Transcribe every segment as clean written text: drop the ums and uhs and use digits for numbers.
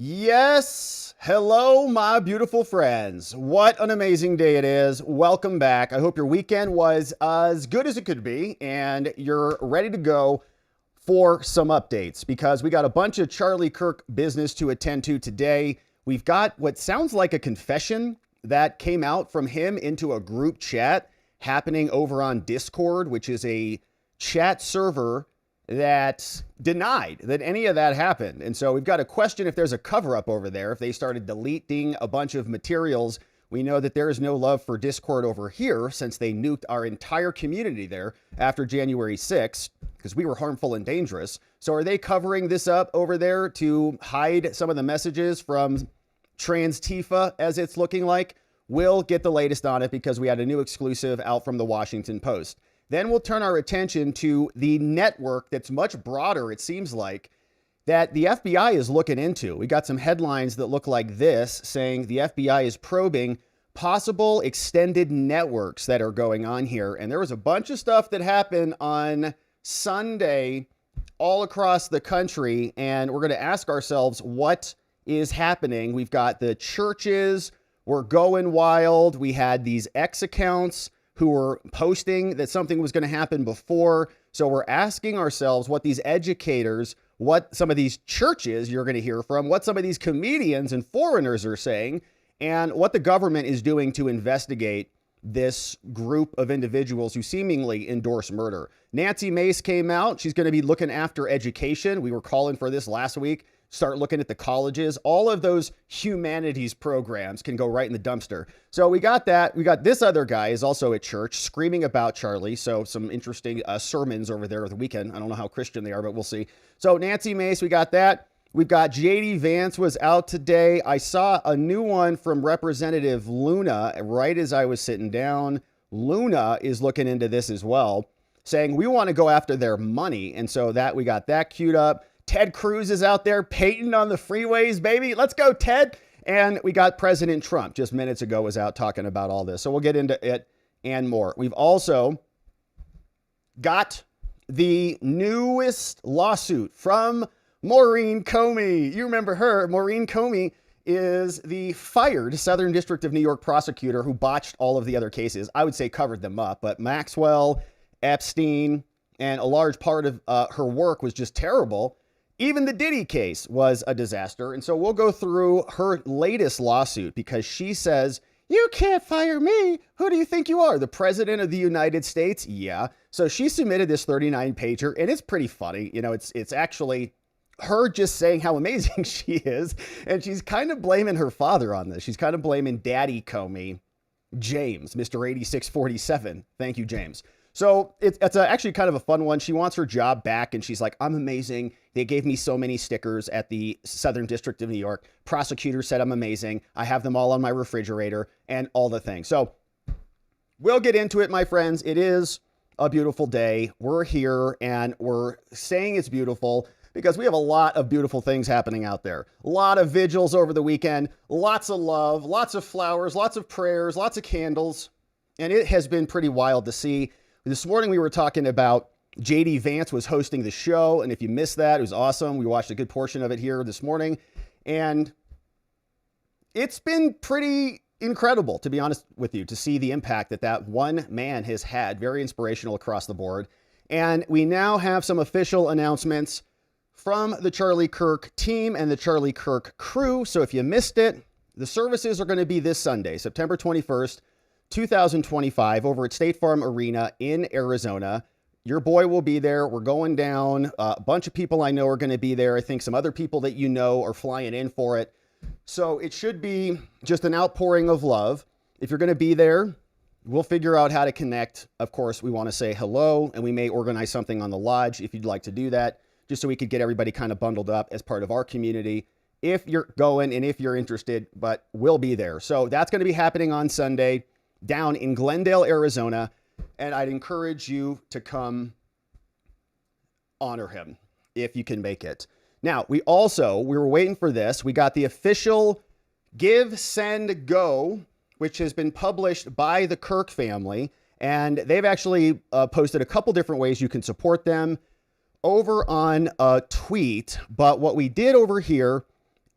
Yes. Hello, my beautiful friends. What an amazing day it is. Welcome back. I hope your weekend was as good as it could be and you're ready to go for some updates because we got a bunch of Charlie Kirk business to attend to today. We've got what sounds like a confession that came out from him into a group chat happening over on Discord, which is a chat server that denied that any of that happened. And so we've got to question if there's a cover up over there. If they started deleting a bunch of materials, we know that there is no love for Discord over here since they nuked our entire community there after January 6th because we were harmful and dangerous. So are they covering this up over there to hide some of the messages from Antifa as it's looking like? We'll get the latest on it because we had a new exclusive out from the Washington Post. Then we'll turn our attention to the network that's much broader, it seems like, that the FBI is looking into. We got some headlines that look like this saying the FBI is probing possible extended networks that are going on here. And there was a bunch of stuff that happened on Sunday all across the country. And we're going to ask ourselves what is happening. We've got the churches were going wild. We had these X accounts who were posting that something was going to happen before. So we're asking ourselves what these educators, what some of these churches you're going to hear from, what some of these comedians and foreigners are saying, and what the government is doing to investigate this group of individuals who seemingly endorse murder. Nancy Mace came out. She's going to be looking after education. We were calling for this last week. Start looking at the colleges. All of those humanities programs can go right in the dumpster. So we got that. We got this other guy is also at church screaming about Charlie. So some interesting sermons over there over the weekend. I don't know how Christian they are, but we'll see. So Nancy Mace, we got that. We've got JD Vance was out today. I saw a new one from Representative Luna right as I was sitting down. Luna is looking into this as well, saying we want to go after their money. And so that we got that queued up. Ted Cruz is out there painting on the freeways, baby. Let's go, Ted. And we got President Trump just minutes ago was out talking about all this. So we'll get into it and more. We've also got the newest lawsuit from Maureen Comey. You remember her. Maureen Comey is the fired Southern District of New York prosecutor who botched all of the other cases. I would say covered them up, but Maxwell, Epstein, and a large part of her work was just terrible. Even the Diddy case was a disaster. And so we'll go through her latest lawsuit because she says, you can't fire me. Who do you think you are? The president of the United States? Yeah. So she submitted this 39 pager and it's pretty funny. You know, it's actually her just saying how amazing she is. And she's kind of blaming her father on this. She's kind of blaming Daddy Comey, James, Mr. 8647. Thank you, James. So it's actually kind of a fun one. She wants her job back and she's like, I'm amazing. They gave me so many stickers at the Southern District of New York. Prosecutor said I'm amazing. I have them all on my refrigerator and all the things. So we'll get into it, my friends. It is a beautiful day. We're here and we're saying it's beautiful because we have a lot of beautiful things happening out there. A lot of vigils over the weekend, lots of love, lots of flowers, lots of prayers, lots of candles. And it has been pretty wild to see. This morning we were talking about JD Vance was hosting the show. And if you missed that, it was awesome. We watched a good portion of it here this morning. And it's been pretty incredible, to be honest with you, to see the impact that that one man has had. Very inspirational across the board. And we now have some official announcements from the Charlie Kirk team and the Charlie Kirk crew. So if you missed it, the services are going to be this Sunday, September 21st, 2025 over at State Farm Arena in Arizona. Your boy will be there. We're going down. A bunch of people I know are going to be there. I think some other people that you know are flying in for it. So it should be just an outpouring of love. If you're going to be there, we'll figure out how to connect. Of course, we want to say hello and we may organize something on the lodge if you'd like to do that, just so we could get everybody kind of bundled up as part of our community. If you're going and if you're interested, but we'll be there. So that's going to be happening on Sunday down in Glendale, Arizona. And I'd encourage you to come honor him if you can make it. Now, we were waiting for this. We got the official Give, Send, Go, which has been published by the Kirk family. And they've actually posted a couple different ways you can support them over on a tweet. But what we did over here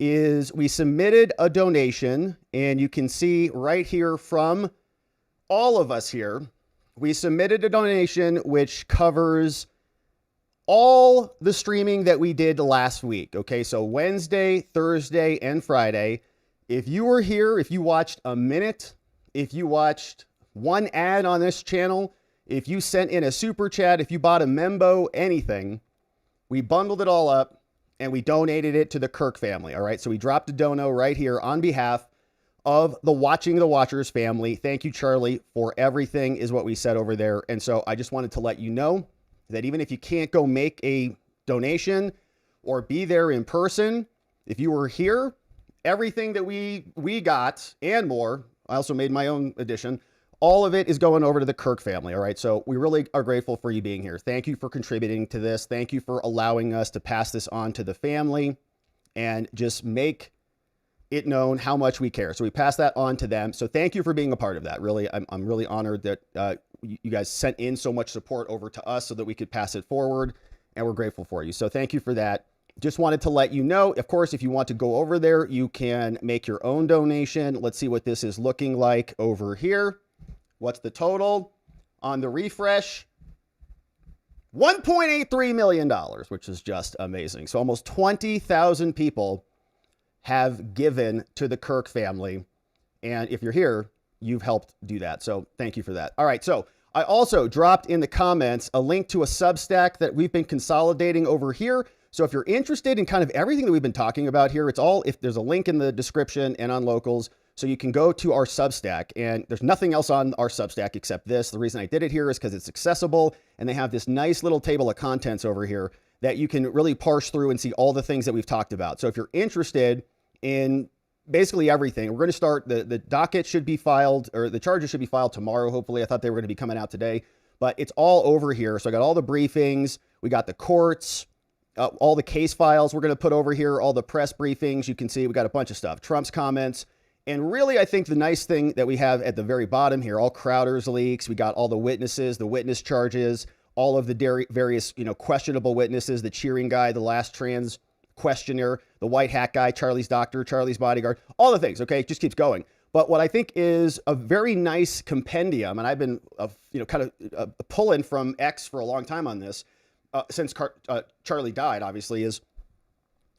is we submitted a donation, and you can see right here from all of us here, we submitted a donation which covers all the streaming that we did last week. Okay, so Wednesday, Thursday, and Friday. If you were here, if you watched a minute, if you watched one ad on this channel, if you sent in a super chat, if you bought a membo, anything, we bundled it all up and we donated it to the Kirk family. All right, so we dropped a dono right here on behalf of the Watching the Watchers family. Thank you, Charlie, for everything is what we said over there. And so I just wanted to let you know that even if you can't go make a donation or be there in person, if you were here, everything that we got and more, I also made my own edition, all of it is going over to the Kirk family. All right. So we really are grateful for you being here. Thank you for contributing to this. Thank you for allowing us to pass this on to the family and just make it known how much we care. So we pass that on to them. So thank you for being a part of that. Really, I'm really honored that you guys sent in so much support over to us so that we could pass it forward, and we're grateful for you. So thank you for that. Just wanted to let you know, of course, if you want to go over there, you can make your own donation. Let's see what this is looking like over here. What's the total on the refresh? $1.83 million, which is just amazing. So almost 20,000 people have given to the Kirk family. And if you're here, you've helped do that. So thank you for that. All right. So I also dropped in the comments a link to a Substack that we've been consolidating over here. So if you're interested in kind of everything that we've been talking about here, it's all, if there's a link in the description and on Locals, so you can go to our Substack, and there's nothing else on our Substack except this. The reason I did it here is because it's accessible, and they have this nice little table of contents over here that you can really parse through and see all the things that we've talked about. So if you're interested in basically everything, we're going to start, the docket should be filed, or the charges should be filed tomorrow. Hopefully, I thought they were going to be coming out today, but it's all over here. So I got all the briefings. We got the courts, all the case files we're going to put over here, all the press briefings. You can see we got a bunch of stuff, Trump's comments. And really, I think the nice thing that we have at the very bottom here, all Crowder's leaks, we got all the witnesses, the witness charges, all of the various, questionable witnesses, the cheering guy, the last trans questioner, the white hat guy, Charlie's doctor, Charlie's bodyguard, all the things. Okay. It just keeps going. But what I think is a very nice compendium, and I've been, kind of pulling from X for a long time on this, since Charlie died, obviously, is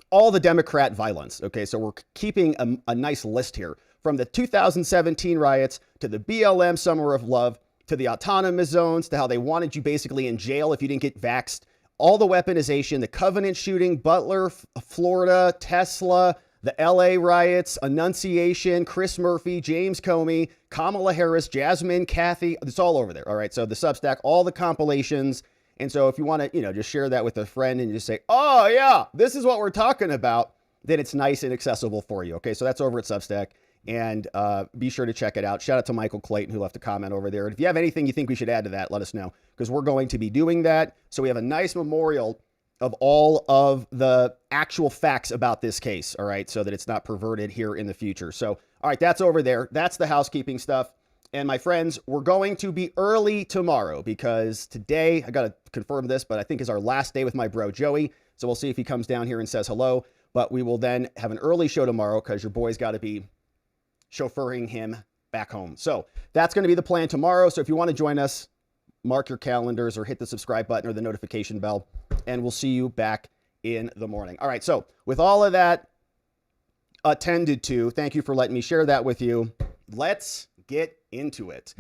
all the Democrat violence. Okay, so we're keeping a nice list here, from the 2017 riots to the BLM Summer of Love to the autonomous zones to how they wanted you basically in jail if you didn't get vaxxed, all the weaponization, the Covenant shooting, Butler, Florida, Tesla, the LA riots, Annunciation, Chris Murphy, James Comey, Kamala Harris, Jasmine, Kathy, it's all over there. All right, so the Substack, all the compilations. And so if you want to, just share that with a friend and just say, oh yeah, this is what we're talking about, then it's nice and accessible for you. Okay, so that's over at Substack, and be sure to check it out. Shout out to Michael Clayton, who left a comment over there. And if you have anything you think we should add to that, let us know, because we're going to be doing that. So we have a nice memorial of all of the actual facts about this case. All right, so that it's not perverted here in the future. So, all right, that's over there. That's the housekeeping stuff. And my friends, we're going to be early tomorrow because today, I got to confirm this, but I think is our last day with my bro, Joey. So we'll see if he comes down here and says hello. But we will then have an early show tomorrow because your boy's got to be chauffeuring him back home. So that's going to be the plan tomorrow. So if you want to join us, mark your calendars or hit the subscribe button or the notification bell, and we'll see you back in the morning. All right. So with all of that attended to, thank you for letting me share that with you. Let's get into it.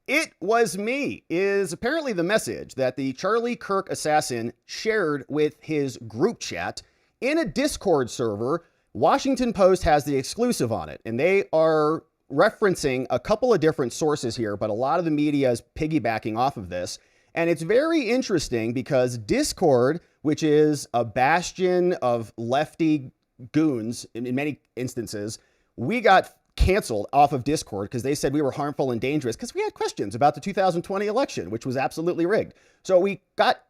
It was me is apparently the message that the Charlie Kirk assassin shared with his group chat in a Discord server. Washington Post has the exclusive on it, and they are referencing a couple of different sources here, but a lot of the media is piggybacking off of this. And it's very interesting because Discord, which is a bastion of lefty goons in many instances, we got canceled off of Discord because they said we were harmful and dangerous because we had questions about the 2020 election, which was absolutely rigged. So we got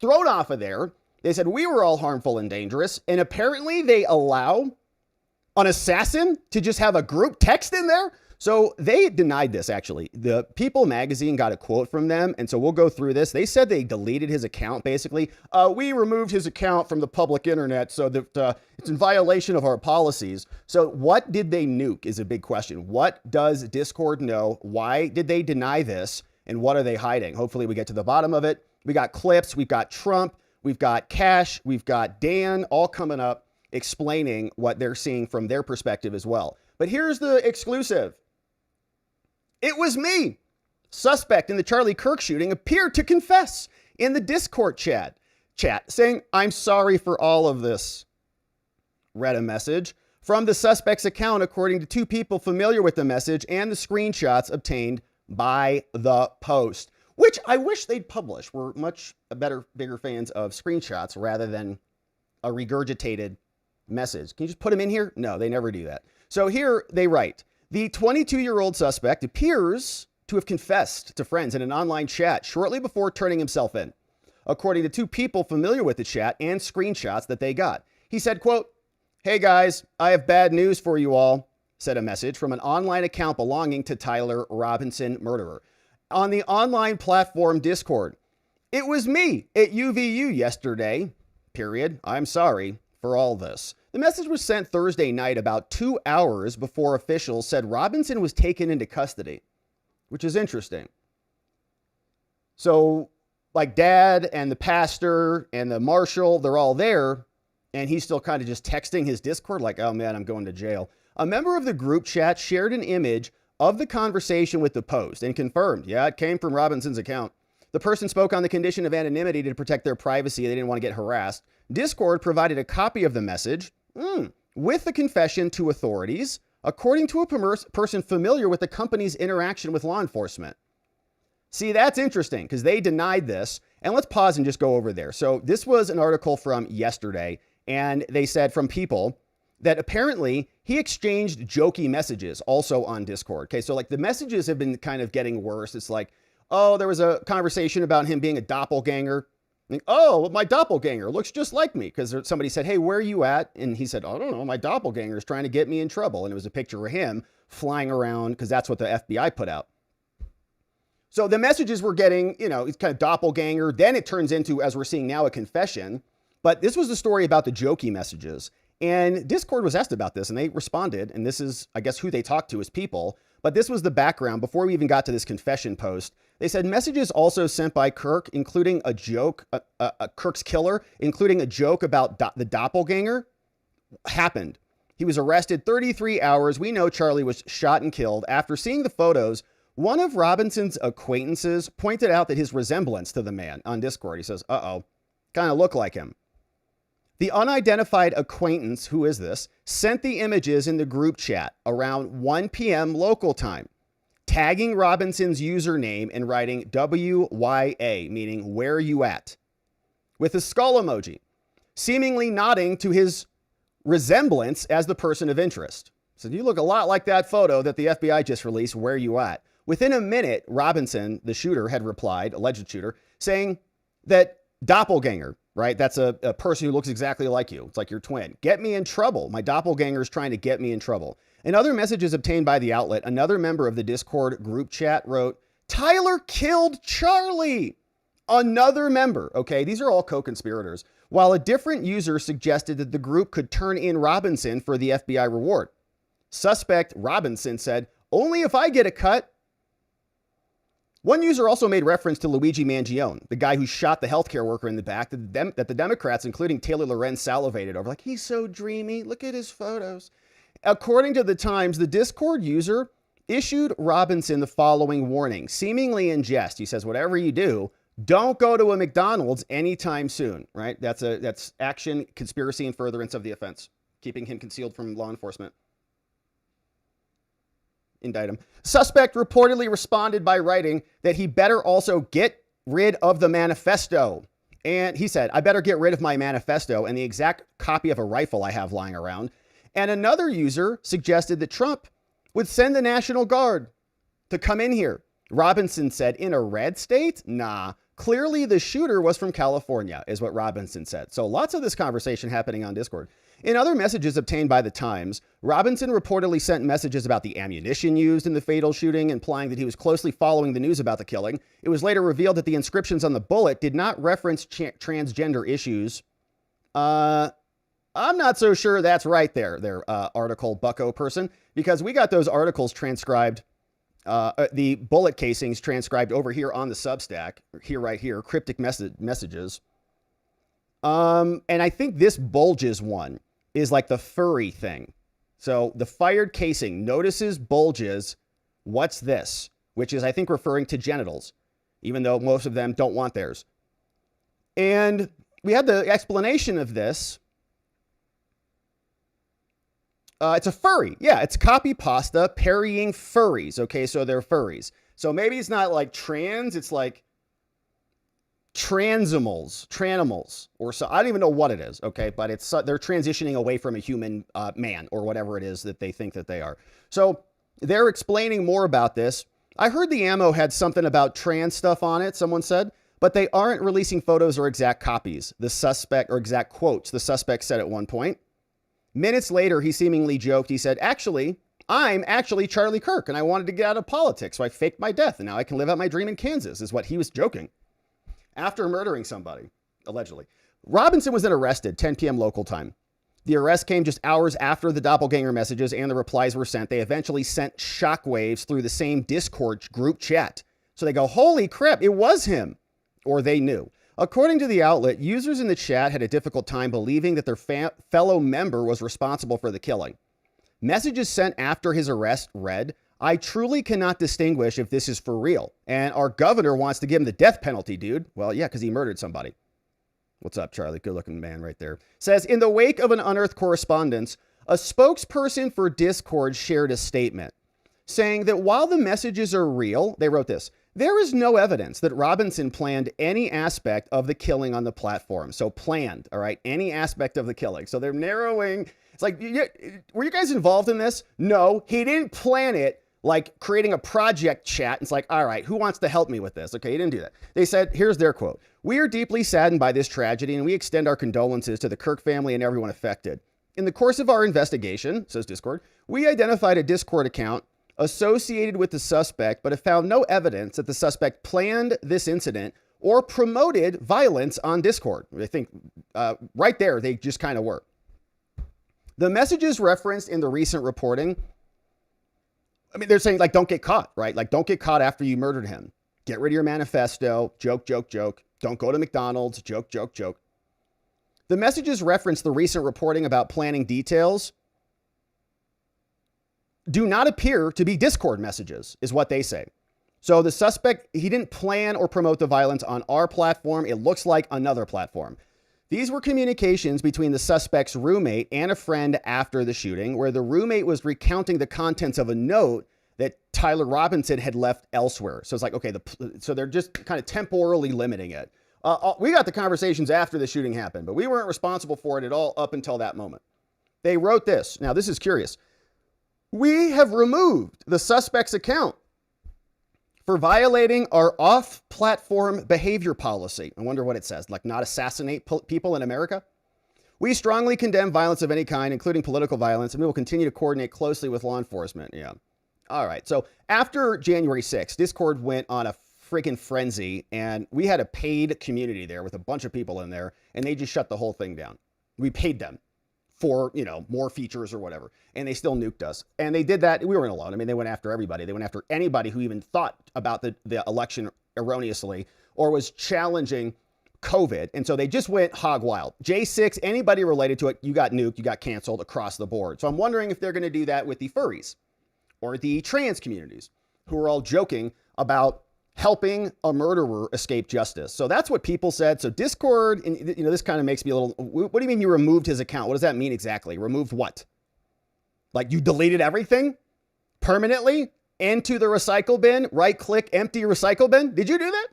thrown off of there. They said we were all harmful and dangerous. And apparently they allow an assassin to just have a group text in there. So they denied this, actually. The People magazine got a quote from them, and so we'll go through this. They said they deleted his account, basically. We removed his account from the public internet so that it's in violation of our policies. So what did they nuke is a big question. What does Discord know? Why did they deny this? And what are they hiding? Hopefully we get to the bottom of it. We got clips, we've got Trump, we've got Cash, we've got Dan, all coming up explaining what they're seeing from their perspective as well. But here's the exclusive. It was me. Suspect in the Charlie Kirk shooting appeared to confess in the Discord chat saying, "I'm sorry for all of this." Read a message from the suspect's account, according to two people familiar with the message and the screenshots obtained by the Post, which I wish they'd publish. We're much bigger fans of screenshots rather than a regurgitated message. Can you just put them in here? No, they never do that. So here they write, the 22-year-old suspect appears to have confessed to friends in an online chat shortly before turning himself in, according to two people familiar with the chat and screenshots that they got. He said, quote, "Hey guys, I have bad news for you all," said a message from an online account belonging to Tyler Robinson murderer. On the online platform Discord, "It was me at UVU yesterday, period. I'm sorry for all this." The message was sent Thursday night about 2 hours before officials said Robinson was taken into custody, which is interesting. So like dad and the pastor and the marshal, they're all there. And he's still kind of just texting his Discord like, "Oh man, I'm going to jail." A member of the group chat shared an image of the conversation with the Post and confirmed, yeah, it came from Robinson's account. The person spoke on the condition of anonymity to protect their privacy. They didn't want to get harassed. Discord provided a copy of the message with the confession to authorities, according to a person familiar with the company's interaction with law enforcement. See, that's interesting because they denied this. And let's pause and just go over there. So this was an article from yesterday, and they said from People that apparently he exchanged jokey messages also on Discord. Okay, so like the messages have been kind of getting worse. It's like, oh, there was a conversation about him being a doppelganger. Like, oh, well, my doppelganger looks just like me, because somebody said, "Hey, where are you at?" And he said, "I don't know, my doppelganger is trying to get me in trouble." And it was a picture of him flying around because that's what the FBI put out. So the messages were getting, it's kind of doppelganger. Then it turns into, as we're seeing now, a confession. But this was the story about the jokey messages. And Discord was asked about this and they responded. And this is, I guess, who they talked to as People. But this was the background before we even got to this confession post. They said messages also sent by Kirk, including a joke, Kirk's killer, including a joke about the doppelganger, happened. He was arrested 33 hours. We know Charlie was shot and killed. After seeing the photos, one of Robinson's acquaintances pointed out that his resemblance to the man on Discord, he says, kind of look like him. The unidentified acquaintance, who is this, sent the images in the group chat around 1 p.m. local time, tagging Robinson's username and writing WYA, meaning "where you at?" with a skull emoji, seemingly nodding to his resemblance as the person of interest. So you look a lot like that photo that the FBI just released, "where you at?" Within a minute, Robinson, the shooter, had replied, alleged shooter, saying that doppelganger, right? That's a person who looks exactly like you. It's like your twin. "Get me in trouble. My doppelganger is trying to get me in trouble." In other messages obtained by the outlet, another member of the Discord group chat wrote, "Tyler killed Charlie." Another member, okay? These are all co-conspirators. While a different user suggested that the group could turn in Robinson for the FBI reward. Suspect Robinson said, "Only if I get a cut." One user also made reference to Luigi Mangione, the guy who shot the healthcare worker in the back that the Democrats, including Taylor Lorenz, salivated over. Like, he's so dreamy. Look at his photos. According to the Times, the Discord user issued Robinson the following warning, seemingly in jest. He says, "Whatever you do, don't go to a McDonald's anytime soon," right? That's action, conspiracy, and furtherance of the offense, keeping him concealed from law enforcement. Indict him. Suspect reportedly responded by writing that he better also get rid of the manifesto. And he said, "I better get rid of my manifesto and the exact copy of a rifle I have lying around." And another user suggested that Trump would send the National Guard to come in here. Robinson said, "In a red state? Nah, Clearly, the shooter was from California, is what Robinson said. So lots of this conversation happening on Discord. In other messages obtained by the Times, Robinson reportedly sent messages about the ammunition used in the fatal shooting, implying that he was closely following the news about the killing. It was later revealed that the inscriptions on the bullet did not reference transgender issues. I'm not so sure that's right there, article bucko person, because we got those articles transcribed, the bullet casings transcribed over here on the Substack, right here, cryptic messages. And I think this bulges one is like the furry thing. So the fired casing notices bulges. What's this? Which is, I think, referring to genitals, even though most of them don't want theirs. And we had the explanation of this. It's a furry. Yeah, it's copy pasta parrying furries. Okay, so they're furries. So maybe it's not like trans, it's like tranimals, or so. I don't even know what it is, okay? But it's they're transitioning away from a human man or whatever it is that they think that they are. So they're explaining more about this. I heard the ammo had something about trans stuff on it, someone said, but they aren't releasing photos or exact copies. The suspect, or exact quotes, the suspect said at one point. Minutes later, he seemingly joked. He said, I'm actually Charlie Kirk, and I wanted to get out of politics, so I faked my death, and now I can live out my dream in Kansas, is what he was joking. After murdering somebody, allegedly. Robinson was then arrested, 10 p.m. local time. The arrest came just hours after the doppelganger messages and the replies were sent. They eventually sent shockwaves through the same Discord group chat. So they go, holy crap, it was him. Or they knew. According to the outlet, users in the chat had a difficult time believing that their fellow member was responsible for the killing. Messages sent after his arrest read, I truly cannot distinguish if this is for real. And our governor wants to give him the death penalty, dude. Well, yeah, because he murdered somebody. What's up, Charlie? Good looking man right there. Says, in the wake of an unearthed correspondence, a spokesperson for Discord shared a statement saying that while the messages are real, they wrote this, there is no evidence that Robinson planned any aspect of the killing on the platform. So planned, all right, any aspect of the killing. So they're narrowing. It's like, were you guys involved in this? No, he didn't plan it, like creating a project chat. It's like, all right, who wants to help me with this? Okay, he didn't do that. They said, here's their quote. We are deeply saddened by this tragedy and we extend our condolences to the Kirk family and everyone affected. In the course of our investigation, says Discord, we identified a Discord account associated with the suspect, but have found no evidence that the suspect planned this incident or promoted violence on Discord. I think right there, they just kind of were. The messages referenced in the recent reporting, I mean, they're saying like, don't get caught, right? Like, don't get caught after you murdered him. Get rid of your manifesto. Joke, joke, joke. Don't go to McDonald's. Joke, joke, joke. The messages reference the recent reporting about planning details do not appear to be Discord messages, is what they say. So the suspect, he didn't plan or promote the violence on our platform. It looks like another platform. These were communications between the suspect's roommate and a friend after the shooting, where the roommate was recounting the contents of a note that Tyler Robinson had left elsewhere. So it's like, okay, so they're just kind of temporally limiting it. We got the conversations after the shooting happened, but we weren't responsible for it at all up until that moment. They wrote this. Now, this is curious. We have removed the suspect's account for violating our off-platform behavior policy. I wonder what it says, like not assassinate people in America. We strongly condemn violence of any kind, including political violence, and we will continue to coordinate closely with law enforcement. Yeah. All right. So after January 6th, Discord went on a freaking frenzy, and we had a paid community there with a bunch of people in there, and they just shut the whole thing down. We paid them for, you know, more features or whatever. And they still nuked us. And they did that. We weren't alone. I mean, they went after everybody. They went after anybody who even thought about the election erroneously or was challenging COVID. And so they just went hog wild. J6, anybody related to it, you got nuked, you got canceled across the board. So I'm wondering if they're going to do that with the furries or the trans communities who are all joking about helping a murderer escape justice. So that's what people said. So Discord, and you know, this kind of makes me a little, what do you mean you removed his account? What does that mean exactly? Removed what? Like you deleted everything permanently into the recycle bin, right click, empty recycle bin. Did you do that?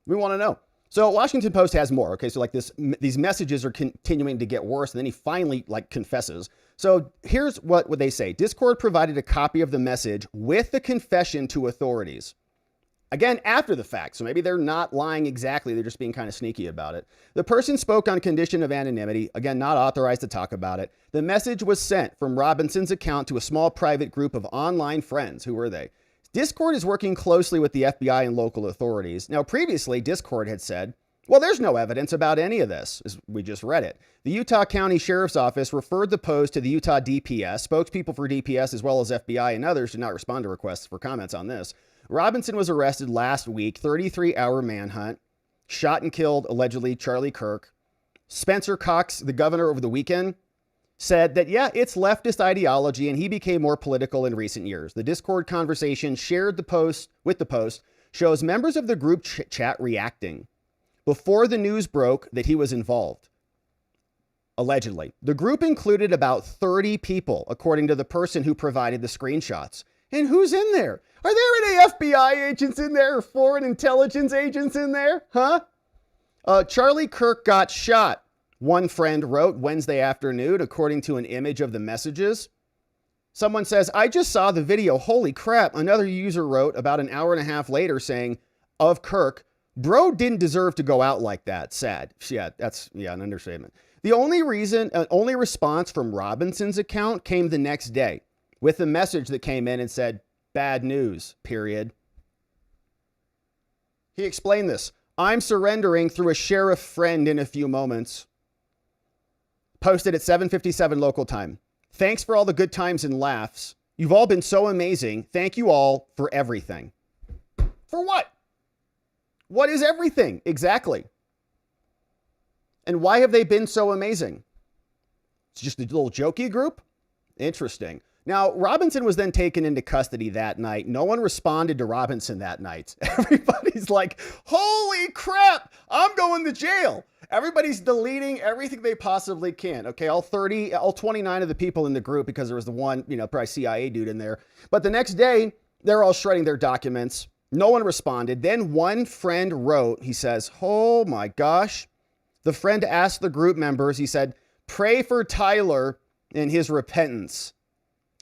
We want to know. So Washington Post has more. Okay. So like these messages are continuing to get worse. And then he finally like confesses. So here's what would they say? Discord provided a copy of the message with the confession to authorities. Again, after the fact, so maybe they're not lying exactly, they're just being kind of sneaky about it. The person spoke on condition of anonymity, again, not authorized to talk about it. The message was sent from Robinson's account to a small private group of online friends. Who were they? Discord is working closely with the FBI and local authorities. Now, previously, Discord had said, well, there's no evidence about any of this, as we just read it. The Utah County Sheriff's Office referred the post to the Utah DPS. Spokespeople for DPS, as well as FBI and others, did not respond to requests for comments on this. Robinson was arrested last week, 33-hour manhunt, shot and killed, allegedly, Charlie Kirk. Spencer Cox, the governor over the weekend, said that, yeah, it's leftist ideology, and he became more political in recent years. The Discord conversation shared with the post shows members of the group chat reacting before the news broke that he was involved, allegedly. The group included about 30 people, according to the person who provided the screenshots. And who's in there? Are there any FBI agents in there or foreign intelligence agents in there? Huh? Charlie Kirk got shot, one friend wrote Wednesday afternoon, according to an image of the messages. Someone says, I just saw the video. Holy crap. Another user wrote about an hour and a half later saying, of Kirk, bro didn't deserve to go out like that. Sad. Yeah, that's an understatement. The only response from Robinson's account came the next day with a message that came in and said, bad news, period. He explained this. I'm surrendering through a sheriff friend in a few moments. Posted at 7:57 local time. Thanks for all the good times and laughs. You've all been so amazing. Thank you all for everything. For what? What is everything? Exactly. And why have they been so amazing? It's just a little jokey group? Interesting. Now, Robinson was then taken into custody that night. No one responded to Robinson that night. Everybody's like, holy crap, I'm going to jail. Everybody's deleting everything they possibly can. Okay, all 29 of the people in the group, because there was the one, probably CIA dude in there. But the next day, they're all shredding their documents. No one responded. Then one friend wrote, he says, oh my gosh. The friend asked the group members, he said, pray for Tyler and his repentance.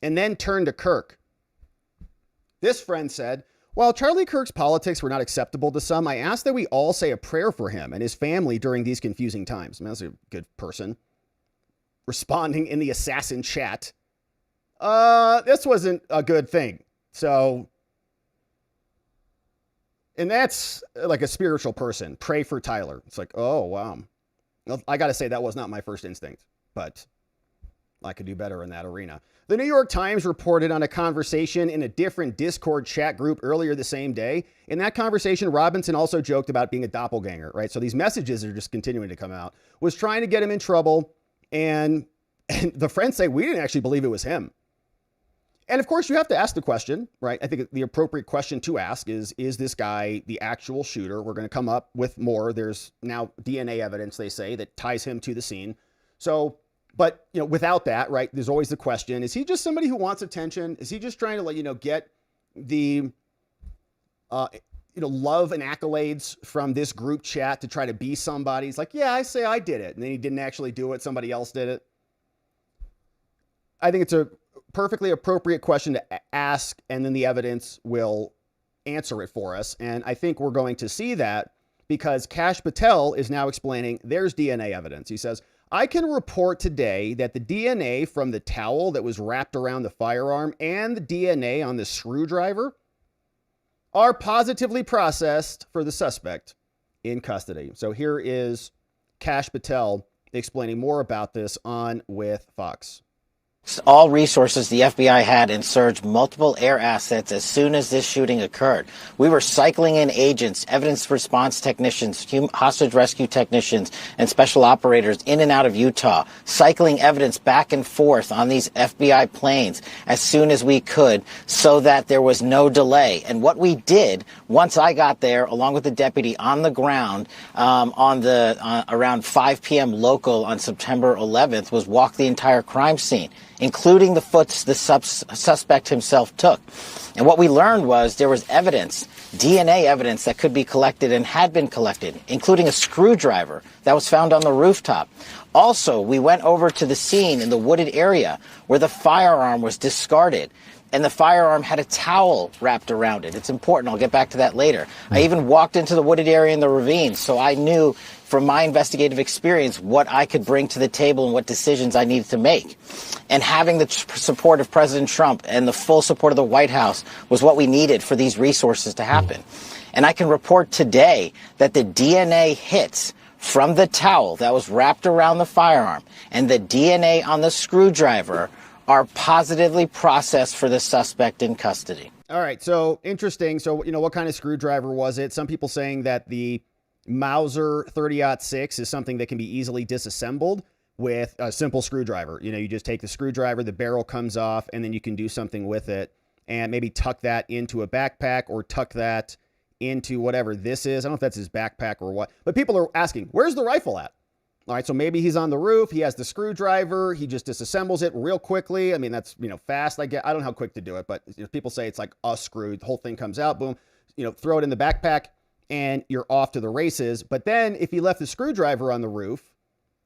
And then turned to Kirk. This friend said, while Charlie Kirk's politics were not acceptable to some, I ask that we all say a prayer for him and his family during these confusing times. I mean, that's a good person. Responding in the assassin chat. This wasn't a good thing. So, and that's like a spiritual person. Pray for Tyler. It's like, oh, wow. I got to say, that was not my first instinct, but I could do better in that arena. The New York Times reported on a conversation in a different Discord chat group earlier the same day. In that conversation, Robinson also joked about being a doppelganger, right? So these messages are just continuing to come out. Was trying to get him in trouble. And the friends say, we didn't actually believe it was him. And of course, you have to ask the question, right? I think the appropriate question to ask is this guy the actual shooter? We're going to come up with more. There's now DNA evidence, they say, that ties him to the scene. So, but, without that, right, there's always the question, is he just somebody who wants attention? Is he just trying to, get the, love and accolades from this group chat to try to be somebody? He's like, yeah, I say I did it. And then he didn't actually do it. Somebody else did it. I think it's a perfectly appropriate question to ask, and then the evidence will answer it for us. And I think we're going to see that because Kash Patel is now explaining there's DNA evidence. He says, I can report today that the DNA from the towel that was wrapped around the firearm and the DNA on the screwdriver are positively processed for the suspect in custody. So here is Kash Patel explaining more about this on With Fox. All resources the FBI had and surged multiple air assets as soon as this shooting occurred. We were cycling in agents, evidence response technicians, hostage rescue technicians, and special operators in and out of Utah, cycling evidence back and forth on these FBI planes as soon as we could so that there was no delay. And what we did, once I got there, along with the deputy on the ground around 5 p.m. local on September 11th, was walk the entire crime scene, including the foots the suspect himself took. And what we learned was there was evidence, DNA evidence that could be collected and had been collected, including a screwdriver that was found on the rooftop. Also, we went over to the scene in the wooded area where the firearm was discarded, and the firearm had a towel wrapped around it. It's important. I'll get back to that later. I even walked into the wooded area in the ravine, so I knew from my investigative experience what I could bring to the table and what decisions I needed to make. And having the support of President Trump and the full support of the White House was what we needed for these resources to happen. And I can report today that the DNA hits from the towel that was wrapped around the firearm and the DNA on the screwdriver are positively processed for the suspect in custody. All right, so interesting. So, what kind of screwdriver was it? Some people saying that the Mauser 30-06 is something that can be easily disassembled with a simple screwdriver. You just take the screwdriver, the barrel comes off, and then you can do something with it and maybe tuck that into a backpack or tuck that into whatever this is. I don't know if that's his backpack or what, but people are asking, where's the rifle at? All right, so maybe he's on the roof. He has the screwdriver. He just disassembles it real quickly. I mean, that's, fast. I don't know how quick to do it, but people say it's like a screw. The whole thing comes out, boom, throw it in the backpack and you're off to the races. But then if he left the screwdriver on the roof,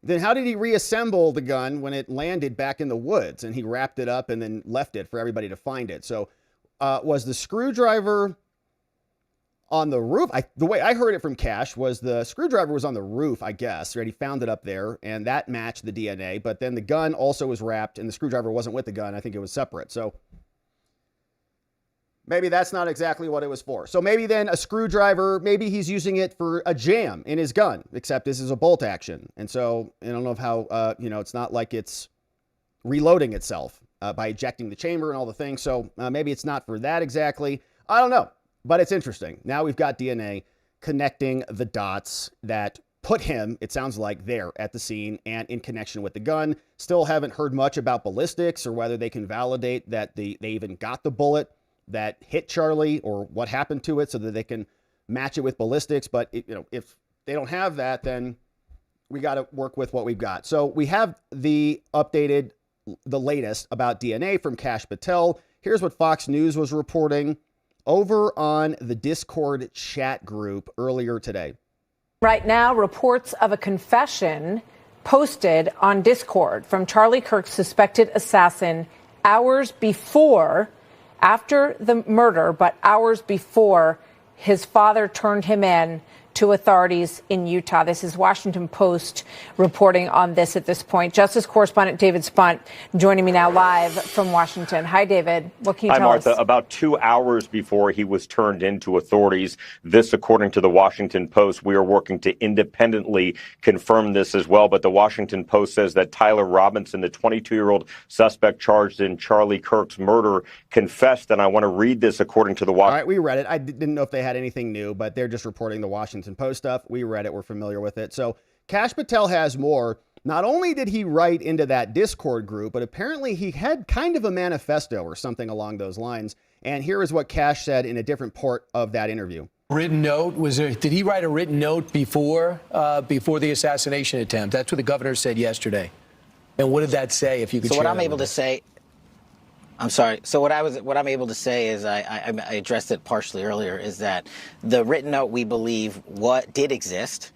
then how did he reassemble the gun when it landed back in the woods and he wrapped it up and then left it for everybody to find it? So was the screwdriver on the roof? The way I heard it from Cash was the screwdriver was on the roof, I guess, right? He found it up there and that matched the DNA, but then the gun also was wrapped and the screwdriver wasn't with the gun. I think it was separate. So maybe that's not exactly what it was for. So maybe then a screwdriver, maybe he's using it for a jam in his gun, except this is a bolt action. And so I don't know how, it's not like it's reloading itself by ejecting the chamber and all the things. So maybe it's not for that exactly. I don't know. But it's interesting. Now we've got DNA connecting the dots that put him, it sounds like, there at the scene and in connection with the gun. Still haven't heard much about ballistics or whether they can validate that they even got the bullet that hit Charlie or what happened to it so that they can match it with ballistics. But, if they don't have that, then we got to work with what we've got. So we have the latest about DNA from Kash Patel. Here's what Fox News was reporting over on the Discord chat group earlier today. Right now, reports of a confession posted on Discord from Charlie Kirk's suspected assassin hours before, after the murder, but hours before his father turned him in to authorities in Utah. This is Washington Post reporting on this at this point. Justice correspondent David Spunt joining me now live from Washington. Hi, David. What can you tell us? Hi, Martha. About 2 hours before he was turned into authorities, this according to the Washington Post. We are working to independently confirm this as well. But the Washington Post says that Tyler Robinson, the 22-year-old suspect charged in Charlie Kirk's murder, confessed. And I want to read this according to the Washington. All right, we read it. I didn't know if they had anything new, but they're just reporting the Washington Post stuff. We read it. We're familiar with it. So Kash Patel has more. Not only did he write into that Discord group, but apparently he had kind of a manifesto or something along those lines. And here is what Kash said in a different part of that interview. Written note, did he write a written note before the assassination attempt? That's what the governor said yesterday. And what did that say, if you could share? So what I'm able to say, I'm sorry. So what I'm able to say is I addressed it partially earlier, is that the written note, we believe, what did exist,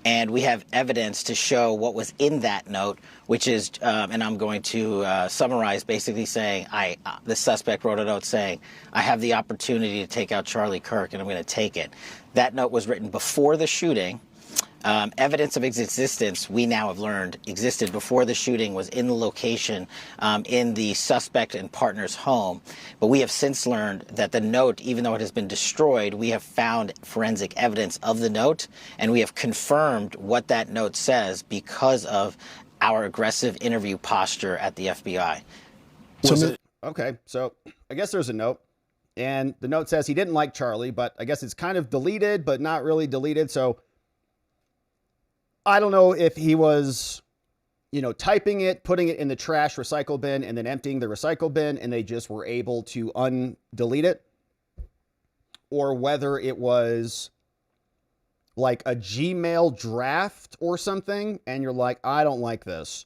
and we have evidence to show what was in that note, which is, and I'm going to summarize, basically saying the suspect wrote a note saying, I have the opportunity to take out Charlie Kirk, and I'm going to take it. That note was written before the shooting. Evidence of its existence, we now have learned, existed before the shooting, was in the location in the suspect and partner's home. But we have since learned that the note, even though it has been destroyed, we have found forensic evidence of the note, and we have confirmed what that note says because of our aggressive interview posture at the FBI. Okay, so I guess there's a note, and the note says he didn't like Charlie, but I guess it's kind of deleted, but not really deleted. So I don't know if he was, typing it, putting it in the trash recycle bin, and then emptying the recycle bin, and they just were able to undelete it, or whether it was like a Gmail draft or something, and you're like, I don't like this.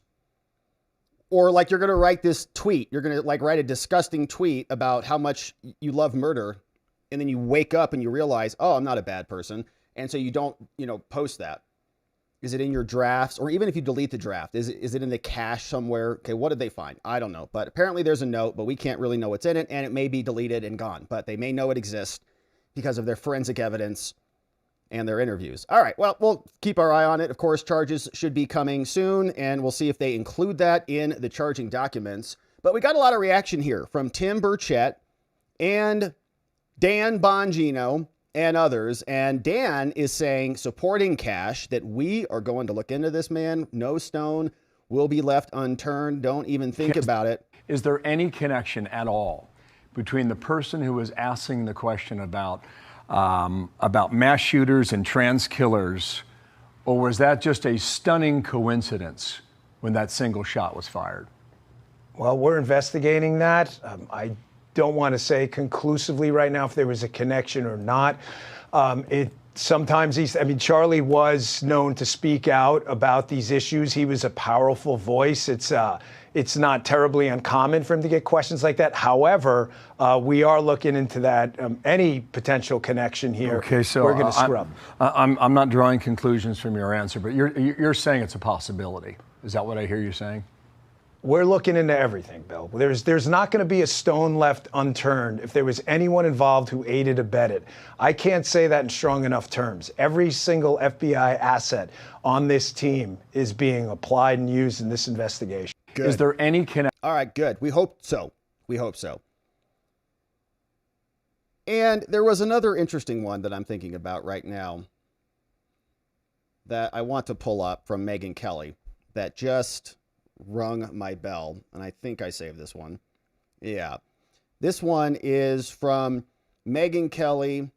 Or like you're going to write this tweet, you're going to write a disgusting tweet about how much you love murder, and then you wake up and you realize, oh, I'm not a bad person, and so you don't, post that. Is it in your drafts? Or even if you delete the draft, is it in the cache somewhere? Okay, what did they find? I don't know. But apparently there's a note, but we can't really know what's in it, and it may be deleted and gone. But they may know it exists because of their forensic evidence and their interviews. All right, well, we'll keep our eye on it. Of course, charges should be coming soon, and we'll see if they include that in the charging documents. But we got a lot of reaction here from Tim Burchett and Dan Bongino and others. And Dan is saying, supporting Cash, that we are going to look into this, man. No stone will be left unturned. Don't even think about it. Is there any connection at all between the person who was asking the question about mass shooters and trans killers, or was that just a stunning coincidence when that single shot was fired? Well, we're investigating that. I don't want to say conclusively right now if there was a connection or not. Charlie was known to speak out about these issues. He was a powerful voice. It's not terribly uncommon for him to get questions like that. However, we are looking into that. Any potential connection here, okay, so we're going to scrub. I'm not drawing conclusions from your answer, but you're saying it's a possibility. Is that what I hear you saying? We're looking into everything, Bill. There's not going to be a stone left unturned if there was anyone involved who aided or abetted. I can't say that in strong enough terms. Every single FBI asset on this team is being applied and used in this investigation. Good. Is there any connection? All right, good. We hope so. We hope so. And there was another interesting one that I'm thinking about right now that I want to pull up from Megyn Kelly that just rung my bell. And I think I saved this one. Yeah. This one is from Megyn Kelly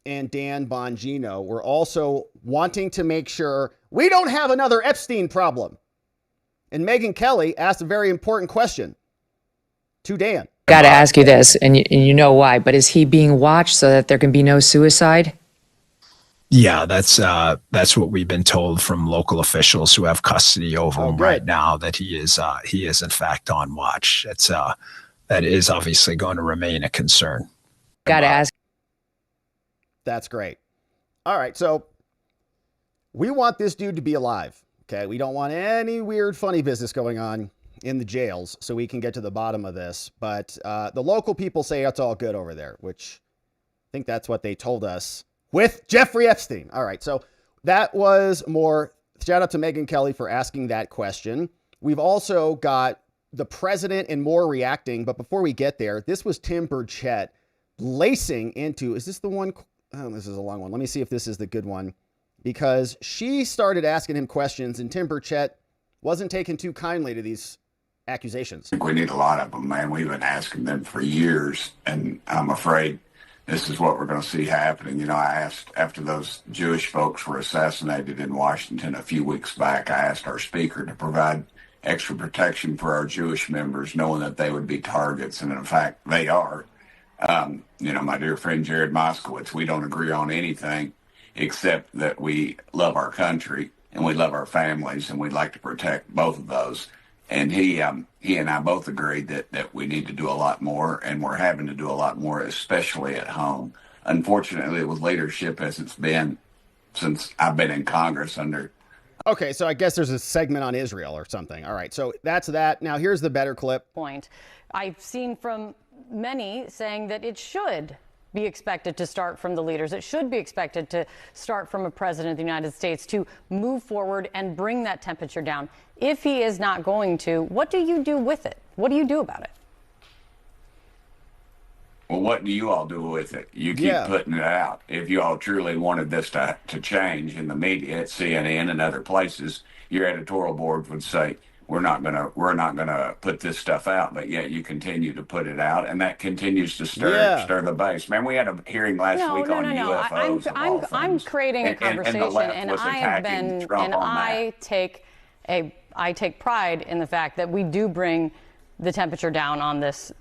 and Dan Bongino. We're also wanting to make sure we don't have another Epstein problem. And Megyn Kelly asked a very important question to Dan. Got to ask you this, and you know why, but is he being watched so that there can be no suicide? Yeah, that's what we've been told from local officials who have custody over him right now, that he is in fact on watch. That is obviously going to remain a concern. Got to ask. That's great. All right, so we want this dude to be alive. Okay, we don't want any weird funny business going on in the jails, so we can get to the bottom of this. But the local people say it's all good over there, which I think that's what they told us with Jeffrey Epstein. All right, so that was more. Shout out to Megyn Kelly for asking that question. We've also got the president and more reacting. But before we get there, this was Tim Burchett lacing into, is this the one? Oh, this is a long one. Let me see if this is the good one, because she started asking him questions and Tim Burchett wasn't taking too kindly to these accusations. I think we need a lot of them, man. We've been asking them for years, and I'm afraid this is what we're going to see happening. You know, I asked, after those Jewish folks were assassinated in Washington a few weeks back, I asked our speaker to provide extra protection for our Jewish members, knowing that they would be targets, and in fact, they are. You know, my dear friend Jared Moskowitz, we don't agree on anything except that we love our country and we love our families, and we'd like to protect both of those. And he and I both agreed that we need to do a lot more, and we're having to do a lot more, especially at home. Unfortunately, with leadership as it's been since I've been in Congress under. Okay, so I guess there's a segment on Israel or something. All right, so that's that. Now here's the better clip. Point. I've seen from many saying that it should be expected to start from the leaders. It should be expected to start from a president of the United States to move forward and bring that temperature down. If he is not going to, what do you do with it? What do you do about it? Well, what do you all do with it? You keep putting it out. If you all truly wanted this to change in the media, at CNN and other places, your editorial board would say, we're not gonna put this stuff out, but yet you continue to put it out, and that continues to stir the base. Man, we had a hearing last week on UFOs. I'm creating a conversation, and I have been, and I take pride in the fact that we do bring the temperature down on this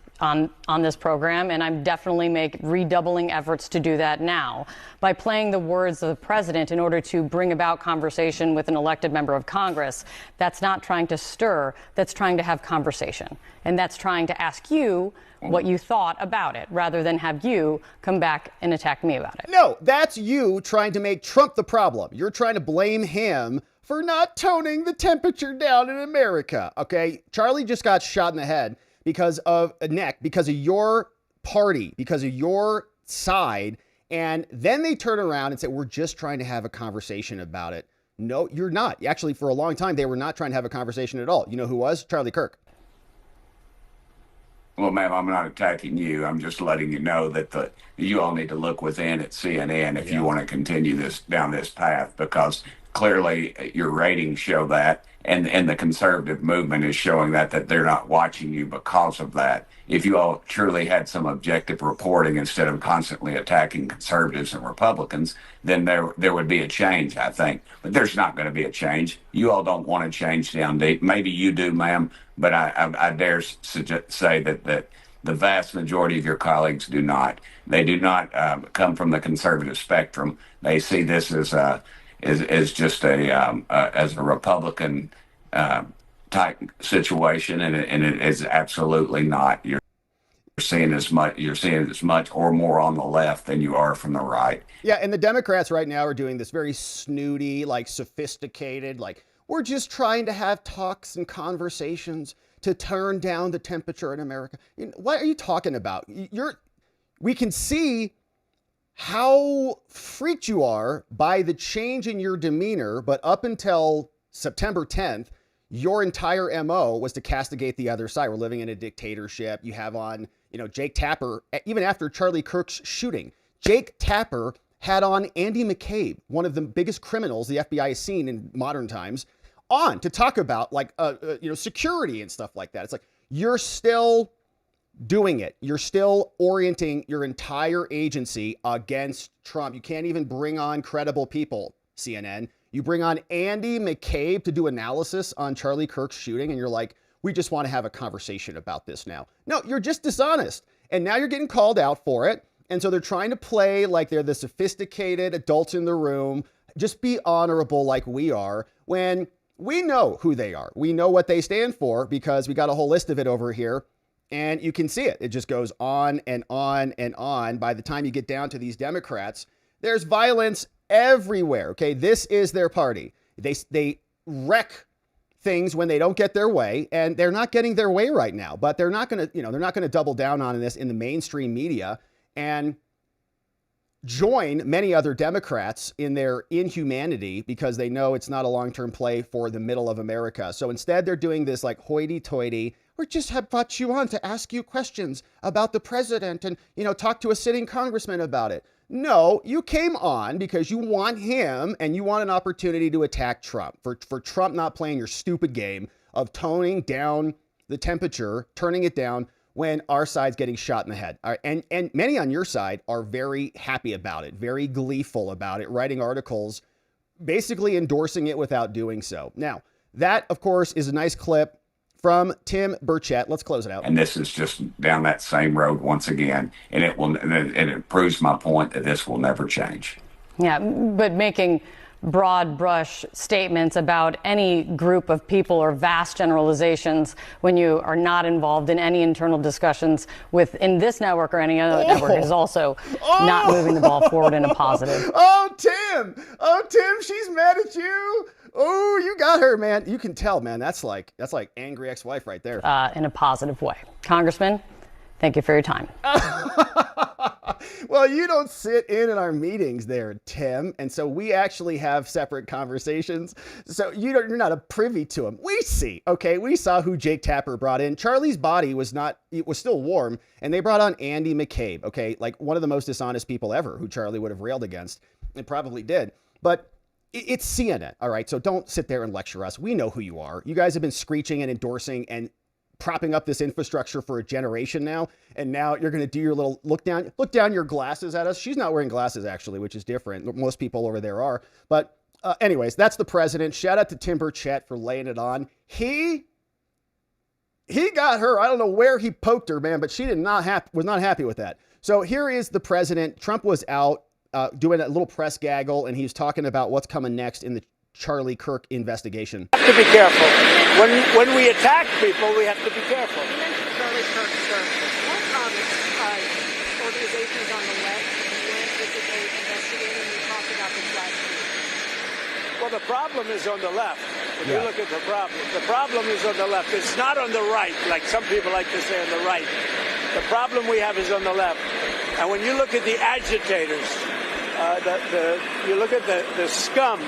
program, and I'm definitely redoubling efforts to do that now by playing the words of the president in order to bring about conversation with an elected member of Congress. That's not trying to stir, that's trying to have conversation. And that's trying to ask you what you thought about it, rather than have you come back and attack me about it. No, that's you trying to make Trump the problem. You're trying to blame him for not toning the temperature down in America. Okay, Charlie just got shot in the head because of a neck, because of your party, because of your side. And then they turn around and say, we're just trying to have a conversation about it. No, you're not. Actually, for a long time, they were not trying to have a conversation at all. You know who was? Charlie Kirk. Well, ma'am, I'm not attacking you. I'm just letting you know that you all need to look within at CNN if you want to continue down this path, because clearly your ratings show that, and the conservative movement is showing that they're not watching you because of that. If you all truly had some objective reporting instead of constantly attacking conservatives and Republicans, then there would be a change, I think. But there's not going to be a change. You all don't want to change down deep. Maybe you do, ma'am, but I dare say that the vast majority of your colleagues do not. They do not come from the conservative spectrum. They see this as just as a Republican type situation, and it is absolutely not. You're seeing as much or more on the left than you are from the right. Yeah, and the Democrats right now are doing this very snooty, like sophisticated, like we're just trying to have talks and conversations to turn down the temperature in America. What are you talking about? We can see how freaked you are by the change in your demeanor, but up until September 10th, your entire MO was to castigate the other side. We're living in a dictatorship. You have on, Jake Tapper, even after Charlie Kirk's shooting, Jake Tapper had on Andy McCabe, one of the biggest criminals the FBI has seen in modern times, on to talk about security and stuff like that. It's like, you're still doing it. You're still orienting your entire agency against Trump. You can't even bring on credible people, CNN. You bring on Andy McCabe to do analysis on Charlie Kirk's shooting, and you're like, we just want to have a conversation about this now. No, you're just dishonest. And now you're getting called out for it. And so they're trying to play like they're the sophisticated adults in the room. Just be honorable like we are, when we know who they are. We know what they stand for because we got a whole list of it over here. And you can see it. It just goes on and on and on. By the time you get down to these Democrats, there's violence everywhere. Okay, this is their party. They wreck things when they don't get their way, and they're not getting their way right now. But they're not going to, they're not going to double down on this in the mainstream media and join many other Democrats in their inhumanity because they know it's not a long-term play for the middle of America. So instead, they're doing this like hoity-toity. We just have brought you on to ask you questions about the president and, talk to a sitting congressman about it. No, you came on because you want him and you want an opportunity to attack Trump for Trump not playing your stupid game of toning down the temperature, turning it down when our side's getting shot in the head. All right, and many on your side are very happy about it, very gleeful about it, writing articles, basically endorsing it without doing so. Now, that, of course, is a nice clip from Tim Burchett. Let's close it out. And this is just down that same road once again. And it proves my point that this will never change. Yeah, but making broad brush statements about any group of people or vast generalizations when you are not involved in any internal discussions within this network or any other network is also not moving the ball forward in a positive. Oh, Tim, she's mad at you. Oh, you got her, man. You can tell, man. That's like angry ex-wife right there. In a positive way. Congressman, thank you for your time. Well, you don't sit in our meetings there, Tim. And so we actually have separate conversations. So you're not a privy to them. We see, okay, we saw who Jake Tapper brought in. Charlie's body was still warm. And they brought on Andy McCabe, okay, like one of the most dishonest people ever who Charlie would have railed against and probably did. But it's CNN, all right? So don't sit there and lecture us. We know who you are. You guys have been screeching and endorsing and propping up this infrastructure for a generation now. And now you're going to do your little look down your glasses at us. She's not wearing glasses, actually, which is different. Most people over there are. But anyways, that's the president. Shout out to Tim Burchett for laying it on. He got her. I don't know where he poked her, man, but she was not happy with that. So here is the president. Trump was out doing a little press gaggle, and he's talking about what's coming next in the Charlie Kirk investigation. We have to be careful. When we attack people, we have to be careful. You mentioned Charlie Kirk, sir. What organizations on the left do you anticipate investigating? We talked about this last week. Well, the problem is on the left. If you look at the problem is on the left. It's not on the right, like some people like to say on the right. The problem we have is on the left. And when you look at the agitators, you look at the scum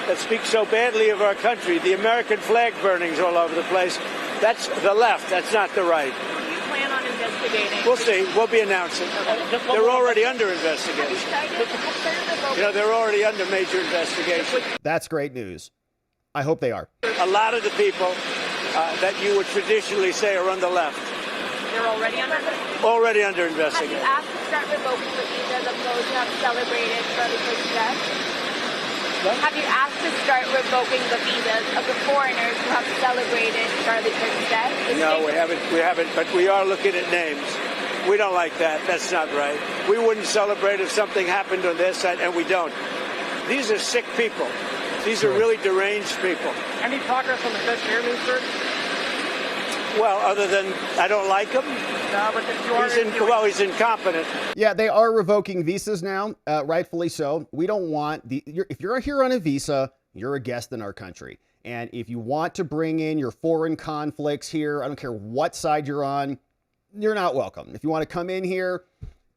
that speaks so badly of our country, the American flag burnings all over the place, that's the left, that's not the right. Do you plan on investigating? We'll see. We'll be announcing. They're already under investigation. They're already under major investigation. That's great news. I hope they are. A lot of the people that you would traditionally say are on the left. They're already under investigation? Already under investigation. Have you asked to start revoking the visas of those who have celebrated Charlie Kirk's death? What? Have you asked to start revoking the visas of the foreigners who have celebrated Charlie Kirk's death? No, we haven't, but we are looking at names. We don't like that. That's not right. We wouldn't celebrate if something happened on their side, and we don't. These are sick people. These are really deranged people. Any progress on the Fed chairman, sir? Well, other than I don't like him. No, but he's incompetent. Yeah, they are revoking visas now, rightfully so. We don't want if you're here on a visa, you're a guest in our country. And if you want to bring in your foreign conflicts here, I don't care what side you're on, you're not welcome. If you want to come in here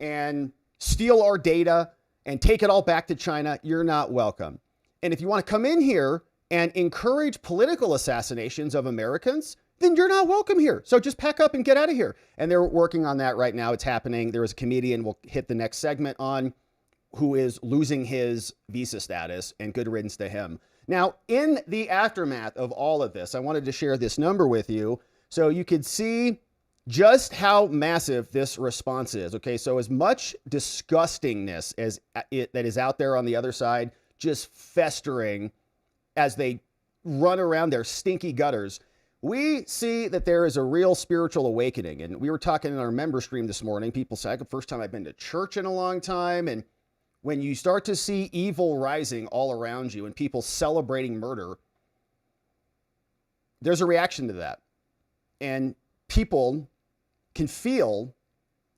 and steal our data and take it all back to China, you're not welcome. And if you want to come in here and encourage political assassinations of Americans, then you're not welcome here. So just pack up and get out of here. And they're working on that right now. It's happening. There was a comedian we'll hit the next segment on who is losing his visa status, and good riddance to him. Now, in the aftermath of all of this, I wanted to share this number with you so you could see just how massive this response is. Okay, so as much disgustingness as that is out there on the other side, just festering as they run around their stinky gutters, we see that there is a real spiritual awakening. And we were talking in our member stream this morning. People say, the first time I've been to church in a long time. And when you start to see evil rising all around you and people celebrating murder, there's a reaction to that. And people can feel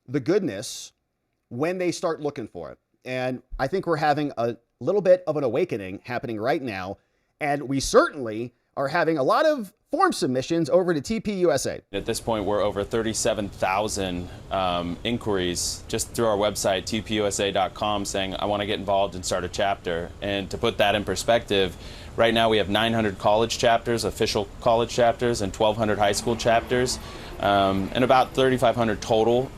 the goodness when they start looking for it. And I think we're having a little bit of an awakening happening right now. And we certainly are having a lot of form submissions over to TPUSA. At this point, we're over 37,000 inquiries just through our website, tpusa.com, saying, I want to get involved and start a chapter. And to put that in perspective, right now we have 900 college chapters, official college chapters, and 1,200 high school chapters, and about 3,500 total.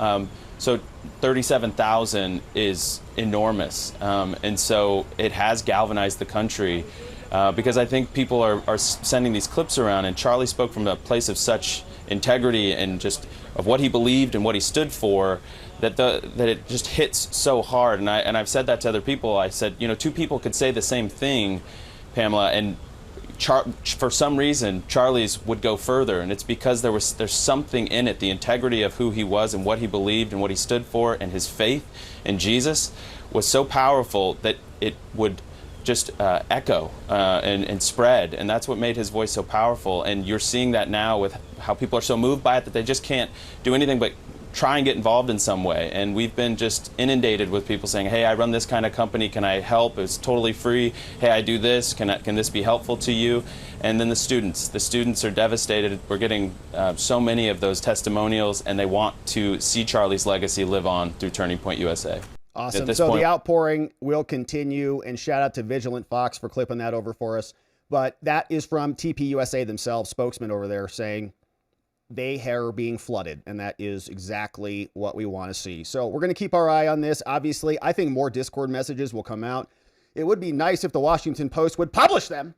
So 37,000 is enormous. And so it has galvanized the country. Because I think people are sending these clips around, and Charlie spoke from a place of such integrity and just of what he believed and what he stood for, that it just hits so hard. And I've said that to other people. I said, two people could say the same thing, Pamela, and for some reason Charlie's would go further, and it's because there's something in it, the integrity of who he was and what he believed and what he stood for, and his faith in Jesus was so powerful that it would just echo and spread, and that's what made his voice so powerful. And you're seeing that now with how people are so moved by it that they just can't do anything but try and get involved in some way. And we've been just inundated with people saying, hey, I run this kind of company, can I help? It's totally free. Hey, I do this, can this be helpful to you? And then the students are devastated. We're getting so many of those testimonials, and they want to see Charlie's legacy live on through Turning Point USA. Awesome. So the outpouring will continue, and shout out to Vigilant Fox for clipping that over for us. But that is from TPUSA themselves, spokesman over there, saying they are being flooded, and that is exactly what we want to see. So we're going to keep our eye on this. Obviously, I think more Discord messages will come out. It would be nice if the Washington Post would publish them,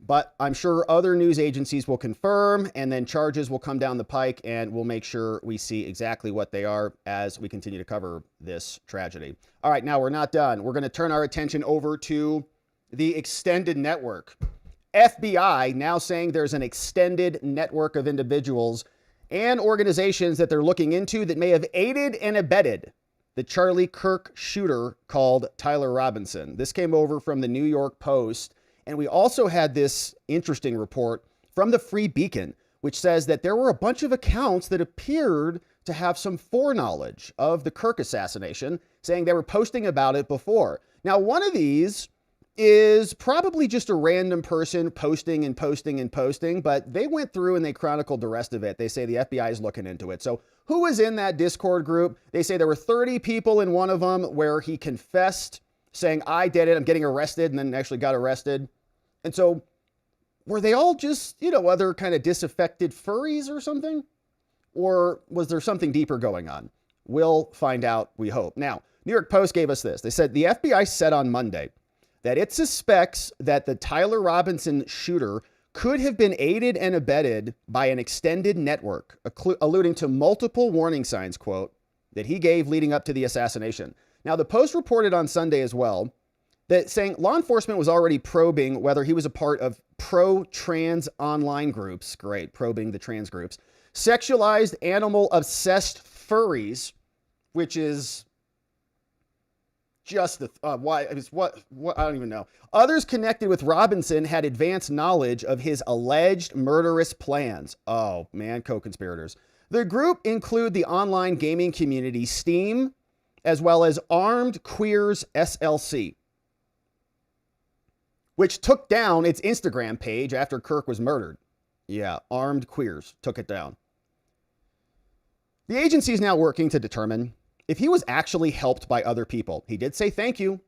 but I'm sure other news agencies will confirm, and then charges will come down the pike, and we'll make sure we see exactly what they are as we continue to cover this tragedy. All right, now we're not done. We're going to turn our attention over to the extended network. FBI now saying there's an extended network of individuals and organizations that they're looking into that may have aided and abetted the Charlie Kirk shooter called Tyler Robinson. This came over from the New York Post. And we also had this interesting report from the Free Beacon, which says that there were a bunch of accounts that appeared to have some foreknowledge of the Kirk assassination, saying they were posting about it before. Now, one of these is probably just a random person posting and posting and posting, but they went through and they chronicled the rest of it. They say the FBI is looking into it. So who was in that Discord group? They say there were 30 people in one of them where he confessed saying, I did it, I'm getting arrested, and then actually got arrested. And so were they all just, other kind of disaffected furries or something? Or was there something deeper going on? We'll find out, we hope. Now, New York Post gave us this. They said the FBI said on Monday that it suspects that the Tyler Robinson shooter could have been aided and abetted by an extended network, alluding to multiple warning signs, quote, that he gave leading up to the assassination. Now, the Post reported on Sunday as well that saying law enforcement was already probing whether he was a part of pro-trans online groups, great, probing the trans groups, sexualized animal-obsessed furries, which is just why what I don't even know. Others connected with Robinson had advanced knowledge of his alleged murderous plans. Oh man, co-conspirators. The group include the online gaming community Steam, as well as Armed Queers SLC, which took down its Instagram page after Kirk was murdered. Yeah, Armed Queers took it down. The agency is now working to determine if he was actually helped by other people. He did say thank you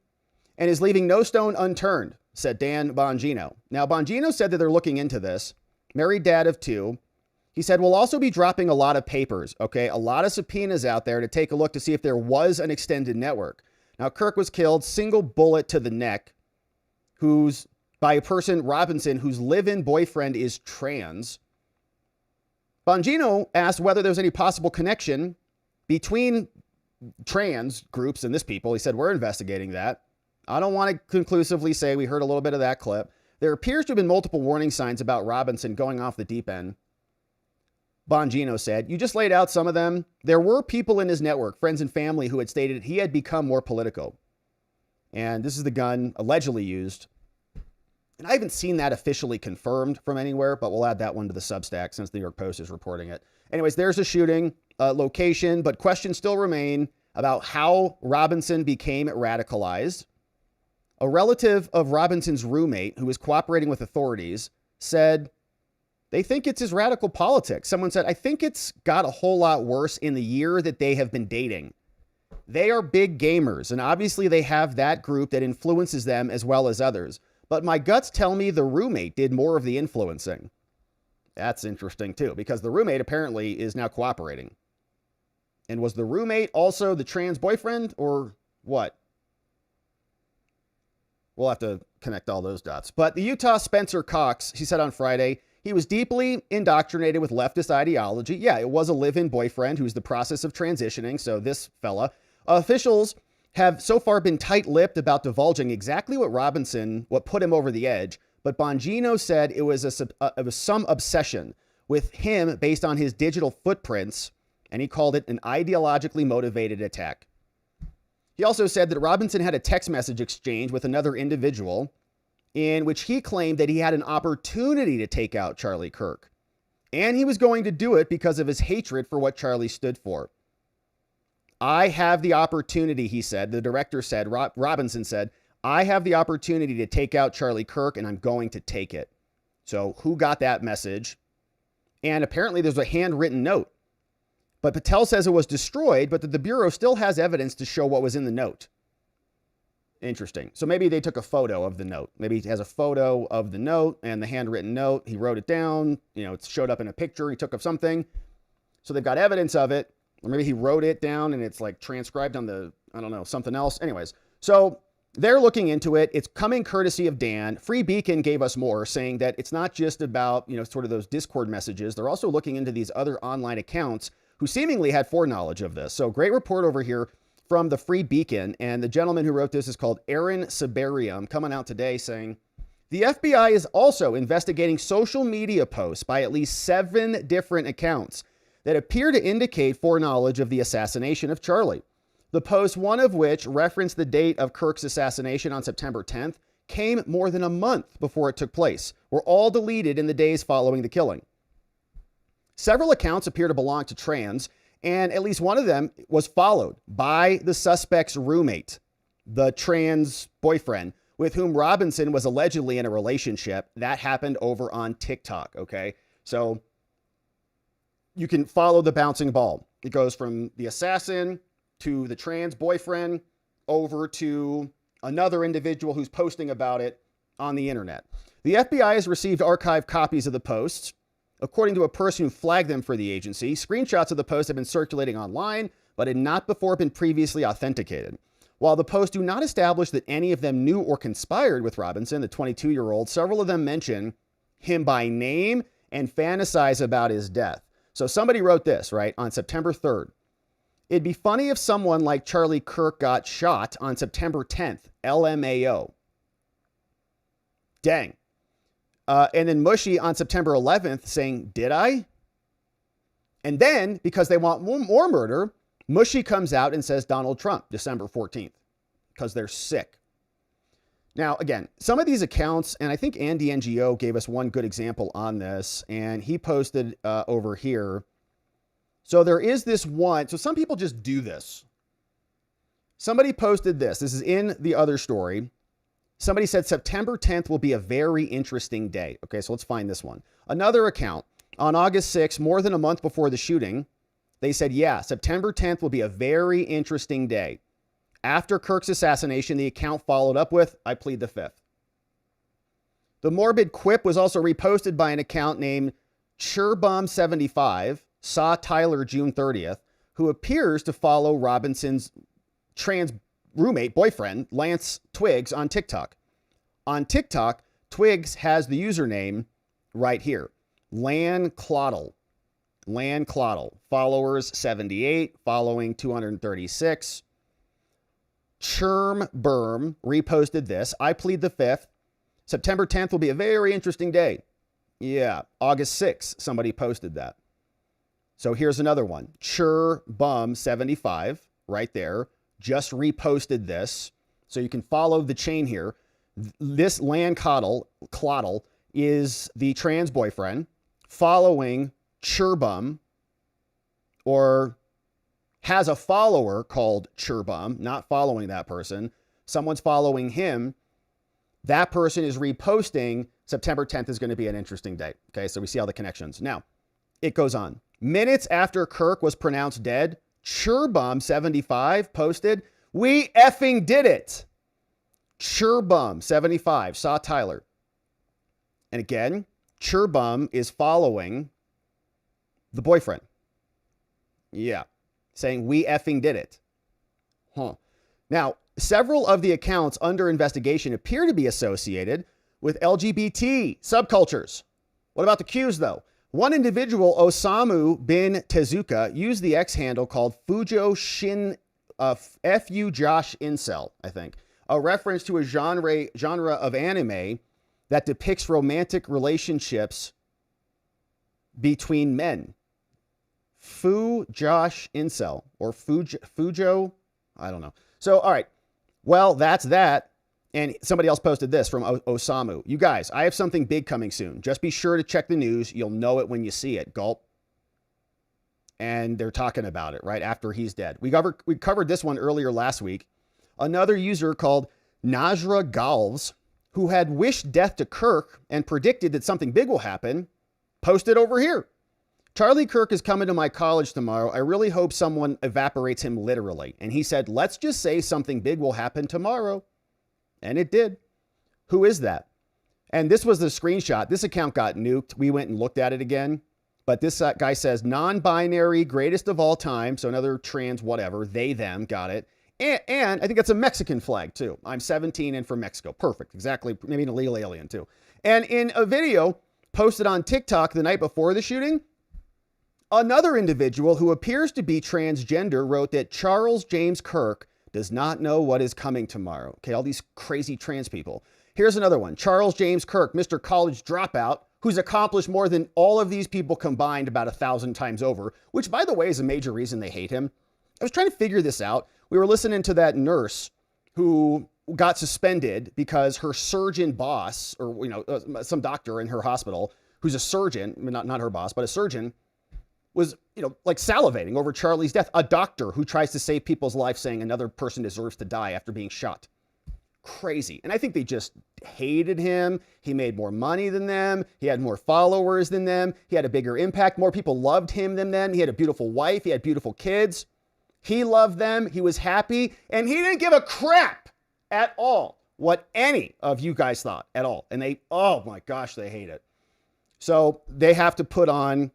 and is leaving no stone unturned, said Dan Bongino. Now, Bongino said that they're looking into this. Married dad of 2. He said, we'll also be dropping a lot of papers, okay? A lot of subpoenas out there to take a look to see if there was an extended network. Now, Kirk was killed, single bullet to the neck, by a person, Robinson, whose live-in boyfriend is trans. Bongino asked whether there was any possible connection between trans groups and this people. He said, we're investigating that. I don't want to conclusively say we heard a little bit of that clip. There appears to have been multiple warning signs about Robinson going off the deep end. Bongino said, you just laid out some of them. There were people in his network, friends and family, who had stated he had become more political. And this is the gun allegedly used. And I haven't seen that officially confirmed from anywhere, but we'll add that one to the Substack since the New York Post is reporting it. Anyways, there's a shooting location, but questions still remain about how Robinson became radicalized. A relative of Robinson's roommate, who was cooperating with authorities, said they think it's his radical politics. Someone said, I think it's got a whole lot worse in the year that they have been dating. They are big gamers, and obviously they have that group that influences them as well as others. But my guts tell me the roommate did more of the influencing. That's interesting too, because the roommate apparently is now cooperating. And was the roommate also the trans boyfriend or what? We'll have to connect all those dots. But the Utah Spencer Cox, he said on Friday, he was deeply indoctrinated with leftist ideology. Yeah, it was a live-in boyfriend who's the process of transitioning. So this fella, officials have so far been tight-lipped about divulging exactly what put him over the edge. But Bongino said it was some obsession with him based on his digital footprints, and he called it an ideologically motivated attack. He also said that Robinson had a text message exchange with another individual in which he claimed that he had an opportunity to take out Charlie Kirk. And he was going to do it because of his hatred for what Charlie stood for. I have the opportunity, he said. The director said, Robinson said, I have the opportunity to take out Charlie Kirk, and I'm going to take it. So who got that message? And apparently there's a handwritten note. But Patel says it was destroyed, but that the Bureau still has evidence to show what was in the note. Interesting. So maybe they took a photo of the note. Maybe he has a photo of the note and the handwritten note. He wrote it down. It showed up in a picture he took of something. So they've got evidence of it. Or maybe he wrote it down and it's like transcribed on something else. Anyways, so they're looking into it. It's coming courtesy of Dan. Free Beacon gave us more, saying that it's not just about, sort of those Discord messages. They're also looking into these other online accounts who seemingly had foreknowledge of this. So great report over here from the Free Beacon. And the gentleman who wrote this is called Aaron Sabarium, coming out today saying, the FBI is also investigating social media posts by at least 7 different accounts that appear to indicate foreknowledge of the assassination of Charlie. The post, one of which referenced the date of Kirk's assassination on September 10th, came more than a month before it took place, were all deleted in the days following the killing. Several accounts appear to belong to trans, and at least one of them was followed by the suspect's roommate, the trans boyfriend, with whom Robinson was allegedly in a relationship. That happened over on TikTok, okay? So you can follow the bouncing ball. It goes from the assassin to the trans boyfriend over to another individual who's posting about it on the internet. The FBI has received archived copies of the posts. According to a person who flagged them for the agency, screenshots of the posts have been circulating online, but had not before been previously authenticated. While the posts do not establish that any of them knew or conspired with Robinson, the 22-year-old, several of them mention him by name and fantasize about his death. So somebody wrote this, right, on September 3rd. It'd be funny if someone like Charlie Kirk got shot on September 10th, LMAO. Dang. And then Mushy on September 11th saying, did I? And then, because they want more murder, Mushy comes out and says Donald Trump, December 14th, because they're sick. Now, again, some of these accounts, and I think Andy NGO gave us one good example on this, and he posted over here. So there is this one. So some people just do this. Somebody posted this. This is in the other story. Somebody said September 10th will be a very interesting day. Okay, so let's find this one. Another account. On August 6th, more than a month before the shooting, they said, yeah, September 10th will be a very interesting day. After Kirk's assassination, the account followed up with, I plead the fifth. The morbid quip was also reposted by an account named Churbum75, saw Tyler June 30th, who appears to follow Robinson's trans roommate, boyfriend, Lance Twiggs, on TikTok. On TikTok, Twiggs has the username right here, LanClottle. LanClottle. Followers 78, following 236. Churmburm reposted this. I plead the fifth. September 10th will be a very interesting day. Yeah, August 6th, somebody posted that. So here's another one. Churbum75, right there, just reposted this. So you can follow the chain here. This LanClottle is the trans boyfriend following Churbum, or has a follower called Churbum, not following that person. Someone's following him. That person is reposting September 10th is going to be an interesting day. Okay, so we see all the connections. Now, it goes on. Minutes after Kirk was pronounced dead, Churbum75 posted, we effing did it. Churbum75 saw Tyler. And again, Churbum is following the boyfriend. Yeah. Saying we effing did it. Huh. Now, several of the accounts under investigation appear to be associated with LGBT subcultures. What about the Qs, though? One individual, Osamu bin Tezuka, used the X handle called Fujo Shin, Fu Josh Incel, I think, a reference to a genre of anime that depicts romantic relationships between men. Fu Josh Incel, or Fujo, I don't know. So, all right, well, that's that. And somebody else posted this from Osamu. You guys, I have something big coming soon. Just be sure to check the news. You'll know it when you see it. Gulp. And they're talking about it right after he's dead. We covered this one earlier last week. Another user called Najra Galves, who had wished death to Kirk and predicted that something big will happen, posted over here. Charlie Kirk is coming to my college tomorrow. I really hope someone evaporates him literally. And he said, let's just say something big will happen tomorrow. And it did. Who is that? And this was the screenshot. This account got nuked. We went and looked at it again. But this guy says non-binary, greatest of all time. So another trans whatever. They, them. Got it. And I think that's a Mexican flag too. I'm 17 and from Mexico. Perfect. Exactly. Maybe an illegal alien too. And in a video posted on TikTok the night before the shooting, another individual who appears to be transgender wrote that Charles James Kirk does not know what is coming tomorrow. Okay, all these crazy trans people. Here's another one. Charles James Kirk, Mr. College Dropout, who's accomplished more than all of these people combined about 1,000 times over, which, by the way, is a major reason they hate him. I was trying to figure this out. We were listening to that nurse who got suspended because her surgeon boss, or some doctor in her hospital who's a surgeon, not her boss, but a surgeon, was, like salivating over Charlie's death. A doctor who tries to save people's lives saying another person deserves to die after being shot. crazy. And I think they just hated him. He made more money than them. He had more followers than them. He had a bigger impact. More people loved him than them. He had a beautiful wife. He had beautiful kids. He loved them. He was happy. And he didn't give a crap at all what any of you guys thought at all. And they, oh my gosh, they hate it. So they have to put on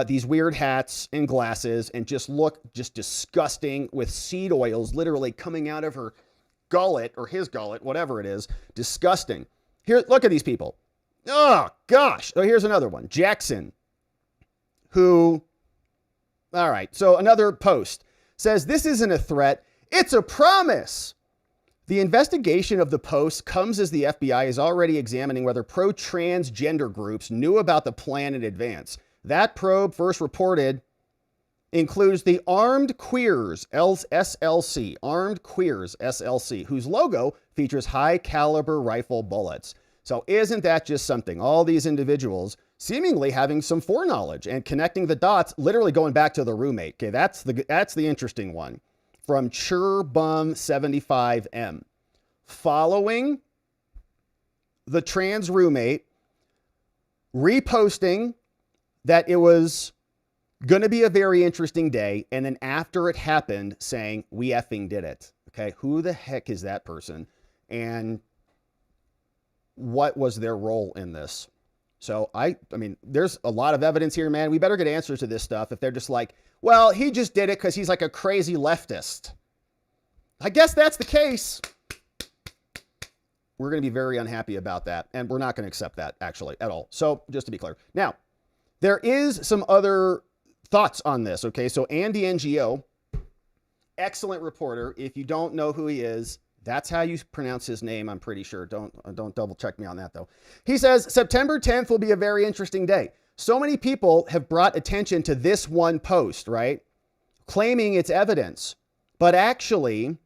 these weird hats and glasses and just look just disgusting with seed oils literally coming out of her gullet or his gullet, whatever it is. Disgusting. Here, look at these people. Oh gosh. Oh, here's another one. Jackson, who, all right. So another post says, this isn't a threat. It's a promise. The investigation of the post comes as the FBI is already examining whether pro-transgender groups knew about the plan in advance. That probe, first reported, includes the Armed Queers SLC, Armed Queers SLC, whose logo features high-caliber rifle bullets. So isn't that just something? All these individuals seemingly having some foreknowledge and connecting the dots, literally going back to the roommate. Okay, that's the interesting one. From Churbum75M. Following the trans roommate, reposting that it was going to be a very interesting day, and then after it happened, saying, we effing did it. Okay, who the heck is that person? And what was their role in this? So I mean, there's a lot of evidence here, man. We better get answers to this stuff if they're just like, well, he just did it because he's like a crazy leftist. I guess that's the case. We're going to be very unhappy about that, and we're not going to accept that, actually, at all. So just to be clear. Now, there is some other thoughts on this, okay? So Andy NGO, excellent reporter. If you don't know who he is, that's how you pronounce his name, I'm pretty sure. Don't double check me on that, though. He says, September 10th will be a very interesting day. So many people have brought attention to this one post, right? Claiming it's evidence. But actually,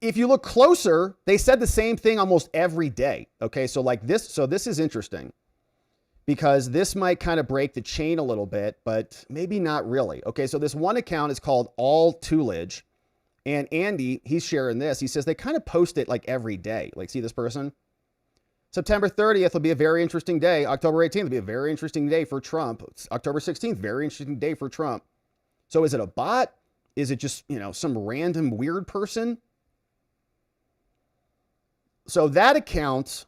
if you look closer, they said the same thing almost every day. Okay, so like this, so this is interesting because this might kind of break the chain a little bit, but maybe not really. Okay, so this one account is called All Toolage, and Andy, he's sharing this. He says they kind of post it like every day. Like, see this person? September 30th will be a very interesting day. October 18th will be a very interesting day for Trump. October 16th, very interesting day for Trump. So is it a bot? Is it just, you know, some random weird person? So that account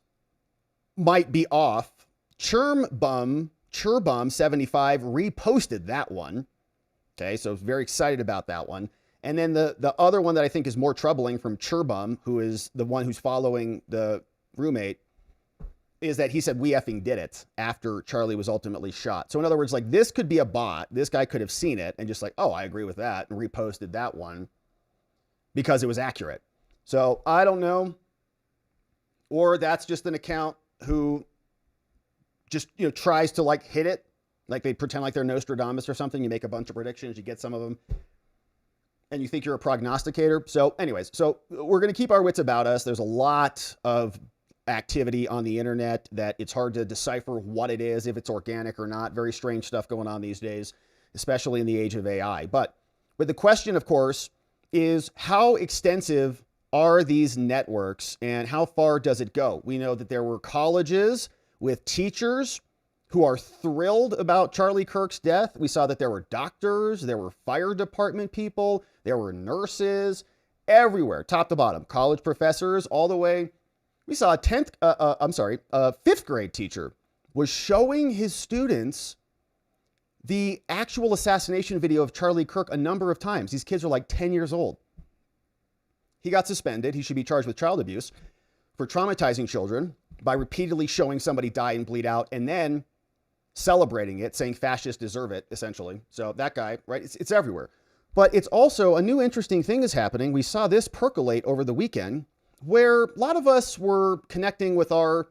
might be off. Churbum75 reposted that one. Okay, so very excited about that one. And then the other one that I think is more troubling from Churbum, who is the one who's following the roommate, is that he said, we effing did it after Charlie was ultimately shot. So in other words, like this could be a bot. This guy could have seen it and just like, oh, I agree with that, and reposted that one because it was accurate. So I don't know. Or that's just an account who just, you know, tries to like hit it. Like they pretend like they're Nostradamus or something. You make a bunch of predictions, you get some of them, and you think you're a prognosticator. So anyways, so we're going to keep our wits about us. There's a lot of activity on the internet that it's hard to decipher what it is, if it's organic or not. Very strange stuff going on these days, especially in the age of AI. But the question, of course, is how extensive are these networks and how far does it go? We know that there were colleges with teachers who are thrilled about Charlie Kirk's death. We saw that there were doctors, there were fire department people, there were nurses, everywhere, top to bottom, college professors, all the way. We saw a fifth grade teacher was showing his students the actual assassination video of Charlie Kirk a number of times. These kids are like 10 years old. He got suspended. He should be charged with child abuse for traumatizing children by repeatedly showing somebody die and bleed out and then celebrating it, saying fascists deserve it, essentially. So that guy, right? It's everywhere. But it's also a new interesting thing is happening. We saw this percolate over the weekend where a lot of us were connecting with our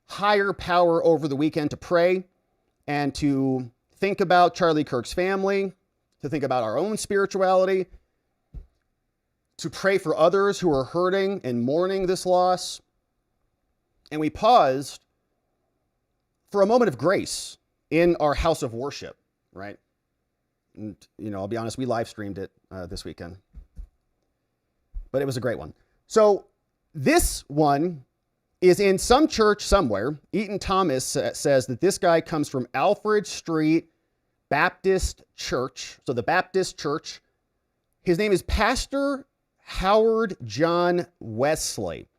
higher power over the weekend to pray and to think about Charlie Kirk's family, to think about our own spirituality, to pray for others who are hurting and mourning this loss. And we paused for a moment of grace in our house of worship, right? And, you know, I'll be honest, we live streamed it this weekend. but it was a great one. So this one is in some church somewhere. Eaton Thomas says that this guy comes from Alfred Street Baptist Church. So the Baptist Church. His name is Pastor Howard John Wesley.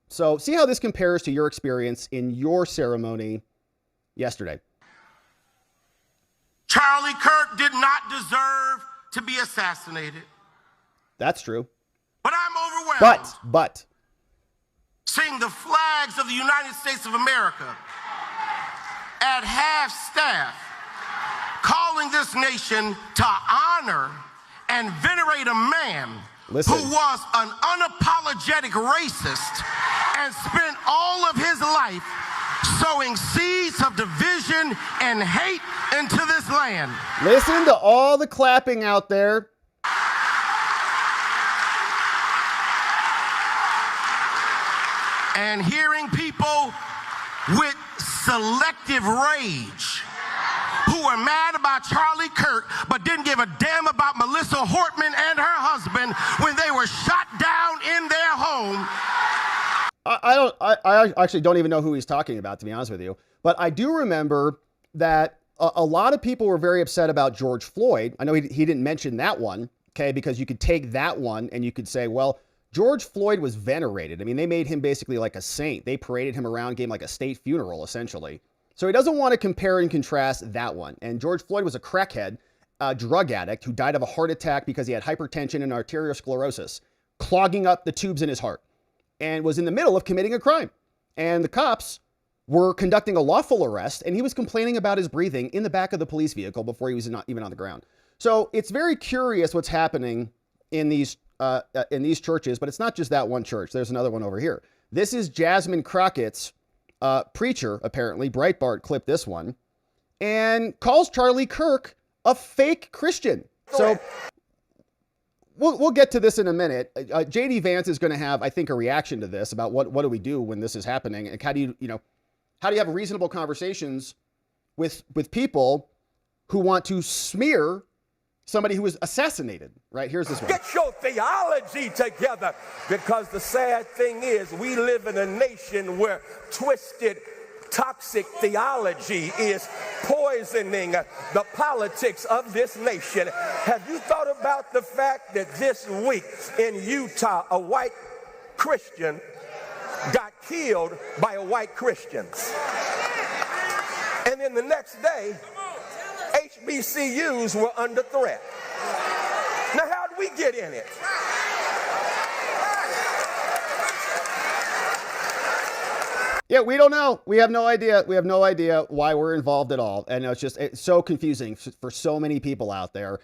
So see how this compares to your experience in your ceremony yesterday. Charlie Kirk did not deserve to be assassinated. That's true. But I'm overwhelmed. But. Seeing the flags of the United States of America at half staff, calling this nation to honor and venerate a man who was an unapologetic racist and spent all of his life sowing seeds of division and hate into this land. Listen to all the clapping out there. And hearing people with selective rage who were mad about Charlie Kirk but didn't give a damn about Melissa Hortman and her husband when they were shot down in their home. I actually don't even know who he's talking about, to be honest with you. But I do remember that a lot of people were very upset about George Floyd. I know he didn't mention that one, okay, because you could take that one and you could say, well, George Floyd was venerated. I mean, they made him basically like a saint. They paraded him around, gave him like a state funeral, essentially. So he doesn't want to compare and contrast that one. And George Floyd was a crackhead, a drug addict who died of a heart attack because he had hypertension and arteriosclerosis, clogging up the tubes in his heart, and was in the middle of committing a crime. And the cops were conducting a lawful arrest, and he was complaining about his breathing in the back of the police vehicle before he was not even on the ground. So it's very curious what's happening in these churches, but it's not just that one church. There's another one over here. This is Jasmine Crockett's preacher, apparently. Breitbart clipped this one and calls Charlie Kirk a fake Christian. So we'll get to this in a minute. JD Vance is going to have, I think, a reaction to this about what do we do when this is happening, and how do you have reasonable conversations with people who want to smear somebody who was assassinated, right? Here's this one. Get your theology together, because the sad thing is we live in a nation where twisted, toxic theology is poisoning the politics of this nation. Have you thought about the fact that this week in Utah, a white Christian got killed by a white Christian? And then the next day, HBCUs were under threat. Now, how did we get in it? Yeah, we don't know. We have no idea. We have no idea why we're involved at all. And it's so confusing for so many people out there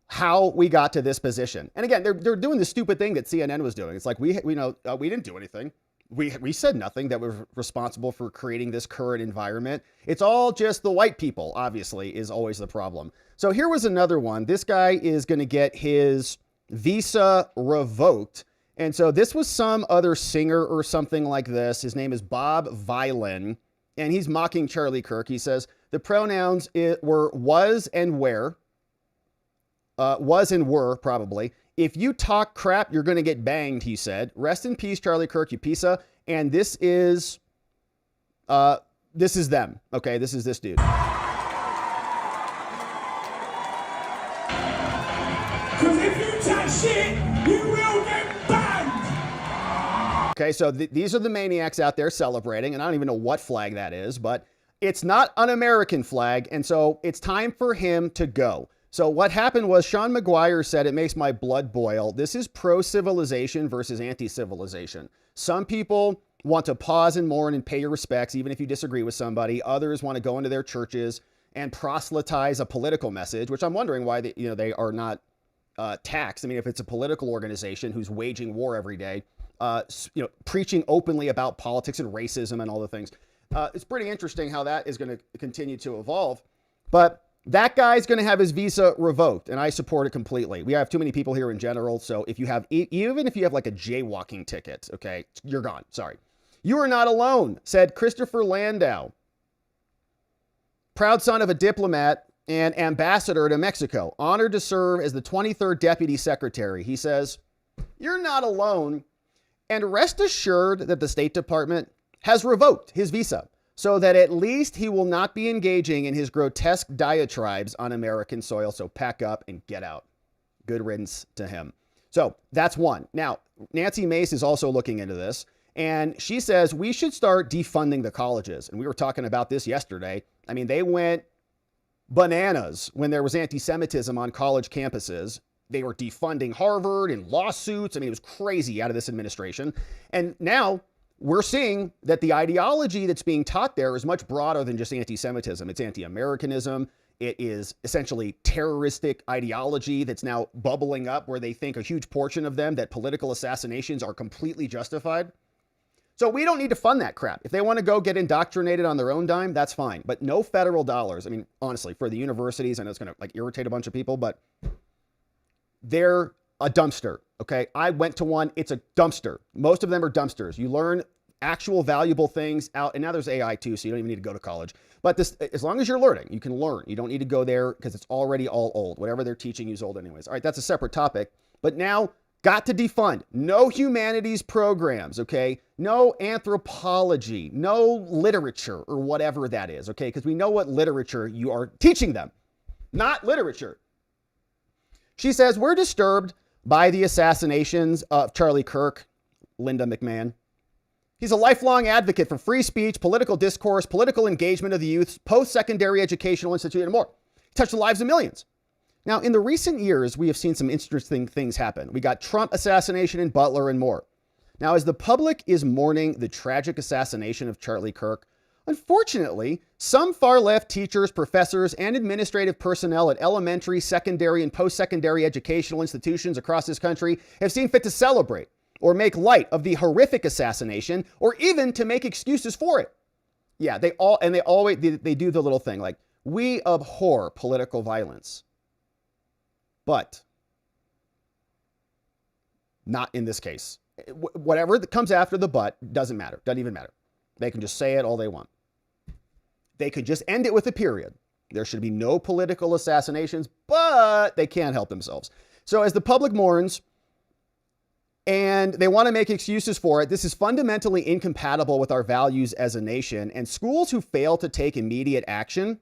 how we got to this position. And again, they're doing the stupid thing that CNN was doing. It's like, we didn't do anything. We said nothing that was responsible for creating this current environment. It's all just the white people, obviously, is always the problem. So here was another one. This guy is going to get his visa revoked. And so this was some other singer or something like this. His name is Bob Vylan, and he's mocking Charlie Kirk. He says the pronouns were was and were probably. If you talk crap, you're going to get banged, he said. Rest in peace, Charlie Kirk, you piece-a. And this is them. Okay, this is this dude. Because if you talk shit, you will get banged. Okay, so these are the maniacs out there celebrating, and I don't even know what flag that is, but it's not an American flag, and so it's time for him to go. So what happened was Sean McGuire said, it makes my blood boil. This is pro-civilization versus anti-civilization. Some people want to pause and mourn and pay your respects, even if you disagree with somebody. Others want to go into their churches and proselytize a political message, which I'm wondering why they are not taxed. I mean, if it's a political organization who's waging war every day, preaching openly about politics and racism and all the things. It's pretty interesting how that is going to continue to evolve. But that guy's going to have his visa revoked, and I support it completely. We have too many people here in general, so if you have, even if you have like a jaywalking ticket, okay, you're gone. Sorry. You are not alone, said Christopher Landau, proud son of a diplomat and ambassador to Mexico, honored to serve as the 23rd Deputy Secretary. He says, You're not alone. And rest assured that the State Department has revoked his visa so that at least he will not be engaging in his grotesque diatribes on American soil. So pack up and get out. Good riddance to him. So that's one. Now, Nancy Mace is also looking into this, and she says we should start defunding the colleges. And we were talking about this yesterday. I mean, they went bananas when there was anti-Semitism on college campuses. They were defunding Harvard and lawsuits. I mean, it was crazy out of this administration. And now we're seeing that the ideology that's being taught there is much broader than just anti-Semitism. It's anti-Americanism. It is essentially terroristic ideology that's now bubbling up where they think a huge portion of them that political assassinations are completely justified. So we don't need to fund that crap. If they want to go get indoctrinated on their own dime, that's fine. But no federal dollars. I mean, honestly, for the universities, I know it's going to like irritate a bunch of people, but they're a dumpster. Okay. I went to one. It's a dumpster. Most of them are dumpsters. You learn actual valuable things out. And now there's AI too, so you don't even need to go to college. But this, as long as you're learning, you can learn. You don't need to go there because it's already all old. Whatever they're teaching you is old anyways. All right, that's a separate topic. But now, got to defund. No humanities programs, okay? No anthropology, no literature or whatever that is, okay? Because we know what literature you are teaching them, not literature. She says, we're disturbed by the assassinations of Charlie Kirk, Linda McMahon. He's a lifelong advocate for free speech, political discourse, political engagement of the youth, post-secondary educational institute, and more. He touched the lives of millions. Now, in the recent years, we have seen some interesting things happen. We got Trump assassination in Butler and more. Now, as the public is mourning the tragic assassination of Charlie Kirk, unfortunately, some far-left teachers, professors, and administrative personnel at elementary, secondary, and post-secondary educational institutions across this country have seen fit to celebrate or make light of the horrific assassination, or even to make excuses for it. Yeah, they always do the little thing like, we abhor political violence. But not in this case. Whatever that comes after the but doesn't matter. Doesn't even matter. They can just say it all they want. They could just end it with a period. There should be no political assassinations, but they can't help themselves. So as the public mourns, and they want to make excuses for it, this is fundamentally incompatible with our values as a nation. And schools who fail to take immediate action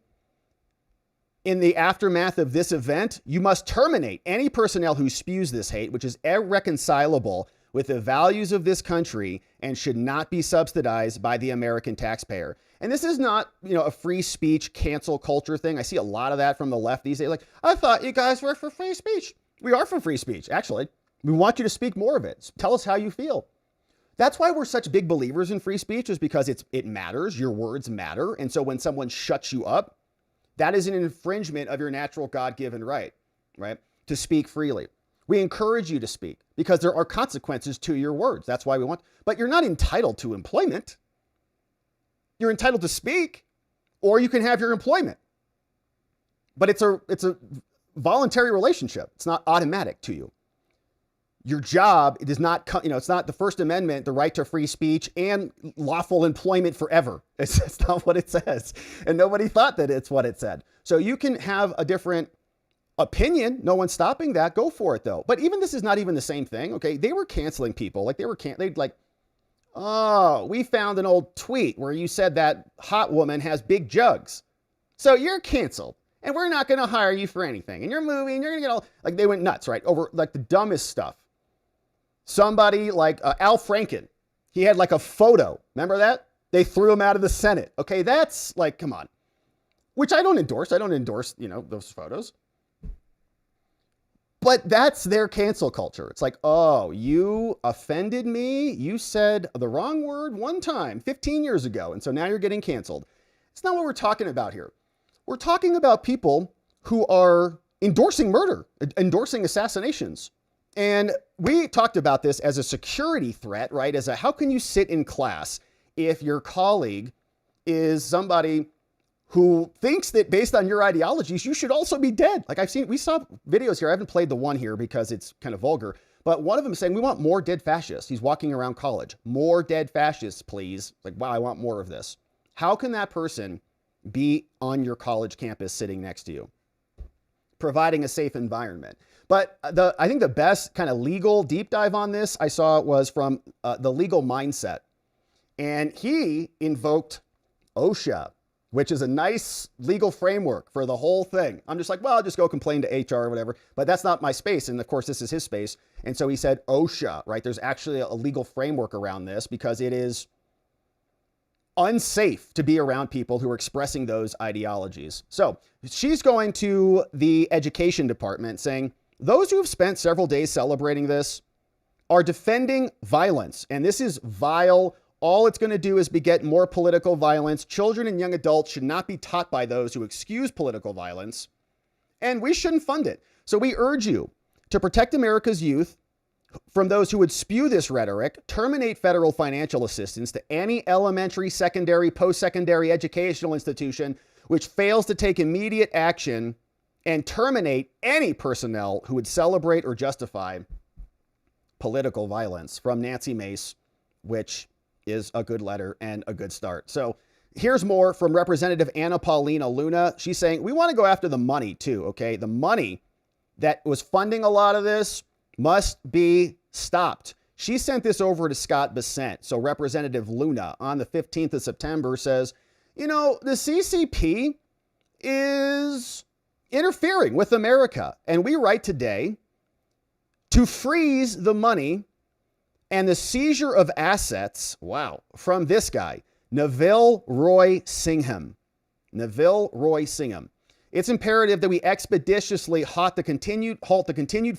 in the aftermath of this event, you must terminate any personnel who spews this hate, which is irreconcilable with the values of this country and should not be subsidized by the American taxpayer. And this is not, a free speech cancel culture thing. I see a lot of that from the left these days. Like, I thought you guys were for free speech. We are for free speech, actually. We want you to speak more of it. Tell us how you feel. That's why we're such big believers in free speech, is because it matters. Your words matter. And so when someone shuts you up, that is an infringement of your natural God-given right? To speak freely. We encourage you to speak because there are consequences to your words. That's why we want, but you're not entitled to employment. You're entitled to speak, or you can have your employment. But it's a voluntary relationship. It's not automatic to you. Your job, it does not, it's not the First Amendment, the right to free speech and lawful employment forever. It's not what it says. And nobody thought that it's what it said. So you can have a different opinion. No one's stopping that. Go for it though. But even this is not even the same thing. Okay. They were canceling people. Oh, we found an old tweet where you said that hot woman has big jugs. So you're canceled. And we're not going to hire you for anything. And you're moving, you're going to get all, they went nuts, right? Over the dumbest stuff. Somebody like Al Franken, he had a photo. Remember that? They threw him out of the Senate. Okay, that's come on. Which I don't endorse. I don't endorse, those photos. But that's their cancel culture. It's oh, you offended me. You said the wrong word one time 15 years ago. And so now you're getting canceled. It's not what we're talking about here. We're talking about people who are endorsing murder, endorsing assassinations. And we talked about this as a security threat, right? How can you sit in class if your colleague is somebody who thinks that based on your ideologies, you should also be dead? We saw videos here. I haven't played the one here because it's kind of vulgar, but one of them is saying, we want more dead fascists. He's walking around college. More dead fascists, please. Wow, I want more of this. How can that person be on your college campus sitting next to you? providing a safe environment. But I think the best kind of legal deep dive on this I saw was from the Legal Mindset. And he invoked OSHA, which is a nice legal framework for the whole thing. I'm just like, well, I'll just go complain to HR or whatever. But that's not my space. And of course, this is his space. And so he said OSHA, right? There's actually a legal framework around this because it is unsafe to be around people who are expressing those ideologies. So she's going to the education department saying, those who have spent several days celebrating this are defending violence. And this is vile. All it's going to do is beget more political violence. Children and young adults should not be taught by those who excuse political violence. And we shouldn't fund it. So we urge you to protect America's youth from those who would spew this rhetoric, terminate federal financial assistance to any elementary, secondary, post-secondary educational institution which fails to take immediate action, and terminate any personnel who would celebrate or justify political violence. From Nancy Mace, which is a good letter and a good start. So here's more from Representative Anna Paulina Luna. She's saying, we want to go after the money too, okay? The money that was funding a lot of this must be stopped. She sent this over to Scott Bessent. So Representative Luna on the 15th of September says, you know, the CCP is interfering with America. And we write today to freeze the money and the seizure of assets, wow, from this guy, Neville Roy Singham. Neville Roy Singham. It's imperative that we expeditiously halt the continued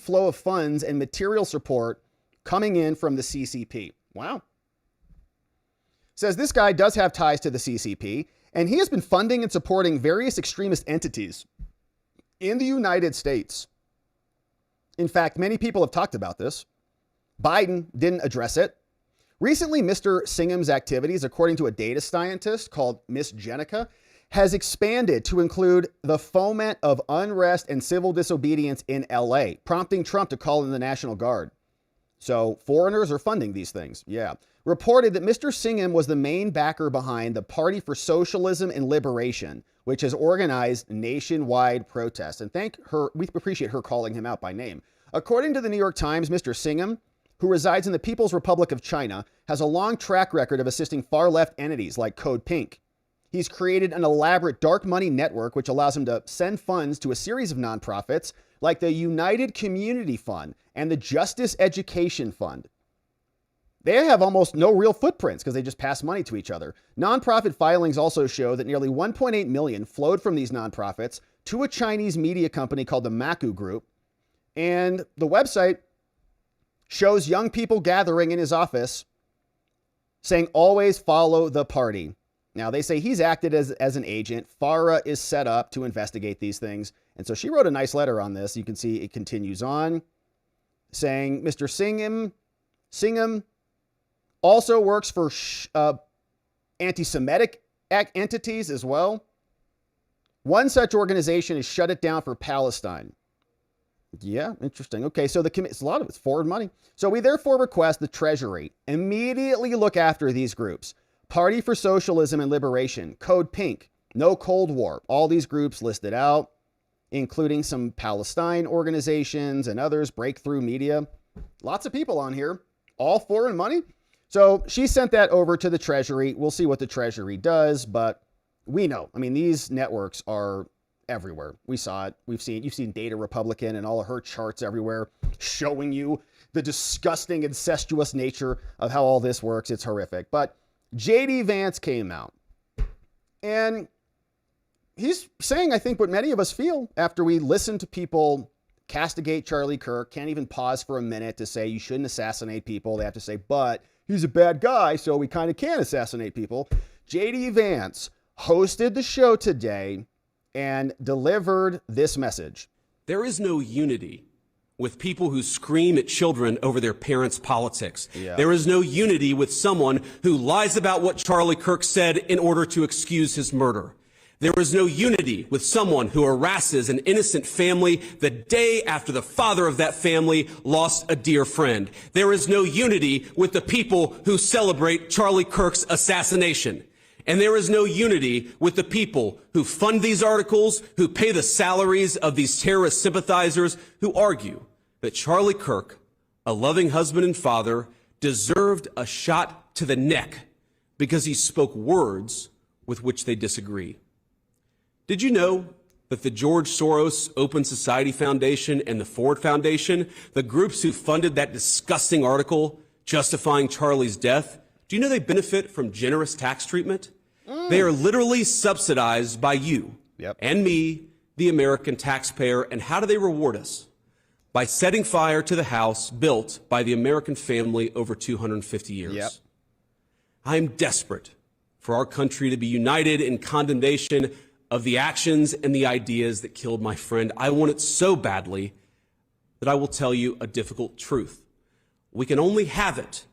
flow of funds and material support coming in from the CCP. Wow. Says this guy does have ties to the CCP, and he has been funding and supporting various extremist entities in the United States. In fact, many people have talked about this. Biden didn't address it. Recently, Mr. Singham's activities, according to a data scientist called Miss Jenica, has expanded to include the foment of unrest and civil disobedience in LA, prompting Trump to call in the National Guard. So foreigners are funding these things. Yeah. Reported that Mr. Singham was the main backer behind the Party for Socialism and Liberation, which has organized nationwide protests. And we appreciate her calling him out by name. According to the New York Times, Mr. Singham, who resides in the People's Republic of China, has a long track record of assisting far-left entities like Code Pink. He's created an elaborate dark money network which allows him to send funds to a series of nonprofits like the United Community Fund and the Justice Education Fund. They have almost no real footprints because they just pass money to each other. Nonprofit filings also show that nearly 1.8 million flowed from these nonprofits to a Chinese media company called the Maku Group. And the website shows young people gathering in his office saying, always follow the party. Now, they say he's acted as an agent. FARA is set up to investigate these things. And so she wrote a nice letter on this. You can see it continues on saying Mr. Singham also works for anti-Semitic entities as well. One such organization is Shut It Down for Palestine. Yeah, interesting. Okay, so it's a lot of it's foreign money. So we therefore request the Treasury immediately look after these groups. Party for Socialism and Liberation, Code Pink, No Cold War, all these groups listed out, including some Palestine organizations and others, Breakthrough Media. Lots of people on here, all foreign money. So she sent that over to the Treasury. We'll see what the Treasury does, but we know. I mean, these networks are everywhere. We saw it. You've seen Data Republican and all of her charts everywhere showing you the disgusting, incestuous nature of how all this works. It's horrific. But J.D. Vance came out and he's saying, I think, what many of us feel after we listen to people castigate Charlie Kirk, can't even pause for a minute to say you shouldn't assassinate people. They have to say, but he's a bad guy, so we kind of can assassinate people. J.D. Vance hosted the show today and delivered this message. There is no unity with people who scream at children over their parents' politics. Yeah. There is no unity with someone who lies about what Charlie Kirk said in order to excuse his murder. There is no unity with someone who harasses an innocent family the day after the father of that family lost a dear friend. There is no unity with the people who celebrate Charlie Kirk's assassination. And there is no unity with the people who fund these articles, who pay the salaries of these terrorist sympathizers, who argue that Charlie Kirk, a loving husband and father, deserved a shot to the neck because he spoke words with which they disagree. Did you know that the George Soros Open Society Foundation and the Ford Foundation, the groups who funded that disgusting article justifying Charlie's death, do you know they benefit from generous tax treatment? They are literally subsidized by you and me, the American taxpayer. And how do they reward us? By setting fire to the house built by the American family over 250 years. I am desperate for our country to be united in condemnation of the actions and the ideas that killed my friend. I want it so badly that I will tell you a difficult truth. We can only have it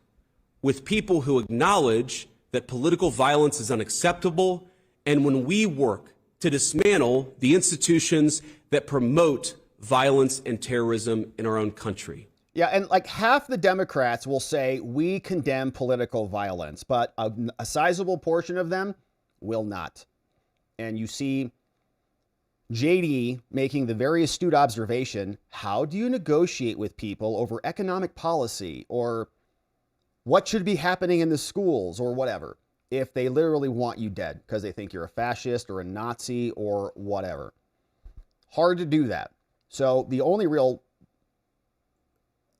with people who acknowledge that political violence is unacceptable, and when we work to dismantle the institutions that promote violence and terrorism in our own country. Yeah, and like half the Democrats will say we condemn political violence, but a sizable portion of them will not. And you see JD making the very astute observation, how do you negotiate with people over economic policy or what should be happening in the schools or whatever if they literally want you dead because they think you're a fascist or a Nazi or whatever? Hard to do that. So the only real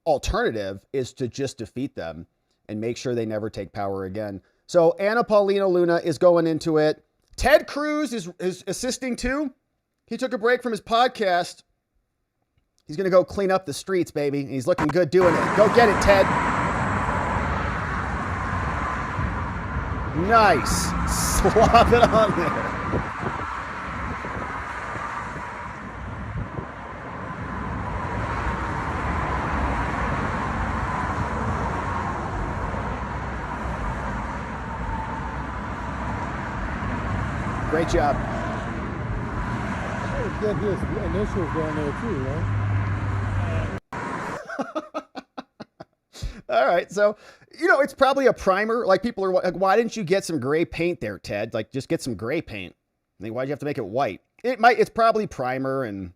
alternative is to just defeat them and make sure they never take power again. So Anna Paulina Luna is going into it. Ted Cruz is assisting too. He took a break from his podcast. He's going to go clean up the streets, baby. He's looking good doing it. Go get it, Ted. Nice. Slop it on there. Great job. Get his initials down there too, right? All right, so it's probably a primer. Like people are like, why didn't you get some gray paint there, Ted? Like just get some gray paint. Like, why'd you have to make it white? It's probably primer, and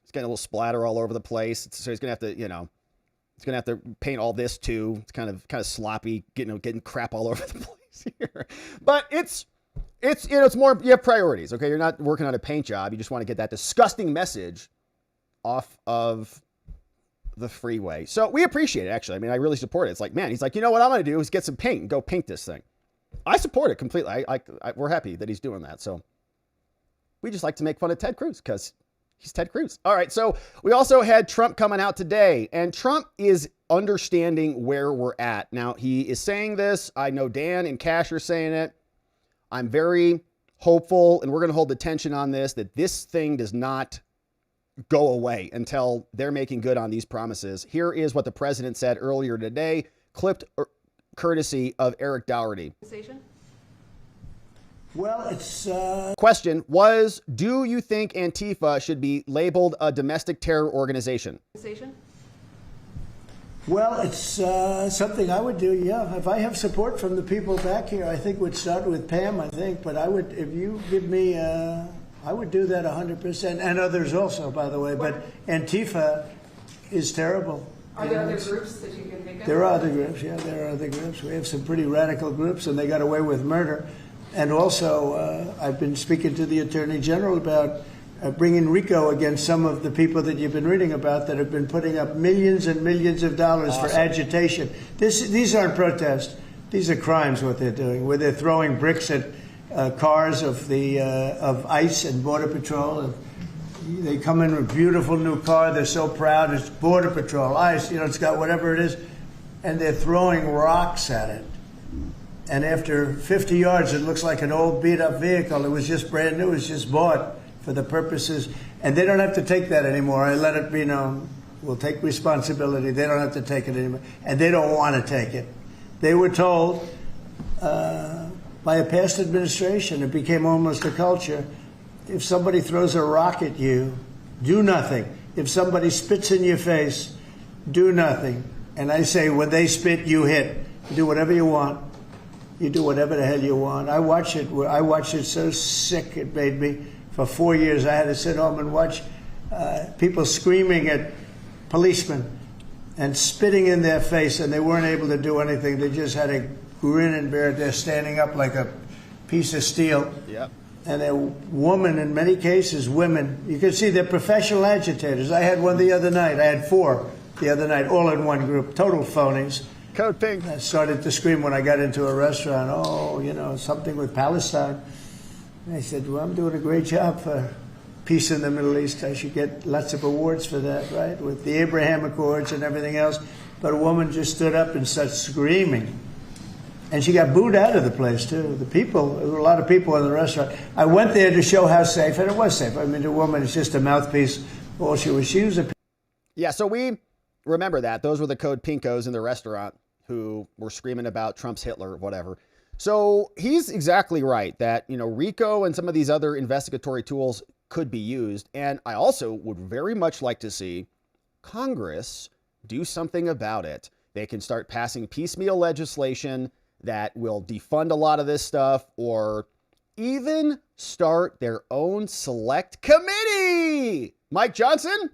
it's getting a little splatter all over the place. So he's gonna have to, it's gonna have to paint all this too. It's kind of sloppy, getting crap all over the place here. But it's more, you have priorities, okay? You're not working on a paint job. You just want to get that disgusting message off of the freeway. So we appreciate it, actually. I mean, I really support it. It's like, man, he's like, you know what I'm going to do is get some paint and go paint this thing. I support it completely. We're happy that he's doing that. So we just like to make fun of Ted Cruz because he's Ted Cruz. All right, so we also had Trump coming out today, and Trump is understanding where we're at. Now, he is saying this. I know Dan and Cash are saying it. I'm very hopeful, and we're going to hold the tension on this, that this thing does not go away until they're making good on these promises. Here is what the president said earlier today, clipped courtesy of Eric Dougherty. Well, it's... Question was, do you think Antifa should be labeled a domestic terror organization? Well, it's something I would do, yeah. If I have support from the people back here, I think we'd start with Pam, I think. But I would, if you give me, I would do that 100%. And others also, by the way. But Antifa is terrible. Are there other groups that you can think of? There are other groups, yeah. There are other groups. We have some pretty radical groups, and they got away with murder. And also, I've been speaking to the Attorney General about bringing RICO against some of the people that you've been reading about that have been putting up millions and millions of dollars for agitation. These aren't protests. These are crimes, what they're doing, where they're throwing bricks at cars of ICE and Border Patrol. And they come in with a beautiful new car. They're so proud. It's Border Patrol, ICE, it's got whatever it is. And they're throwing rocks at it. And after 50 yards, it looks like an old beat-up vehicle. It was just brand new. It was just bought for the purposes, and they don't have to take that anymore. I let it be known. We'll take responsibility. They don't have to take it anymore, and they don't want to take it. They were told by a past administration, it became almost a culture, if somebody throws a rock at you, do nothing. If somebody spits in your face, do nothing. And I say, when they spit, you hit. You do whatever you want. You do whatever the hell you want. I watched it so sick it made me. For 4 years, I had to sit home and watch people screaming at policemen and spitting in their face, and they weren't able to do anything. They just had a grin and bear it. They're standing up like a piece of steel. Yep. And a woman, in many cases, women, you can see they're professional agitators. I had one the other night. I had 4 the other night, all in one group, total phonies. Code pink. I started to scream when I got into a restaurant, oh, you know, something with Palestine. And I said, well, I'm doing a great job for peace in the Middle East. I should get lots of awards for that, right? With the Abraham Accords and everything else. But a woman just stood up and started screaming. And she got booed out of the place, too. The people, there were a lot of people in the restaurant. I went there to show how safe, and it was safe. I mean, the woman is just a mouthpiece. All she was a... Yeah, so we remember that. Those were the Code Pinkos in the restaurant who were screaming about Trump's Hitler, whatever. So he's exactly right that, you know, RICO and some of these other investigatory tools could be used. And I also would very much like to see Congress do something about it. They can start passing piecemeal legislation that will defund a lot of this stuff, or even start their own select committee. Mike Johnson?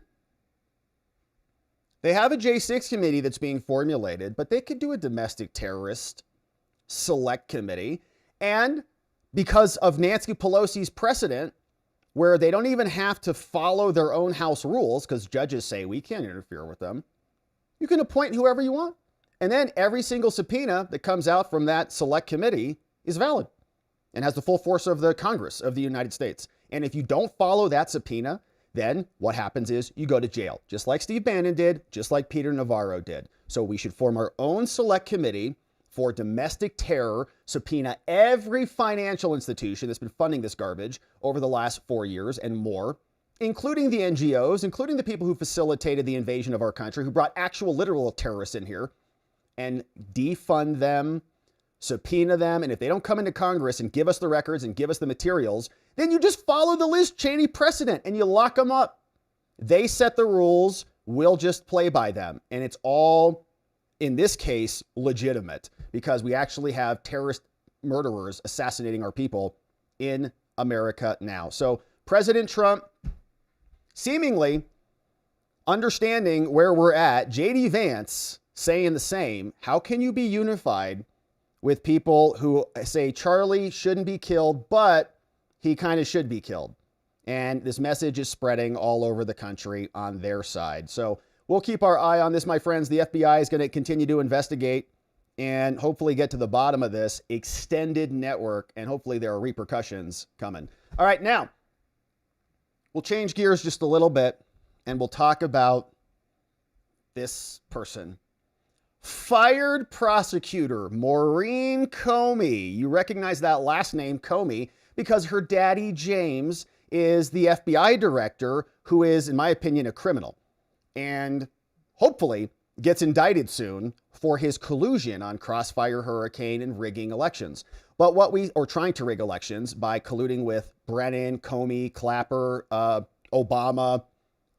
They have a J6 committee that's being formulated, but they could do a domestic terrorist select committee. And because of Nancy Pelosi's precedent, where they don't even have to follow their own House rules, because judges say we can't interfere with them, you can appoint whoever you want. And then every single subpoena that comes out from that select committee is valid and has the full force of the Congress of the United States. And if you don't follow that subpoena, then what happens is you go to jail, just like Steve Bannon did, just like Peter Navarro did. So we should form our own select committee for domestic terror, subpoena every financial institution that's been funding this garbage over the last 4 years and more, including the NGOs, including the people who facilitated the invasion of our country, who brought actual literal terrorists in here, and defund them, subpoena them. And if they don't come into Congress and give us the records and give us the materials, then you just follow the Liz Cheney precedent and you lock them up. They set the rules. We'll just play by them. And it's all, in this case, legitimate, because we actually have terrorist murderers assassinating our people in America now. So President Trump, seemingly understanding where we're at, J.D. Vance saying the same. How can you be unified with people who say Charlie shouldn't be killed, but he kind of should be killed? And this message is spreading all over the country on their side. So we'll keep our eye on this, my friends. The FBI is going to continue to investigate and hopefully get to the bottom of this extended network. And hopefully there are repercussions coming. All right, now we'll change gears just a little bit and we'll talk about this person. Fired prosecutor Maureen Comey. You recognize that last name, Comey, because her daddy, James, is the FBI director who is, in my opinion, a criminal and hopefully gets indicted soon for his collusion on Crossfire Hurricane and rigging elections. But trying to rig elections by colluding with Brennan, Comey, Clapper, Obama,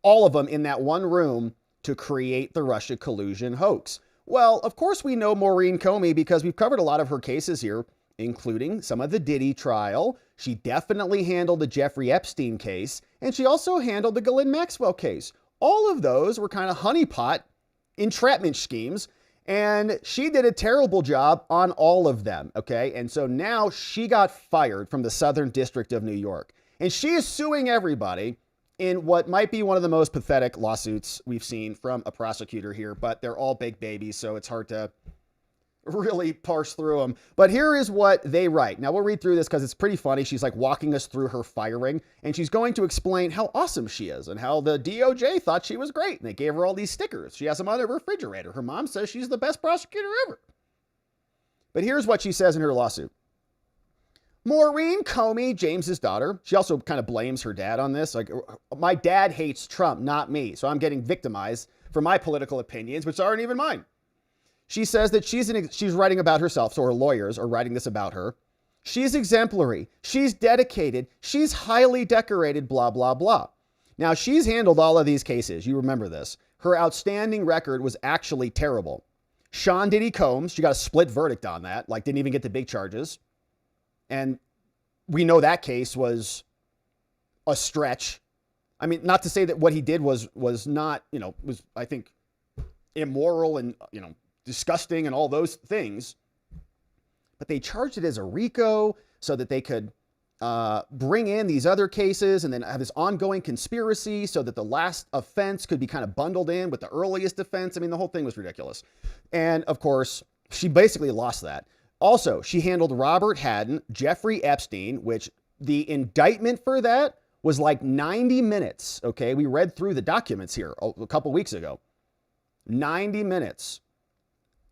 all of them in that one room to create the Russia collusion hoax. Well, of course we know Maureen Comey because we've covered a lot of her cases here, including some of the Diddy trial. She definitely handled the Jeffrey Epstein case, and she also handled the Ghislaine Maxwell case. All of those were kind of honeypot entrapment schemes, and she did a terrible job on all of them, okay? And so now she got fired from the Southern District of New York, and she is suing everybody in what might be one of the most pathetic lawsuits we've seen from a prosecutor here, but they're all big babies, so it's hard to really parse through them. But here is what they write. Now we'll read through this because it's pretty funny. She's like walking us through her firing, and she's going to explain how awesome she is and how the DOJ thought she was great, and they gave her all these stickers. She has them on her refrigerator. Her mom says she's the best prosecutor ever. But here's what she says in her lawsuit. Maureen Comey, James's daughter, she also kind of blames her dad on this. Like, my dad hates Trump, not me. So I'm getting victimized for my political opinions, which aren't even mine. She says that she's writing about herself. So her lawyers are writing this about her. She's exemplary. She's dedicated. She's highly decorated, blah, blah, blah. Now, she's handled all of these cases. You remember this. Her outstanding record was actually terrible. Sean Diddy Combs, she got a split verdict on that, like didn't even get the big charges. And we know that case was a stretch. I mean, not to say that what he did was not, was, I think, immoral and, disgusting and all those things. But they charged it as a RICO so that they could bring in these other cases and then have this ongoing conspiracy so that the last offense could be kind of bundled in with the earliest offense. I mean, the whole thing was ridiculous. And of course, she basically lost that. Also, she handled Robert Haddon, Jeffrey Epstein, which the indictment for that was like 90 minutes. Okay, we read through the documents here a couple weeks ago. 90 minutes.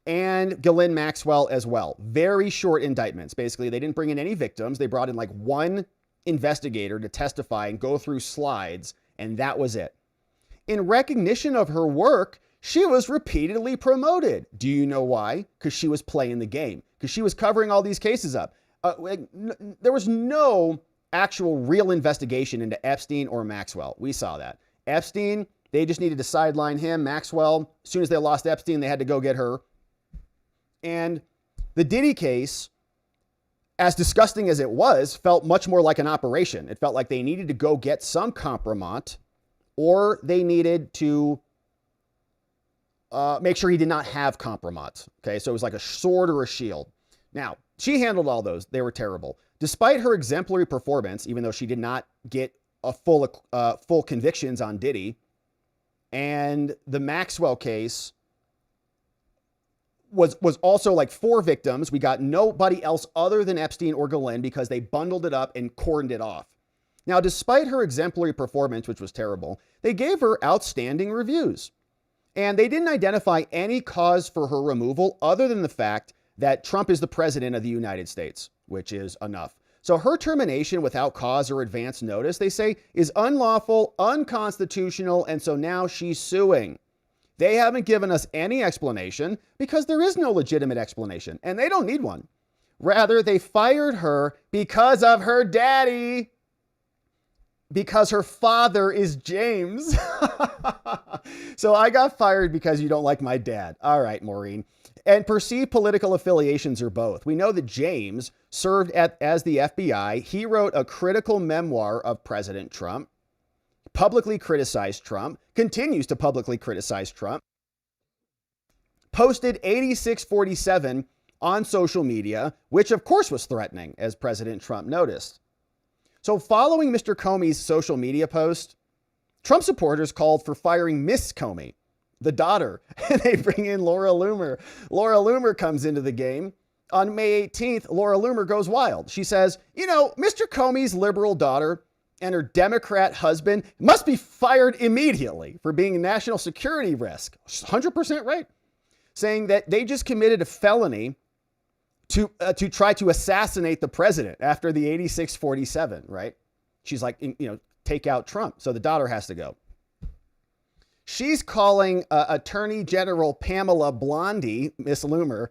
And Ghislaine Maxwell as well. Very short indictments. Basically, they didn't bring in any victims. They brought in like one investigator to testify and go through slides, and that was it. In recognition of her work, she was repeatedly promoted. Do you know why? Because she was playing the game. Because she was covering all these cases up. There was no actual real investigation into Epstein or Maxwell. We saw that. Epstein, they just needed to sideline him. Maxwell, as soon as they lost Epstein, they had to go get her. And the Diddy case, as disgusting as it was, felt much more like an operation. It felt like they needed to go get some compromat, or they needed to make sure he did not have compromat. Okay, so it was like a sword or a shield. Now, she handled all those. They were terrible. Despite her exemplary performance, even though she did not get a full convictions on Diddy, and the Maxwell case was also like 4 victims. We got nobody else other than Epstein or Ghislaine because they bundled it up and cordoned it off. Now, despite her exemplary performance, which was terrible, they gave her outstanding reviews. And they didn't identify any cause for her removal other than the fact that Trump is the president of the United States, which is enough. So her termination without cause or advance notice, they say, is unlawful, unconstitutional, and so now she's suing. They haven't given us any explanation because there is no legitimate explanation, and they don't need one. Rather, they fired her because of her daddy, because her father is James. So I got fired because you don't like my dad. All right, Maureen. And perceived political affiliations are both. We know that James served as the FBI. He wrote a critical memoir of President Trump, publicly criticized Trump, continues to publicly criticize Trump, posted 8647 on social media, which of course was threatening, as President Trump noticed. So following Mr. Comey's social media post, Trump supporters called for firing Miss Comey, the daughter, and they bring in Laura Loomer. Laura Loomer comes into the game. On May 18th, Laura Loomer goes wild. She says, Mr. Comey's liberal daughter and her Democrat husband must be fired immediately for being a national security risk. 100% right. Saying that they just committed a felony to try to assassinate the president after the 8647, right? She's like, take out Trump. So the daughter has to go. She's calling Attorney General Pamela Blondie, Miss Loomer,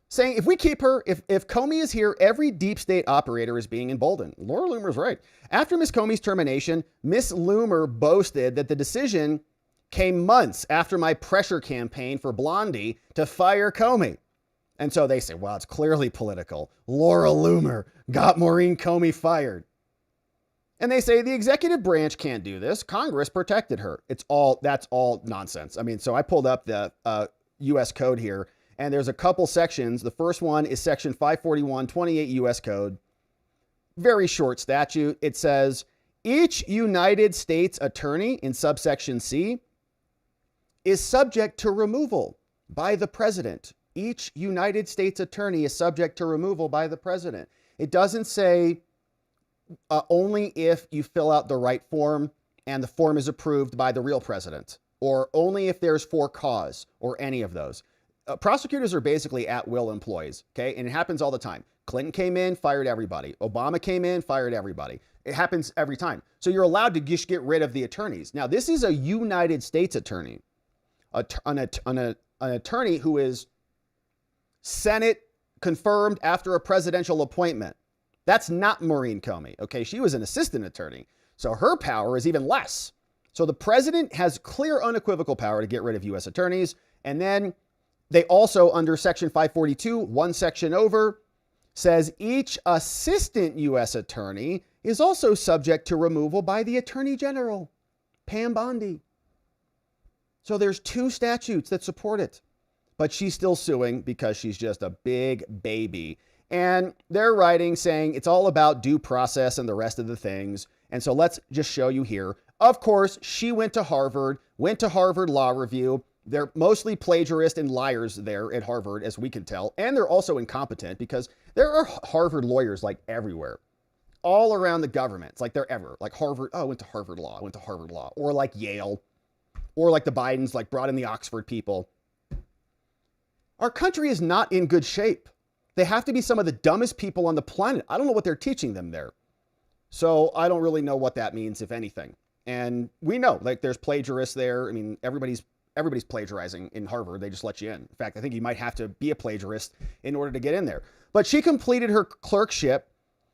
saying if we keep her, if Comey is here, every deep state operator is being emboldened. Laura Loomer's right. After Miss Comey's termination, Miss Loomer boasted that the decision came months after my pressure campaign for Blondie to fire Comey. And so they say, well, it's clearly political. Laura Loomer got Maureen Comey fired. And they say the executive branch can't do this. Congress protected her. That's all nonsense. I mean, so I pulled up the U.S. code here, and there's a couple sections. The first one is section 541.28 U.S. code. Very short statute. It says, each United States attorney in subsection C is subject to removal by the president. Each United States attorney is subject to removal by the president. It doesn't say only if you fill out the right form and the form is approved by the real president, or only if there's for cause, or any of those. Prosecutors are basically at-will employees, okay? And it happens all the time. Clinton came in, fired everybody. Obama came in, fired everybody. It happens every time. So you're allowed to just get rid of the attorneys. Now, this is a United States attorney, an attorney who is Senate confirmed after a presidential appointment. That's not Maureen Comey, okay? She was an assistant attorney, so her power is even less. So the president has clear, unequivocal power to get rid of U.S. attorneys, and then They also, under Section 542, one section over, says each assistant U.S. attorney is also subject to removal by the Attorney General, Pam Bondi. So there's 2 statutes that support it. But she's still suing because she's just a big baby. And they're writing saying it's all about due process and the rest of the things. And so let's just show you here. Of course, she went to Harvard Law Review. They're mostly plagiarists and liars there at Harvard, as we can tell. And they're also incompetent because there are Harvard lawyers like everywhere, all around the government. It's like they're ever like Harvard. Oh, I went to Harvard Law. Or like Yale, or like the Bidens, like brought in the Oxford people. Our country is not in good shape. They have to be some of the dumbest people on the planet. I don't know what they're teaching them there. So I don't really know what that means, if anything. And we know, like, there's plagiarists there. I mean, everybody's plagiarizing in Harvard. They just let you in. In fact, I think you might have to be a plagiarist in order to get in there. But she completed her clerkship,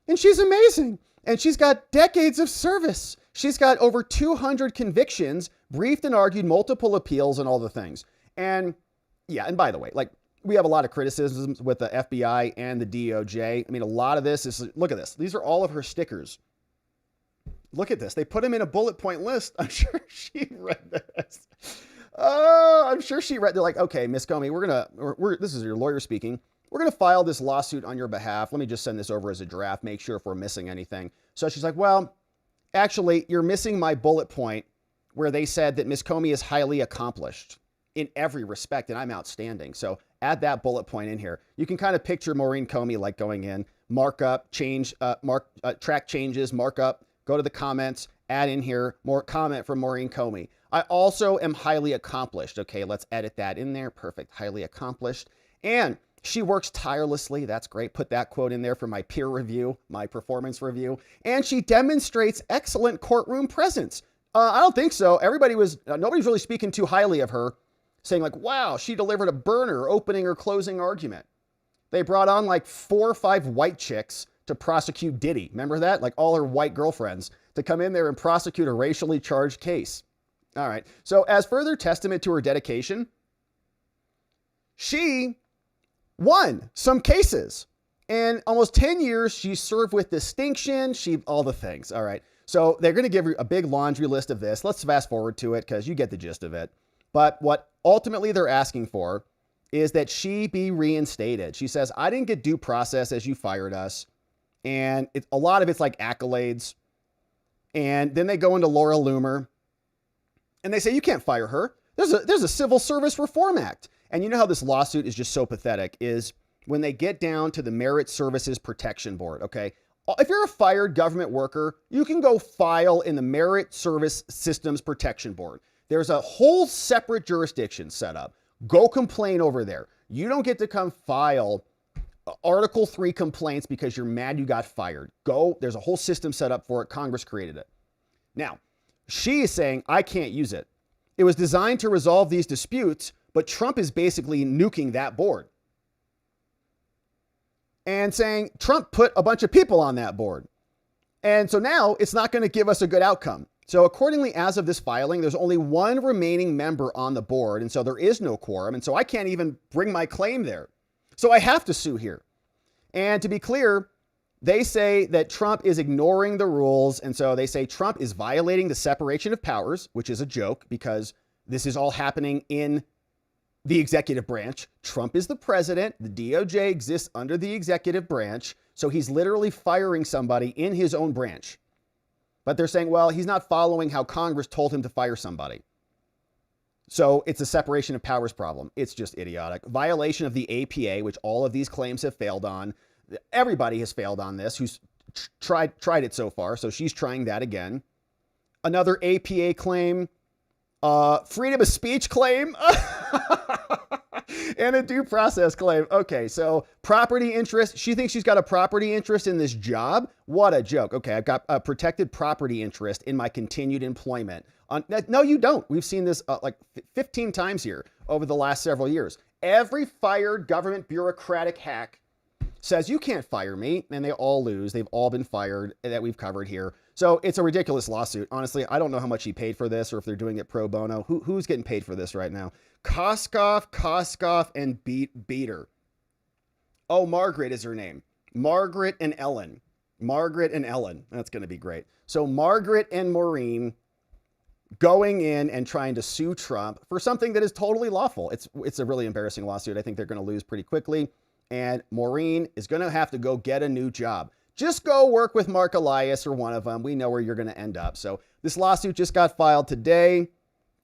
and she's amazing. And she's got decades of service. She's got over 200 convictions, briefed and argued multiple appeals and all the things. And yeah, and by the way, like, we have a lot of criticisms with the FBI and the DOJ. I mean, a lot of this is, look at this. These are all of her stickers. Look at this. They put them in a bullet point list. I'm sure she read this. Oh, I'm sure she read. They're like, okay, Miss Comey, this is your lawyer speaking. We're going to file this lawsuit on your behalf. Let me just send this over as a draft. Make sure if we're missing anything. So she's like, well, actually, you're missing my bullet point where they said that Miss Comey is highly accomplished in every respect, and I'm outstanding. So add that bullet point in here. You can kind of picture Maureen Comey like going in, markup, change, track changes, markup, go to the comments, add in here, more comment from Maureen Comey. I also am highly accomplished. Okay, let's edit that in there. Perfect, highly accomplished. And she works tirelessly. That's great. Put that quote in there for my peer review, my performance review. And she demonstrates excellent courtroom presence. I don't think so. Nobody's really speaking too highly of her, saying like, wow, she delivered a burner opening or closing argument. They brought on like 4 or 5 white chicks to prosecute Diddy. Remember that? Like all her white girlfriends to come in there and prosecute a racially charged case. All right. So as further testament to her dedication, she won some cases. And almost 10 years, she served with distinction. All the things. All right. So they're going to give her a big laundry list of this. Let's fast forward to it because you get the gist of it. But what ultimately they're asking for is that she be reinstated. She says, I didn't get due process as you fired us. And a lot of it's like accolades. And then they go into Laura Loomer and they say, you can't fire her. There's a Civil Service Reform Act. And you know how this lawsuit is just so pathetic is when they get down to the Merit Services Protection Board. Okay. If you're a fired government worker, you can go file in the Merit Service Systems Protection Board. There's a whole separate jurisdiction set up. Go complain over there. You don't get to come file Article 3 complaints because you're mad you got fired. There's a whole system set up for it. Congress created it. Now, she is saying, I can't use it. It was designed to resolve these disputes, but Trump is basically nuking that board. And saying Trump put a bunch of people on that board. And so now it's not going to give us a good outcome. So accordingly, as of this filing, there's only one remaining member on the board. And so there is no quorum. And so I can't even bring my claim there. So I have to sue here. And to be clear, they say that Trump is ignoring the rules. And so they say Trump is violating the separation of powers, which is a joke because this is all happening in the executive branch. Trump is the president. The DOJ exists under the executive branch. So he's literally firing somebody in his own branch. But they're saying, well, he's not following how Congress told him to fire somebody. So it's a separation of powers problem. It's just idiotic. Violation of the APA, which all of these claims have failed on. Everybody has failed on this who's tried it so far. So she's trying that again. Another APA claim, freedom of speech claim, and a due process claim. Okay, so property interest. She thinks she's got a property interest in this job. What a joke. Okay, I've got a protected property interest in my continued employment. No, you don't. We've seen this like 15 times here over the last several years. Every fired government bureaucratic hack says, you can't fire me, and they all lose. They've all been fired that we've covered here. So it's a ridiculous lawsuit. Honestly, I don't know how much he paid for this or if they're doing it pro bono. Who's getting paid for this right now? Koskoff, and Beater. Oh, Margaret is her name. Margaret and Ellen. That's going to be great. So Margaret and Maureen going in and trying to sue Trump for something that is totally lawful. It's a really embarrassing lawsuit. I think they're going to lose pretty quickly. And Maureen is going to have to go get a new job. Just go work with Mark Elias or one of them. We know where you're going to end up. So this lawsuit just got filed today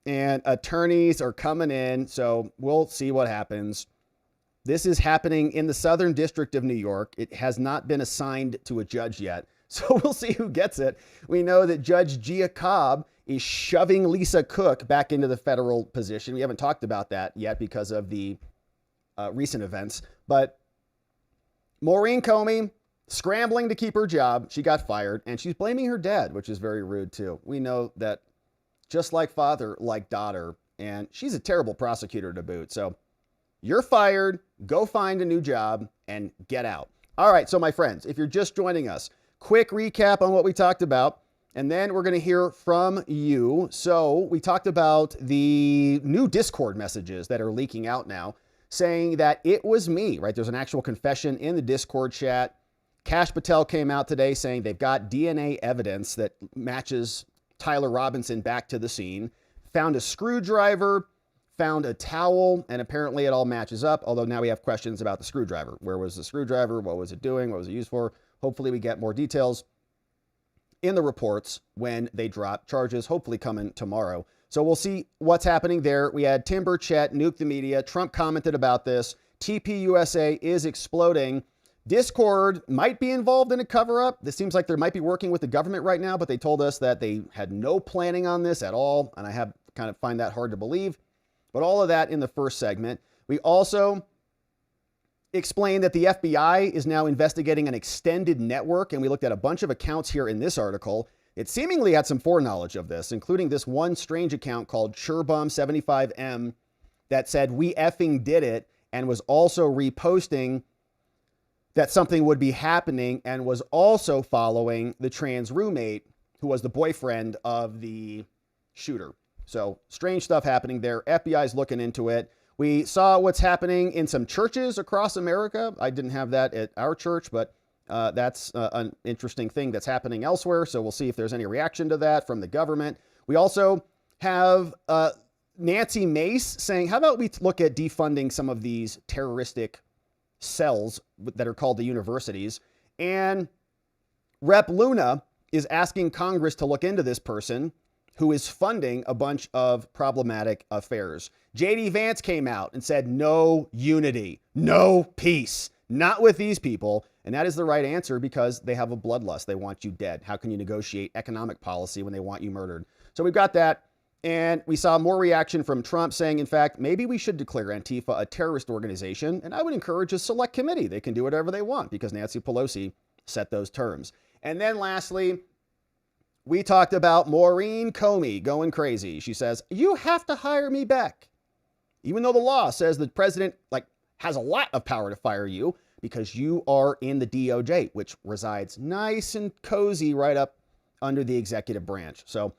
and attorneys are coming in. So we'll see what happens. This is happening in the Southern District of New York. It has not been assigned to a judge yet. So we'll see who gets it. We know that Judge Gia Cobb is shoving Lisa Cook back into the federal position. We haven't talked about that yet because of the recent events. But Maureen Comey scrambling to keep her job. She got fired and she's blaming her dad, which is very rude too. We know that just like father, like daughter, and she's a terrible prosecutor to boot. So you're fired, go find a new job and get out. All right. So my friends, if you're just joining us, quick recap on what we talked about. And then we're going to hear from you. So we talked about the new Discord messages that are leaking out now saying that it was me, right? There's an actual confession in the Discord chat. Kash Patel came out today saying they've got DNA evidence that matches Tyler Robinson back to the scene, found a screwdriver, found a towel, and apparently it all matches up. Although now we have questions about the screwdriver. Where was the screwdriver? What was it doing? What was it used for? Hopefully we get more details in the reports when they drop charges, hopefully coming tomorrow. So we'll see what's happening there. We had Tim Burchett nuke the media. Trump commented about this. TPUSA is exploding. Discord might be involved in a cover-up. This seems like they might be working with the government right now, but they told us that they had no planning on this at all. And I have kind of find that hard to believe. But all of that in the first segment. We also explained that the FBI is now investigating an extended network. And we looked at a bunch of accounts here in this article. It seemingly had some foreknowledge of this, including this one strange account called Churbum75M that said, we effing did it, and was also reposting that something would be happening and was also following the trans roommate who was the boyfriend of the shooter. So strange stuff happening there. FBI's looking into it. We saw what's happening in some churches across America. I didn't have that at our church, but that's an interesting thing that's happening elsewhere. So we'll see if there's any reaction to that from the government. We also have Nancy Mace saying, how about we look at defunding some of these terroristic cells that are called the universities? And Rep. Luna is asking Congress to look into this person who is funding a bunch of problematic affairs. J.D. Vance came out and said, no unity, no peace, not with these people. And that is the right answer because they have a bloodlust. They want you dead. How can you negotiate economic policy when they want you murdered? So we've got that. And we saw more reaction from Trump saying, in fact, maybe we should declare Antifa a terrorist organization. And I would encourage a select committee. They can do whatever they want because Nancy Pelosi set those terms. And then lastly, we talked about Maureen Comey going crazy. She says, you have to hire me back. Even though the law says the president has a lot of power to fire you because you are in the DOJ, which resides nice and cozy right up under the executive branch. So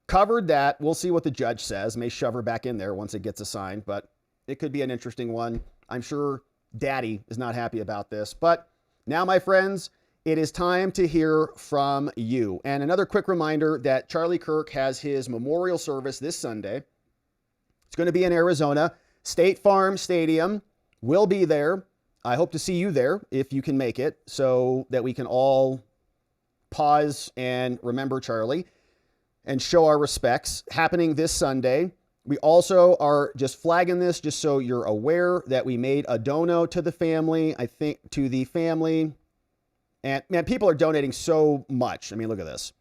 covered that. We'll see what the judge says. May shove her back in there once it gets assigned, but it could be an interesting one. I'm sure Daddy is not happy about this. But now, my friends, it is time to hear from you. And another quick reminder that Charlie Kirk has his memorial service this Sunday. It's going to be in Arizona. State Farm Stadium will be there. I hope to see you there if you can make it so that we can all pause and remember Charlie and show our respects. Happening this Sunday. We also are just flagging this just so you're aware that we made a dono to the family. I think to the family. And man, people are donating so much. I mean, look at this.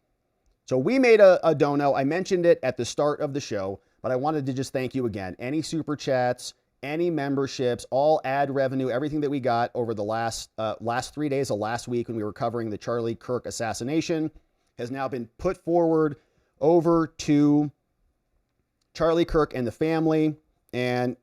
So we made a dono. I mentioned it at the start of the show, but I wanted to just thank you again. Any super chats, any memberships, all ad revenue, everything that we got over the last 3 days of last week when we were covering the Charlie Kirk assassination has now been put forward over to Charlie Kirk and the family. And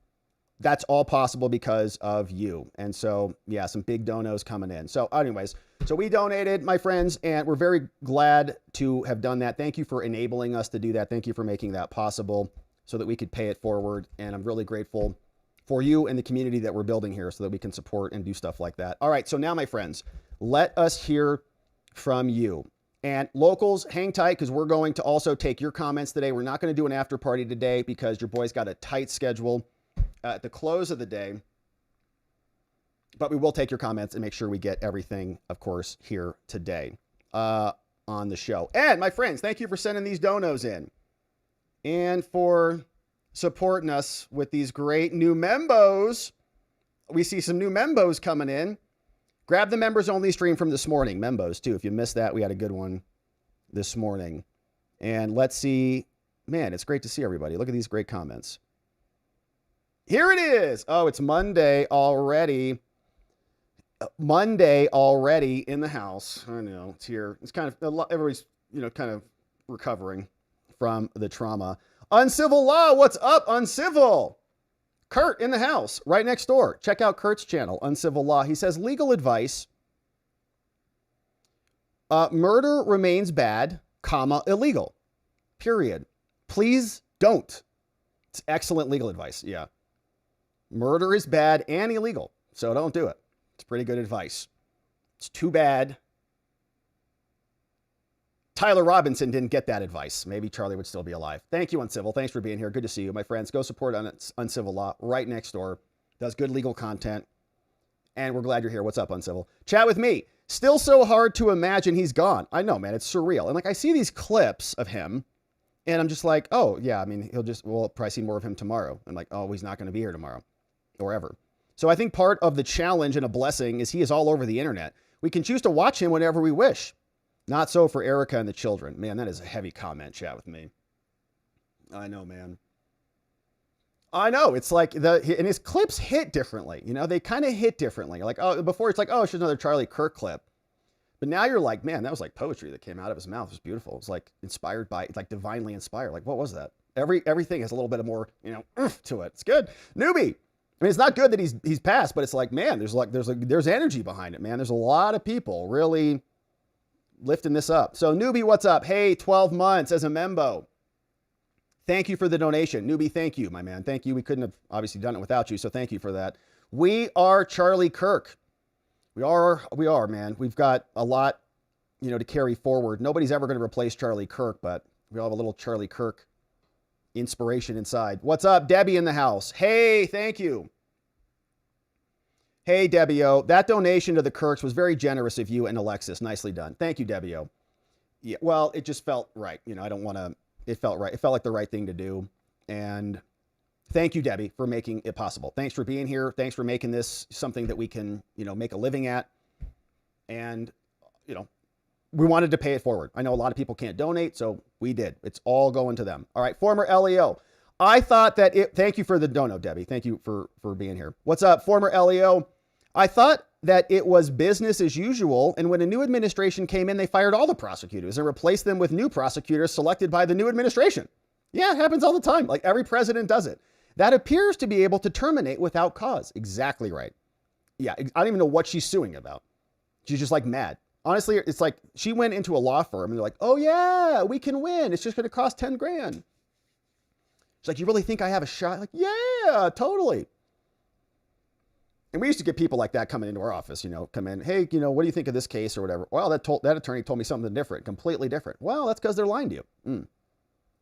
that's all possible because of you. And so, yeah, some big donos coming in. So anyways, so we donated, my friends, and we're very glad to have done that. Thank you for enabling us to do that. Thank you for making that possible so that we could pay it forward. And I'm really grateful for you and the community that we're building here so that we can support and do stuff like that. All right, so now, my friends, let us hear from you. And locals, hang tight, because we're going to also take your comments today. We're not going to do an after party today because your boy's got a tight schedule at the close of the day. But we will take your comments and make sure we get everything, of course, here today on the show. And my friends, thank you for sending these donos in and for supporting us with these great new membos. We see some new membos coming in. Grab the members only stream from this morning. Membos too. If you missed that, we had a good one this morning. And let's see, man, it's great to see everybody. Look at these great comments. Here it is. Oh, it's Monday already. Monday already in the house. I know it's here. It's kind of, everybody's, kind of recovering from the trauma. Uncivil Law. What's up, Uncivil? Kurt in the house right next door. Check out Kurt's channel, Uncivil Law. He says legal advice. Murder remains bad, illegal. Period. Please don't. It's excellent legal advice. Yeah. Murder is bad and illegal. So don't do it. It's pretty good advice. It's too bad Tyler Robinson didn't get that advice. Maybe Charlie would still be alive. Thank you, Uncivil. Thanks for being here. Good to see you, my friends. Go support Uncivil Law right next door. Does good legal content. And we're glad you're here. What's up, Uncivil? Chat with me. Still so hard to imagine he's gone. I know, man. It's surreal. And I see these clips of him and I'm just like, oh, yeah. I mean, we'll probably see more of him tomorrow. I'm like, oh, he's not going to be here tomorrow or ever. So I think part of the challenge and a blessing is he is all over the internet. We can choose to watch him whenever we wish. Not so for Erica and the children. Man, that is a heavy comment, chat with me. I know, man. I know. It's like and his clips hit differently. They kind of hit differently. Like, oh, before it's like, oh, it's just another Charlie Kirk clip. But now you're like, man, that was like poetry that came out of his mouth. It was beautiful. It was like inspired by, like divinely inspired. Like, what was that? Everything has a little bit of more, oomph to it. It's good. Newbie. I mean, it's not good that he's passed, but it's like, man, there's energy behind it, man. There's a lot of people really lifting this up. So Newbie, what's up? Hey, 12 months as a membo. Thank you for the donation. Newbie, thank you, my man. Thank you. We couldn't have obviously done it without you. So thank you for that. We are Charlie Kirk. We are, man. We've got a lot, to carry forward. Nobody's ever going to replace Charlie Kirk, but we all have a little Charlie Kirk inspiration inside. What's up? Debbie in the house. Hey, thank you. Hey, Debbie-O, that donation to the Kirks was very generous of you and Alexis. Nicely done. Thank you, Debbie-O. Yeah, well, it just felt right. I don't want to, it felt right. It felt like the right thing to do. And thank you, Debbie, for making it possible. Thanks for being here. Thanks for making this something that we can, make a living at. And, we wanted to pay it forward. I know a lot of people can't donate, so we did. It's all going to them. All right, former LEO. I thought that thank you for the dono, Debbie. Thank you for being here. What's up, former LEO? I thought that it was business as usual. And when a new administration came in, they fired all the prosecutors and replaced them with new prosecutors selected by the new administration. Yeah, it happens all the time. Like every president does it. That appears to be able to terminate without cause. Exactly right. Yeah, I don't even know what she's suing about. She's just like mad. Honestly, it's like she went into a law firm and they're like, oh yeah, we can win. It's just going to cost 10 grand. She's like, you really think I have a shot? Like, yeah, totally. And we used to get people like that coming into our office, come in, hey, what do you think of this case or whatever? Well, that attorney told me something different, completely different. Well, that's because they're lying to you.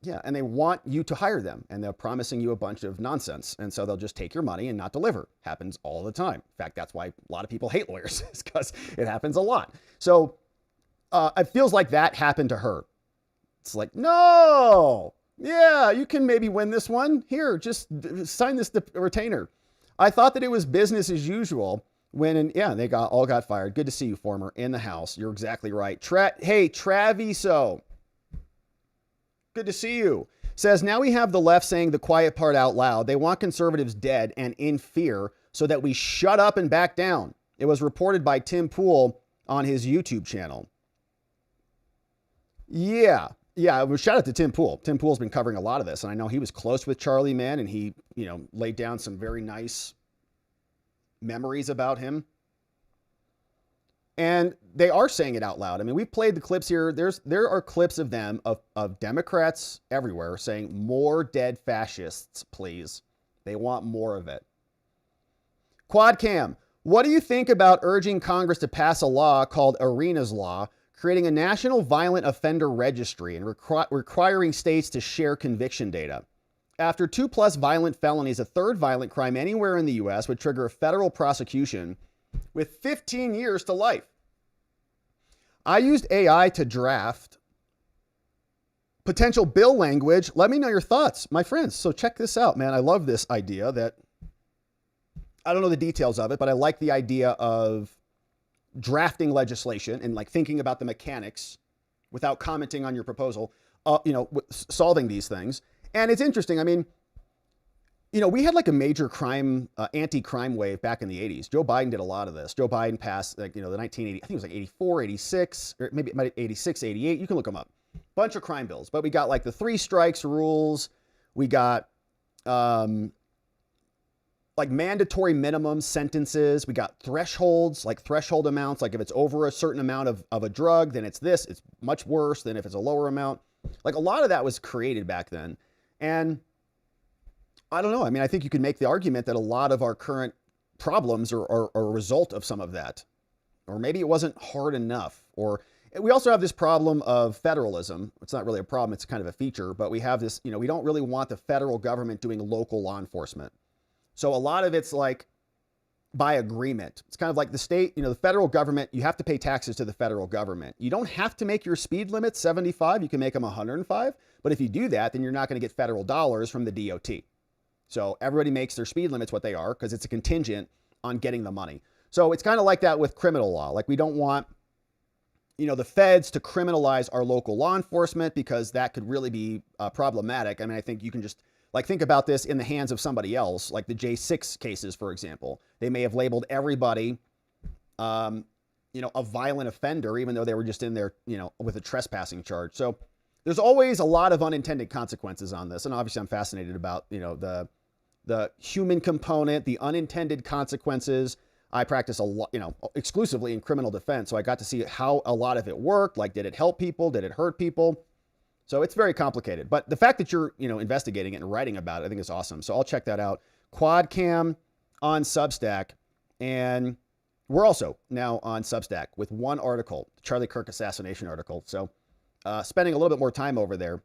Yeah, and they want you to hire them, and they're promising you a bunch of nonsense, and so they'll just take your money and not deliver. Happens all the time. In fact, that's why a lot of people hate lawyers, is because it happens a lot. So it feels like that happened to her. It's like, no, yeah, you can maybe win this one. Here, just sign this retainer. I thought that it was business as usual when, they all got fired. Good to see you, former, in the house. You're exactly right. Hey, Traviso. Good to see you. Says, now we have the left saying the quiet part out loud. They want conservatives dead and in fear so that we shut up and back down. It was reported by Tim Pool on his YouTube channel. Yeah, Yeah, well, shout out to Tim Pool. Tim Pool's been covering a lot of this, and I know he was close with Charlie Mann, and he, laid down some very nice memories about him. And they are saying it out loud. I mean, we've played the clips here. There are clips of them, of Democrats everywhere saying, more dead fascists, please. They want more of it. Quad Cam, what do you think about urging Congress to pass a law called Arena's Law, creating a national violent offender registry and requiring states to share conviction data? After 2+ violent felonies, a third violent crime anywhere in the U.S. would trigger a federal prosecution with 15 years to life. I used AI to draft potential bill language. Let me know your thoughts, my friends. So check this out, man. I love this idea that, I don't know the details of it, but I like the idea of drafting legislation and like thinking about the mechanics without commenting on your proposal, solving these things. And it's interesting. I mean, we had like a major crime, anti-crime wave back in the 80s. Joe Biden did a lot of this. Joe Biden passed the 1980, I think it was like 84, 86, or maybe it might 86, 88. You can look them up. Bunch of crime bills. But we got like the 3 strikes rules. We got like mandatory minimum sentences. We got thresholds, like threshold amounts. Like if it's over a certain amount of a drug, then it's this. It's much worse than if it's a lower amount. Like a lot of that was created back then. And I don't know. I mean, I think you could make the argument that a lot of our current problems are a result of some of that. Or maybe it wasn't hard enough. Or we also have this problem of federalism. It's not really a problem. It's kind of a feature. But we have this, we don't really want the federal government doing local law enforcement. So a lot of it's like by agreement. It's kind of like the state, the federal government, you have to pay taxes to the federal government. You don't have to make your speed limit 75. You can make them 105. But if you do that, then you're not going to get federal dollars from the DOT. So everybody makes their speed limits what they are because it's a contingent on getting the money. So it's kind of like that with criminal law. Like we don't want, the feds to criminalize our local law enforcement because that could really be problematic. I mean, I think you can just think about this in the hands of somebody else, like the J6 cases, for example. They may have labeled everybody, a violent offender, even though they were just in there, with a trespassing charge. So there's always a lot of unintended consequences on this. And obviously I'm fascinated about, the human component, the unintended consequences. I practice a lot, exclusively in criminal defense. So I got to see how a lot of it worked. Like, did it help people? Did it hurt people? So it's very complicated. But the fact that you're, investigating it and writing about it, I think is awesome. So I'll check that out. Quad Cam on Substack. And we're also now on Substack with one article, the Charlie Kirk assassination article. So spending a little bit more time over there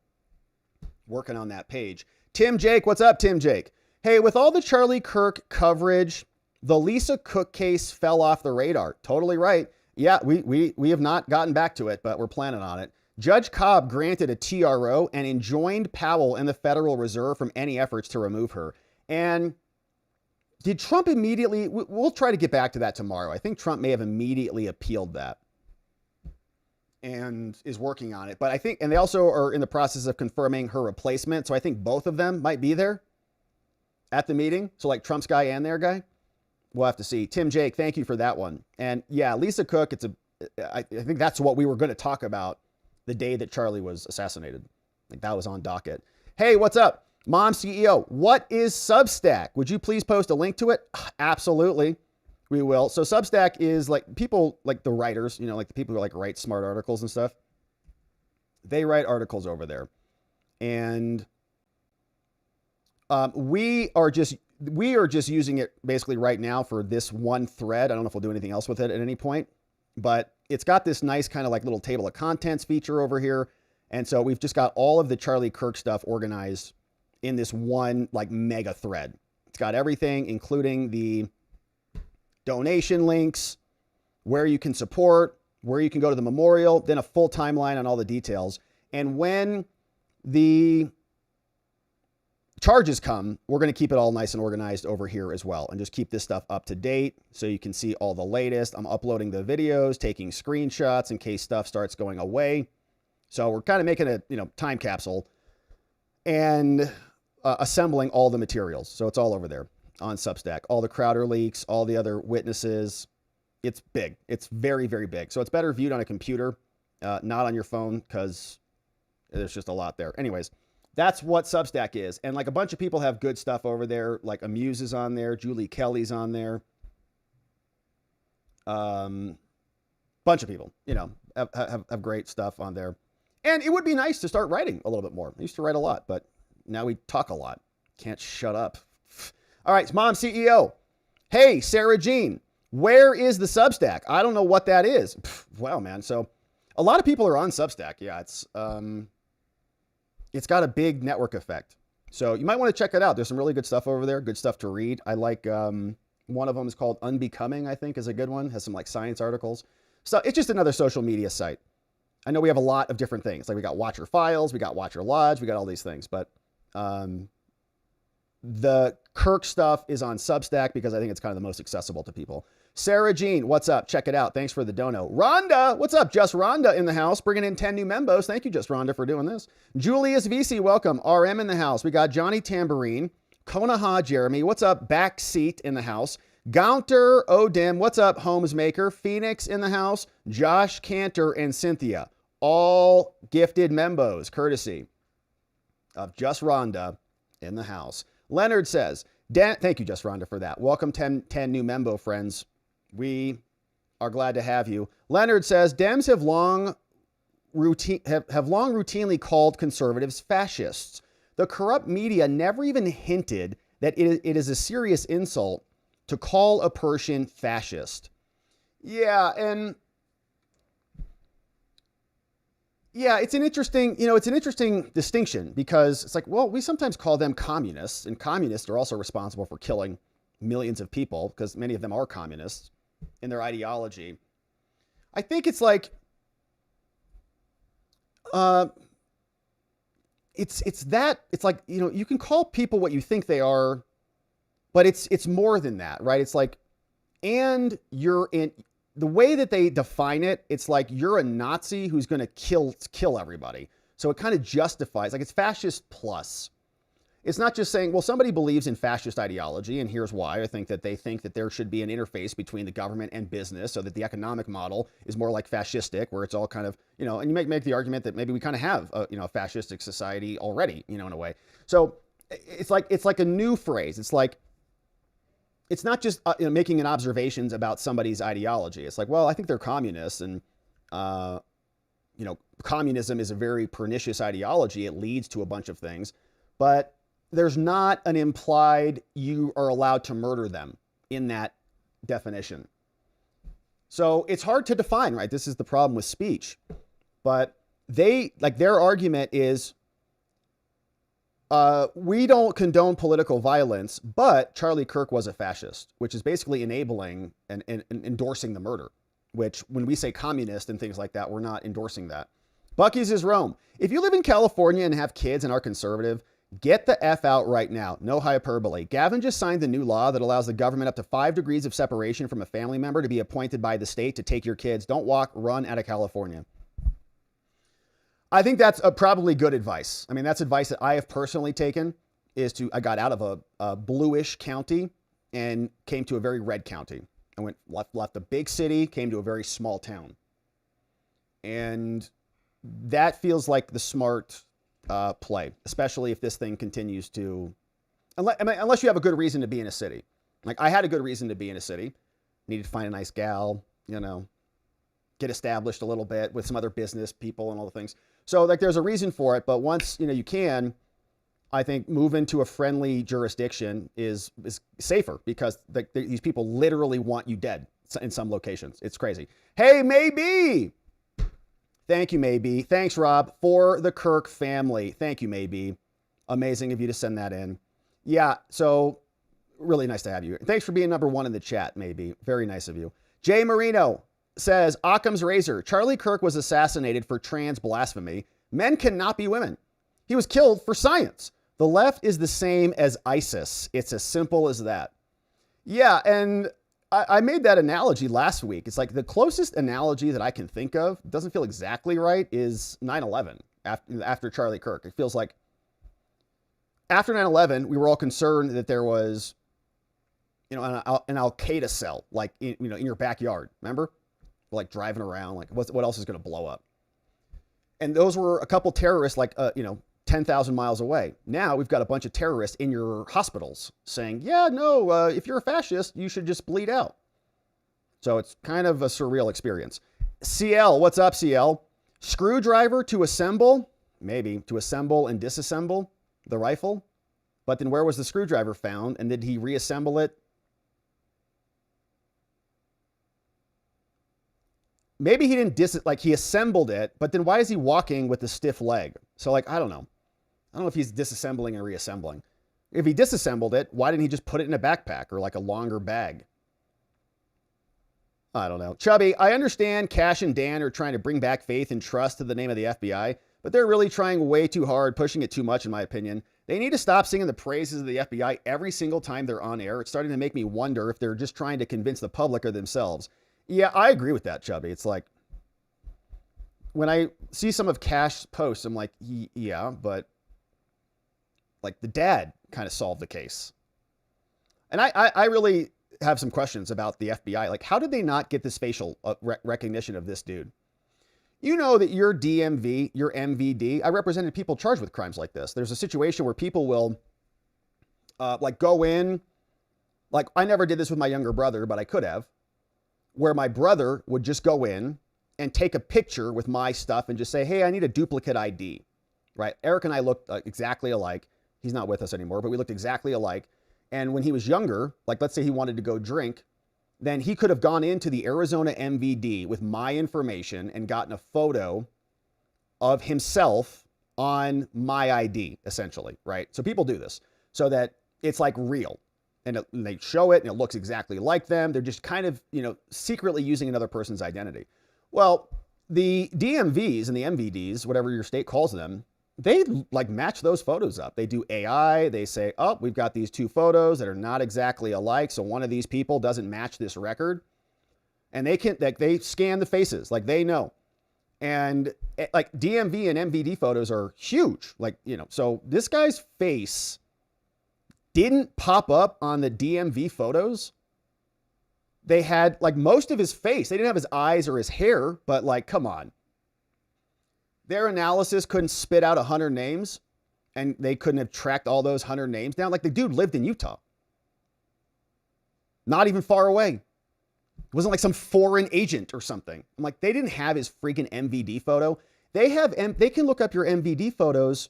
working on that page. Tim Jake, what's up, Tim Jake? Hey, with all the Charlie Kirk coverage, the Lisa Cook case fell off the radar. Totally right. Yeah, we have not gotten back to it, but we're planning on it. Judge Cobb granted a TRO and enjoined Powell and the Federal Reserve from any efforts to remove her. And did Trump immediately, we'll try to get back to that tomorrow. I think Trump may have immediately appealed that and is working on it. But I think, and they also are in the process of confirming her replacement. So I think both of them might be there at the meeting. So like Trump's guy and their guy. We'll have to see. Tim Jake, thank you for that one. And yeah, Lisa Cook, I think that's what we were going to talk about the day that Charlie was assassinated. Like that was on docket. Hey, what's up? Mom CEO, what is Substack? Would you please post a link to it? Absolutely. We will. So Substack is like people like the writers, like the people who write smart articles and stuff. They write articles over there. And we are just using it basically right now for this one thread. I don't know if we'll do anything else with it at any point, but it's got this nice kind of like little table of contents feature over here. And so we've just got all of the Charlie Kirk stuff organized in this one like mega thread. It's got everything, including the donation links, where you can support, where you can go to the memorial, then a full timeline on all the details. And when the charges come, we're going to keep it all nice and organized over here as well and just keep this stuff up to date so you can see all the latest. I'm uploading the videos, taking screenshots in case stuff starts going away. So we're kind of making a time capsule and assembling all the materials. So it's all over there on Substack. All the Crowder leaks, all the other witnesses. It's big. It's very, very big. So it's better viewed on a computer, not on your phone, because There's just a lot there. Anyways, that's what Substack is. And like a bunch of people have good stuff over there. Like Amuse is on there. Julie Kelly's on there. Bunch of people, you know, have great stuff on there. And it would be nice to start writing a little bit more. I used to write a lot, but now we talk a lot. Can't shut up. All right, Mom CEO. Hey, Sarah Jean, where is the Substack? I don't know what that is. Wow, man. So a lot of people are on Substack. Yeah, it's got a big network effect. So you might want to check it out. There's some really good stuff over there. Good stuff to read. I like one of them is called Unbecoming, I think is a good one. Has some like science articles. So it's just another social media site. I know we have a lot of different things. Like we got Watcher Files, we got Watcher Lodge, we got all these things. But the Kirk stuff is on Substack because I think it's kind of the most accessible to people. Sarah Jean, what's up? Check it out. Thanks for the dono. Rhonda, what's up? Just Rhonda in the house, bringing in 10 new membos. Thank you, Just Rhonda, for doing this. Julius VC, welcome. RM in the house. We got Johnny Tambourine, Konaha Jeremy, what's up? Backseat in the house. Gaunter Odim, what's up? Homesmaker, Phoenix in the house. Josh Cantor and Cynthia, all gifted membos, courtesy of Just Rhonda in the house. Leonard says, thank you, Just Rhonda, for that. Welcome 10 new membo friends. We are glad to have you. Leonard says, Dems have long routinely called conservatives fascists. The corrupt media never even hinted that it is a serious insult to call a person fascist. Yeah, and yeah, it's an interesting distinction because it's like, well, we sometimes call them communists, and communists are also responsible for killing millions of people because many of them are communists in their ideology. I think it's like, it's like, you know, you can call people what you think they are, but it's more than that, right? It's like, and you're in the way that they define it. It's like you're a Nazi who's going to kill everybody. So it kind of justifies, like it's fascist plus. It's not just saying, well, somebody believes in fascist ideology, and here's why. I think that they think that there should be an interface between the government and business so that the economic model is more like fascistic, where it's all kind of, you know, and you make the argument that maybe we kind of have a, you know, a fascistic society already, you know, in a way. So it's like a new phrase. It's like, it's not just you know, making an observations about somebody's ideology. It's like, well, I think they're communists, and you know, communism is a very pernicious ideology. It leads to a bunch of things, but there's not an implied you are allowed to murder them in that definition. So it's hard to define, right? This is the problem with speech. But their argument is, we don't condone political violence, but Charlie Kirk was a fascist, which is basically enabling and endorsing the murder, which when we say communist and things like that, we're not endorsing that. Bucky's is Rome. If you live in California and have kids and are conservative, get the F out right now. No hyperbole. Gavin just signed the new law that allows the government up to 5 degrees of separation from a family member to be appointed by the state to take your kids. Don't walk, run out of California. I think that's probably good advice. I mean, that's advice that I have personally taken I got out of a bluish county and came to a very red county. I left a big city, came to a very small town. And that feels like the smart play, especially if this thing continues to, unless you have a good reason to be in a city. Like I had a good reason to be in a city, needed to find a nice gal, you know, get established a little bit with some other business people and all the things. So like there's a reason for it, but once, you know, you can, I think move into a friendly jurisdiction is safer because these people literally want you dead in some locations. It's crazy. Hey, maybe. Thank you, Maybe. Thanks, Rob, for the Kirk family. Thank you, Maybe. Amazing of you to send that in. Yeah, so really nice to have you. Thanks for being number 1 in the chat, Maybe. Very nice of you. Jay Marino says, Occam's razor. Charlie Kirk was assassinated for trans blasphemy. Men cannot be women. He was killed for science. The left is the same as ISIS. It's as simple as that. Yeah, and I made that analogy last week. It's like the closest analogy that I can think of, doesn't feel exactly right, is 9/11 after Charlie Kirk. It feels like after 9/11, we were all concerned that there was, you know, an Al-Qaeda cell, like, in your backyard. Remember? Like driving around, like what else is going to blow up? And those were a couple terrorists, like, 10,000 miles away. Now we've got a bunch of terrorists in your hospitals saying, yeah, no, if you're a fascist, you should just bleed out. So it's kind of a surreal experience. CL, what's up, CL? Screwdriver to assemble, maybe, to assemble and disassemble the rifle. But then where was the screwdriver found? And did he reassemble it? Maybe he didn't he assembled it, but then why is he walking with a stiff leg? So, like, I don't know. I don't know if he's disassembling and reassembling. If he disassembled it, why didn't he just put it in a backpack or like a longer bag? I don't know. Chubby, I understand Cash and Dan are trying to bring back faith and trust to the name of the FBI, but they're really trying way too hard, pushing it too much, in my opinion. They need to stop singing the praises of the FBI every single time they're on air. It's starting to make me wonder if they're just trying to convince the public or themselves. Yeah, I agree with that, Chubby. It's like, when I see some of Cash's posts, I'm like, yeah, but like the dad kind of solved the case. And I really have some questions about the FBI. Like, how did they not get this facial recognition of this dude? You know that your DMV, your MVD, I represented people charged with crimes like this. There's a situation where people will like go in, like I never did this with my younger brother, but I could have, where my brother would just go in and take a picture with my stuff and just say, hey, I need a duplicate ID, right? Eric and I looked exactly alike. He's not with us anymore, but we looked exactly alike. And when he was younger, like let's say he wanted to go drink, then he could have gone into the Arizona MVD with my information and gotten a photo of himself on my ID, essentially, right? So people do this so that it's like real. And they show it and it looks exactly like them. They're just kind of, secretly using another person's identity. Well, the DMVs and the MVDs, whatever your state calls them, they like match those photos up. They do AI. They say, oh, we've got these two photos that are not exactly alike. So one of these people doesn't match this record. And they scan the faces, like they know. And like DMV and MVD photos are huge. Like, so this guy's face didn't pop up on the DMV photos. They had like most of his face. They didn't have his eyes or his hair, but like, come on. Their analysis couldn't spit out 100 names and they couldn't have tracked all those 100 names down. Like the dude lived in Utah. Not even far away. It wasn't like some foreign agent or something. I'm like, they didn't have his freaking MVD photo. They can look up your MVD photos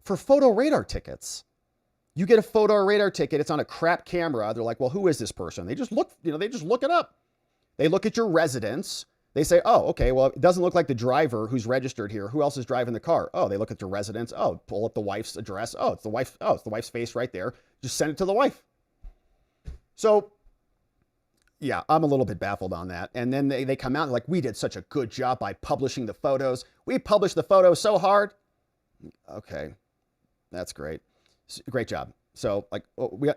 for photo radar tickets. You get a photo radar ticket. It's on a crap camera. They're like, well, who is this person? They just look, they just look it up. They look at your residence. They say, oh, okay, well, it doesn't look like the driver who's registered here. Who else is driving the car? Oh, they look at your residence. Oh, pull up the wife's address. Oh, it's the wife. Oh, it's the wife's face right there. Just send it to the wife. So, yeah, I'm a little bit baffled on that. And then they come out and like, we did such a good job by publishing the photos. We published the photos so hard. Okay, that's great. Great job. So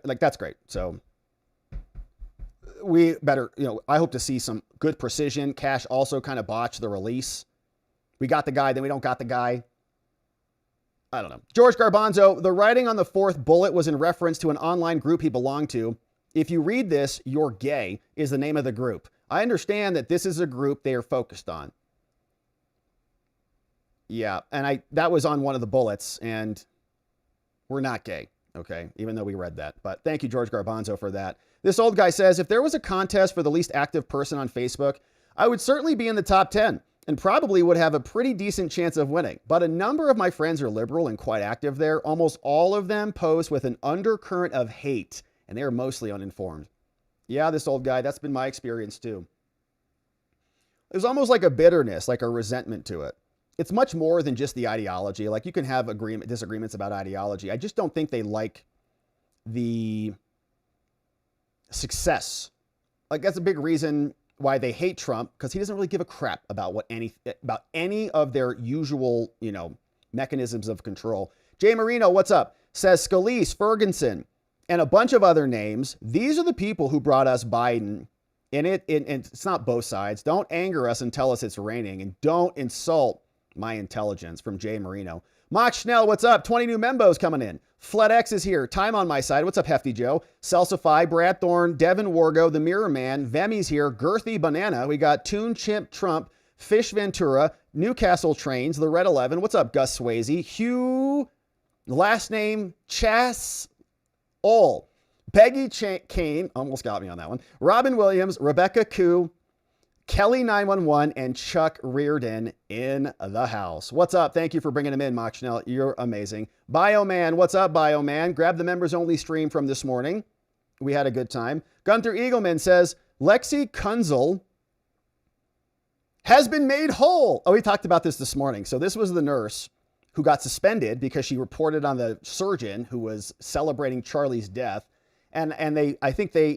that's great. So we better, I hope to see some good precision. Cash also kind of botched the release. We got the guy, then we don't got the guy. I don't know. George Garbanzo, the writing on the fourth bullet was in reference to an online group he belonged to. If you read this, you're gay is the name of the group. I understand that this is a group they are focused on. Yeah. And that was on one of the bullets and we're not gay. Okay. Even though we read that, but thank you, George Garbanzo, for that. This old guy says, if there was a contest for the least active person on Facebook, I would certainly be in the top 10 and probably would have a pretty decent chance of winning. But a number of my friends are liberal and quite active there. Almost all of them post with an undercurrent of hate and they are mostly uninformed. Yeah, this old guy, that's been my experience too. There's almost like a bitterness, like a resentment to it. It's much more than just the ideology. Like you can have disagreements about ideology. I just don't think they like the success. Like that's a big reason why they hate Trump, because he doesn't really give a crap about about any of their usual, mechanisms of control. Jay Marino, what's up? Says Scalise, Ferguson, and a bunch of other names. These are the people who brought us Biden. And it's not both sides. Don't anger us and tell us it's raining, and don't insult my intelligence. From Jay Marino. Mock Schnell, what's up? 20 new membos coming in. FledX is here. Time on my side. What's up, Hefty Joe? Celsify, Brad Thorne, Devin Wargo, The Mirror Man, Vemmy's here. Girthy Banana. We got Toon Chimp Trump, Fish Ventura, Newcastle Trains, the Red 11. What's up, Gus Swayze? Hugh, last name Chas All. Peggy Kane, almost got me on that one. Robin Williams, Rebecca Koo, Kelly 911, and Chuck Reardon in the house. What's up? Thank you for bringing them in, Mock Chanel. You're amazing. Bioman, what's up, Bioman? Grab the members only stream from this morning. We had a good time. Gunther Eagleman says, Lexi Kunzel has been made whole. Oh, we talked about this morning. So this was the nurse who got suspended because she reported on the surgeon who was celebrating Charlie's death. And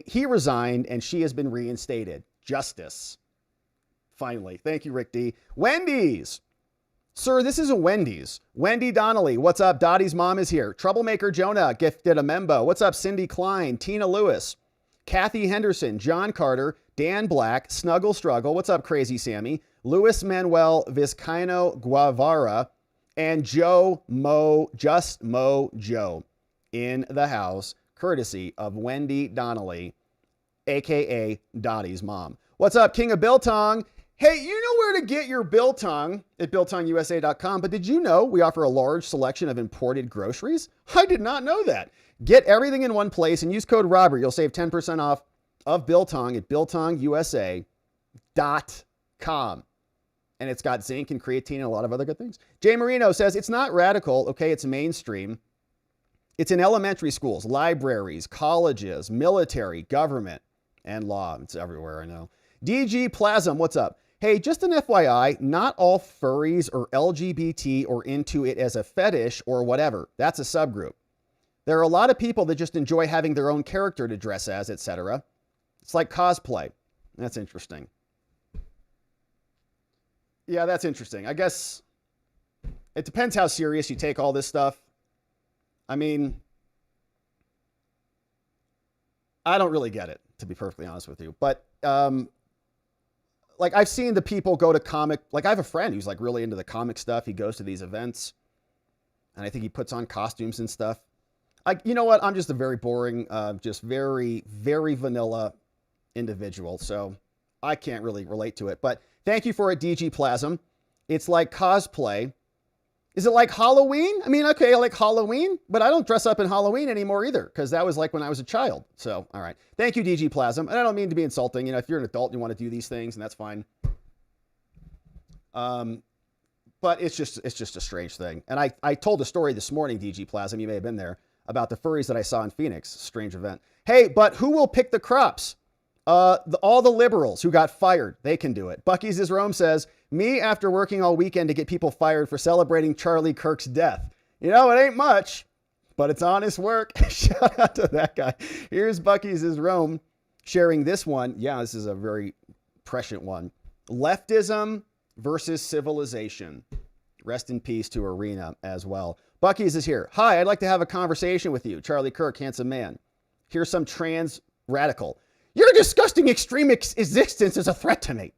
he resigned and she has been reinstated. Justice. Finally. Thank you, Rick D. Wendy's. Sir, this is a Wendy's. Wendy Donnelly. What's up? Dottie's mom is here. Troublemaker Jonah gifted a membo. What's up? Cindy Klein. Tina Lewis. Kathy Henderson. John Carter. Dan Black. Snuggle Struggle. What's up, Crazy Sammy? Luis Manuel Vizcaino Guevara. And Joe Mo, just Mo Joe in the house, courtesy of Wendy Donnelly, a.k.a. Dottie's mom. What's up, King of Biltong? Hey, you know where to get your biltong at biltongusa.com, but did you know we offer a large selection of imported groceries? I did not know that. Get everything in one place and use code Robert. You'll save 10% off of biltong at biltongusa.com. And it's got zinc and creatine and a lot of other good things. Jay Marino says, it's not radical, okay, it's mainstream. It's in elementary schools, libraries, colleges, military, government, and law. It's everywhere, I know. DG Plasm, what's up? Hey, just an FYI, not all furries or LGBT or into it as a fetish or whatever. That's a subgroup. There are a lot of people that just enjoy having their own character to dress as, etc. It's like cosplay. That's interesting. Yeah, that's interesting. I guess it depends how serious you take all this stuff. I mean, I don't really get it, to be perfectly honest with you. But like I've seen the people go to comic, like I have a friend who's like really into the comic stuff. He goes to these events and I think he puts on costumes and stuff. You know what? I'm just a very boring, just very, very vanilla individual. So I can't really relate to it, but thank you for it, DG Plasm. It's like cosplay. Is it like Halloween? I mean, okay, I like Halloween, but I don't dress up in Halloween anymore either, because that was like when I was a child. So, all right. Thank you, DG Plasm. And I don't mean to be insulting. You know, if you're an adult and you want to do these things, and that's fine. But it's just a strange thing. And I told a story this morning, DG Plasm, you may have been there, about the furries that I saw in Phoenix. Strange event. Hey, but who will pick the crops? All the liberals who got fired, they can do it. Bucky's is Rome says, me after working all weekend to get people fired for celebrating Charlie Kirk's death. You know, it ain't much, but it's honest work. Shout out to that guy. Here's Bucky's is Rome sharing this one. Yeah, this is a very prescient one. Leftism versus civilization. Rest in peace to Arena as well. Bucky's is here. Hi, I'd like to have a conversation with you. Charlie Kirk, handsome man. Here's some trans radical. Your disgusting extreme existence is a threat to me.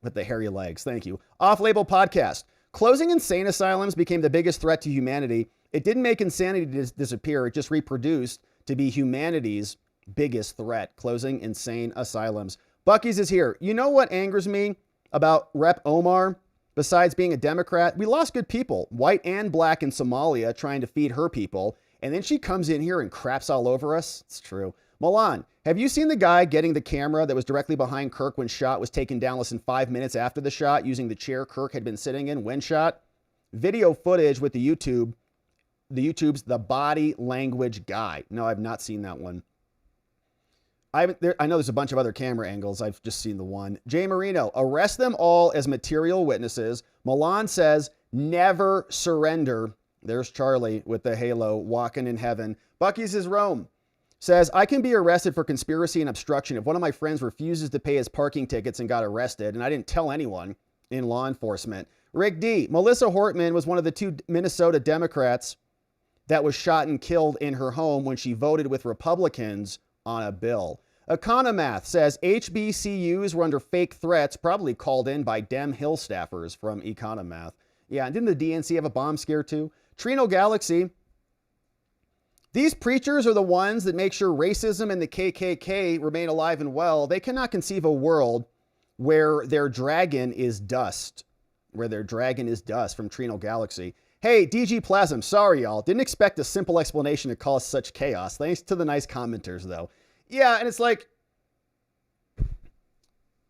With the hairy legs. Thank you. Off-label podcast. Closing insane asylums became the biggest threat to humanity. It didn't make insanity disappear. It just reproduced to be humanity's biggest threat. Closing insane asylums. Bucky's is here. You know what angers me about Rep Omar? Besides being a Democrat, we lost good people, white and black in Somalia, trying to feed her people. And then she comes in here and craps all over us. It's true. Milan, have you seen the guy getting the camera that was directly behind Kirk when shot was taken down less than 5 minutes after the shot using the chair Kirk had been sitting in when shot? Video footage with the YouTube's The Body Language Guy. No, I've not seen that one. I know there's a bunch of other camera angles. I've just seen the one. Jay Marino, arrest them all as material witnesses. Milan says, never surrender. There's Charlie with the halo walking in heaven. Bucky's is Rome. Says, I can be arrested for conspiracy and obstruction if one of my friends refuses to pay his parking tickets and got arrested, and I didn't tell anyone in law enforcement. Rick D. Melissa Hortman was one of the 2 Minnesota Democrats that was shot and killed in her home when she voted with Republicans on a bill. Economath says HBCUs were under fake threats, probably called in by Dem Hill staffers from Economath. Yeah, and didn't the DNC have a bomb scare too? Trino Galaxy. These preachers are the ones that make sure racism and the KKK remain alive and well. They cannot conceive a world where their dragon is dust. Where their dragon is dust from Trino Galaxy. Hey, DG Plasm, sorry y'all. Didn't expect a simple explanation to cause such chaos. Thanks to the nice commenters though. Yeah, and it's like,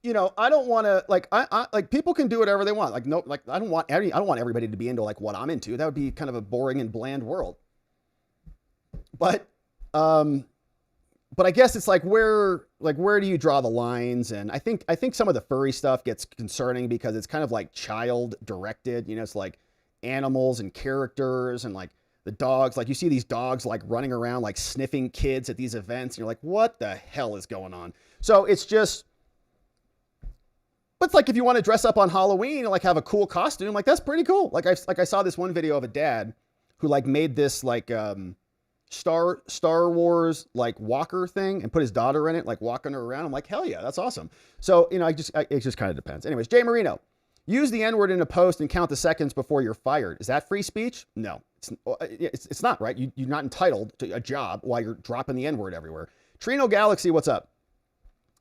you know, I don't want to like, I like people can do whatever they want. Like, no, like I don't want everybody to be into like what I'm into. That would be kind of a boring and bland world. But I guess it's like where do you draw the lines? And I think some of the furry stuff gets concerning because it's kind of like child directed. You know, it's like animals and characters and like the dogs. Like you see these dogs like running around like sniffing kids at these events. And you're like, what the hell is going on? So it's just. But it's like if you want to dress up on Halloween and like have a cool costume, like that's pretty cool. Like I saw this one video of a dad who like made this like Star Wars like walker thing and put his daughter in it, like walking her around. I'm like, hell yeah, that's awesome. So, you know, it just kind of depends. Anyways, Jay Marino, use the N-word in a post and count the seconds before you're fired. Is that free speech? No, it's not, right? You're not entitled to a job while you're dropping the N-word everywhere. Trino Galaxy, what's up?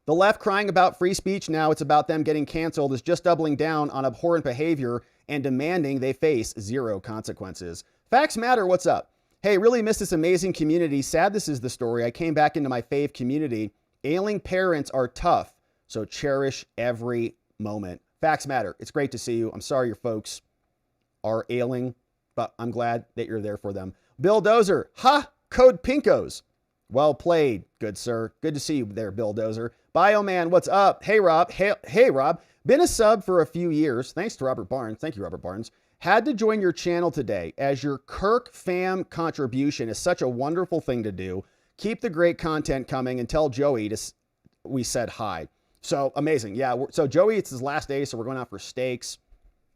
The left crying about free speech now it's about them getting canceled is just doubling down on abhorrent behavior and demanding they face zero consequences. Facts matter, what's up? Hey, really miss this amazing community. Sad this is the story. I came back into my fave community. Ailing parents are tough, so cherish every moment. Facts matter. It's great to see you. I'm sorry your folks are ailing, but I'm glad that you're there for them. Bill Dozer, code Pinkos. Well played, good sir. Good to see you there, Bill Dozer. Bioman, what's up? Hey, Rob. Hey, Rob. Been a sub for a few years. Thanks to Robert Barnes. Thank you, Robert Barnes. Had to join your channel today as your Kirk fam contribution is such a wonderful thing to do. Keep the great content coming and tell Joey we said hi. So amazing. Yeah. So Joey, it's his last day. So we're going out for steaks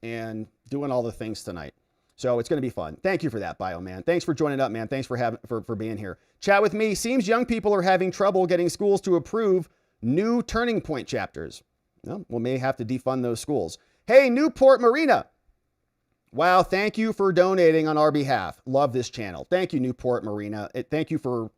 and doing all the things tonight. So it's going to be fun. Thank you for that, Bioman. Thanks for joining up, man. Thanks for being here. Chat with me. Seems young people are having trouble getting schools to approve new Turning Point chapters. Well, we may have to defund those schools. Hey, Newport Marina. Wow, thank you for donating on our behalf. Love this channel. Thank you, Newport Marina. Thank you for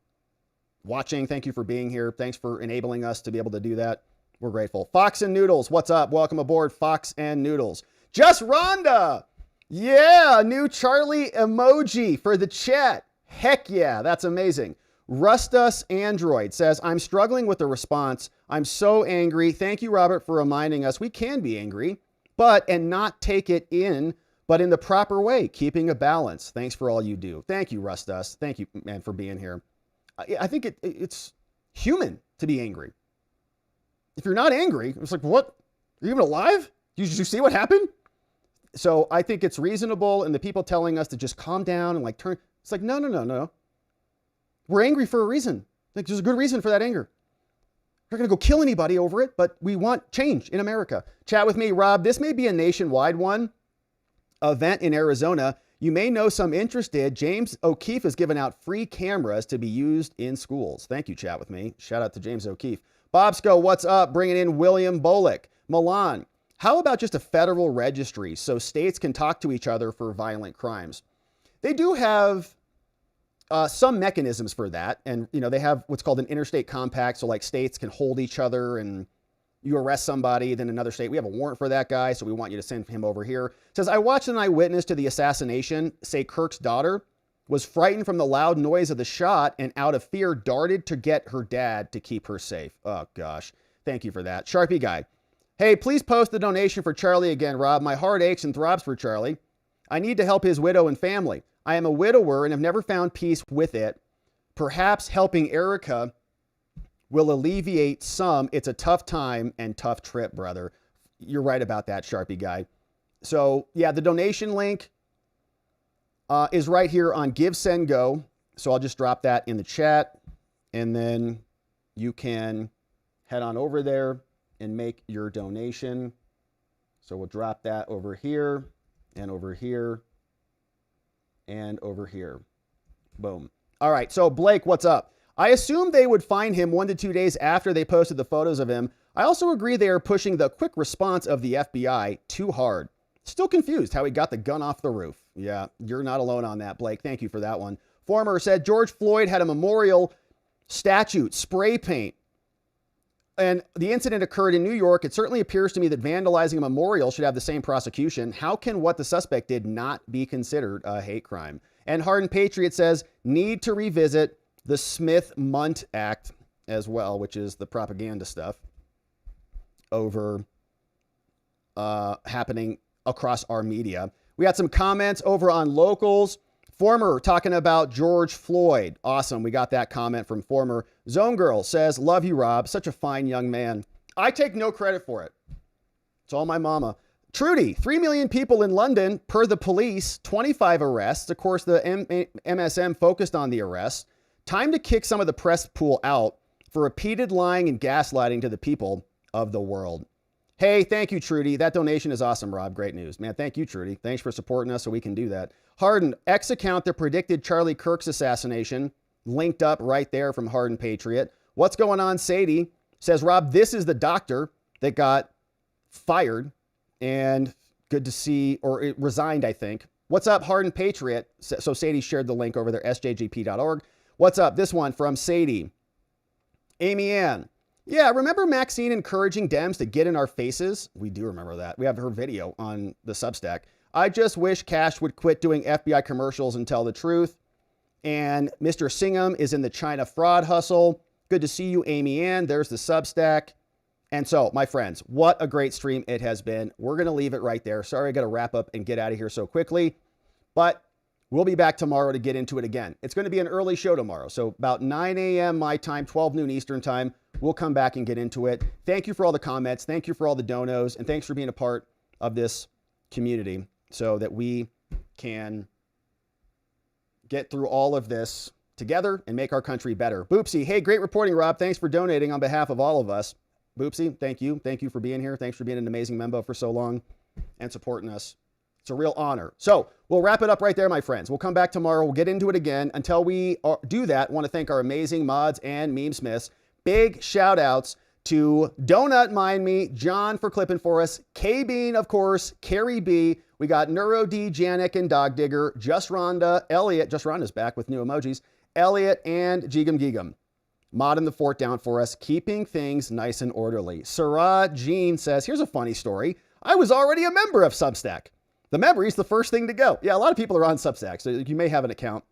watching. Thank you for being here. Thanks for enabling us to be able to do that. We're grateful. Fox and Noodles, what's up? Welcome aboard, Fox and Noodles. Just Rhonda. Yeah, new Charlie emoji for the chat. Heck yeah, that's amazing. Rustus Android says, I'm struggling with the response. I'm so angry. Thank you, Robert, for reminding us we can be angry, and not take it in, but in the proper way, keeping a balance. Thanks for all you do. Thank you, Rustus. Thank you, man, for being here. I think it's human to be angry. If you're not angry, it's like, what? Are you even alive? Did you see what happened? So I think it's reasonable, and the people telling us to just calm down and like turn, it's like, no. We're angry for a reason. Like, there's a good reason for that anger. We're not going to go kill anybody over it, but we want change in America. Chat with me, Rob. This may be a nationwide one. Event in Arizona. You may know some interested. James O'Keefe has given out free cameras to be used in schools. Thank you, Chat with me. Shout out to James O'Keefe. Bobsco, what's up? Bringing in William Bolick. Milan, how about just a federal registry so states can talk to each other for violent crimes? They do have some mechanisms for that. And, you know, they have what's called an interstate compact. So like states can hold each other, and you arrest somebody, then another state, we have a warrant for that guy, so we want you to send him over here. It says, I watched an eyewitness to the assassination say Kirk's daughter was frightened from the loud noise of the shot and out of fear darted to get her dad to keep her safe. Oh gosh. Thank you for that. Sharpie guy. Hey, please post the donation for Charlie again, Rob. My heart aches and throbs for Charlie. I need to help his widow and family. I am a widower and have never found peace with it. Perhaps helping Erica will alleviate some. It's a tough time and tough trip, brother. You're right about that, Sharpie guy. So yeah, the donation link is right here on Give, Send, Go. So I'll just drop that in the chat, and then you can head on over there and make your donation. So we'll drop that over here and over here and over here. Boom. All right. So Blake, what's up? I assume they would find him 1 to 2 days after they posted the photos of him. I also agree they are pushing the quick response of the FBI too hard. Still confused how he got the gun off the roof. Yeah, you're not alone on that, Blake. Thank you for that one. Former said George Floyd had a memorial statue, spray paint, And the incident occurred in New York. It certainly appears to me that vandalizing a memorial should have the same prosecution. How can what the suspect did not be considered a hate crime? And Hardened Patriot says, need to revisit the Smith-Munt Act as well, which is the propaganda stuff over happening across our media. We got some comments over on Locals. Former talking about George Floyd. Awesome. We got that comment from Former. Zone Girl says, love you, Rob. Such a fine young man. I take no credit for it. It's all my mama. Trudy, 3 million people in London per the police, 25 arrests. Of course, the MSM focused on the arrests. Time to kick some of the press pool out for repeated lying and gaslighting to the people of the world. Hey, thank you, Trudy. That donation is awesome, Rob. Great news. Man, thank you, Trudy. Thanks for supporting us so we can do that. Harden, X account that predicted Charlie Kirk's assassination. Linked up right there from Hardened Patriot. What's going on, Sadie? Says, Rob, this is the doctor that got fired. And good to see, or it resigned, I think. What's up, Hardened Patriot? So Sadie shared the link over there, sjgp.org. What's up? This one from Sadie. Amy Ann. Yeah, remember Maxine encouraging Dems to get in our faces? We do remember that. We have her video on the Substack. I just wish Cash would quit doing FBI commercials and tell the truth. And Mr. Singham is in the China fraud hustle. Good to see you, Amy Ann. There's the Substack. And so, my friends, what a great stream it has been. We're going to leave it right there. Sorry I got to wrap up and get out of here so quickly. But we'll be back tomorrow to get into it again. It's going to be an early show tomorrow. So about 9 a.m. my time, 12 noon Eastern time. We'll come back and get into it. Thank you for all the comments. Thank you for all the donos. And thanks for being a part of this community so that we can get through all of this together and make our country better. Boopsie, hey, great reporting, Rob. Thanks for donating on behalf of all of us. Boopsie, thank you. Thank you for being here. Thanks for being an amazing member for so long and supporting us. It's a real honor. So we'll wrap it up right there, my friends. We'll come back tomorrow. We'll get into it again. Until we do that, I want to thank our amazing mods and meme smiths. Big shout outs to Donut Mind Me, John for clipping for us, K-Bean, of course, Carrie B. We got Neuro D, Janik, and Dog Digger, Just Rhonda, Elliot. Just Rhonda's back with new emojis. Elliot and Jigum Gigum. Modding the fort down for us, keeping things nice and orderly. Sarah Jean says, here's a funny story. I was already a member of Substack. The memory's the first thing to go. Yeah, a lot of people are on Substack, so you may have an account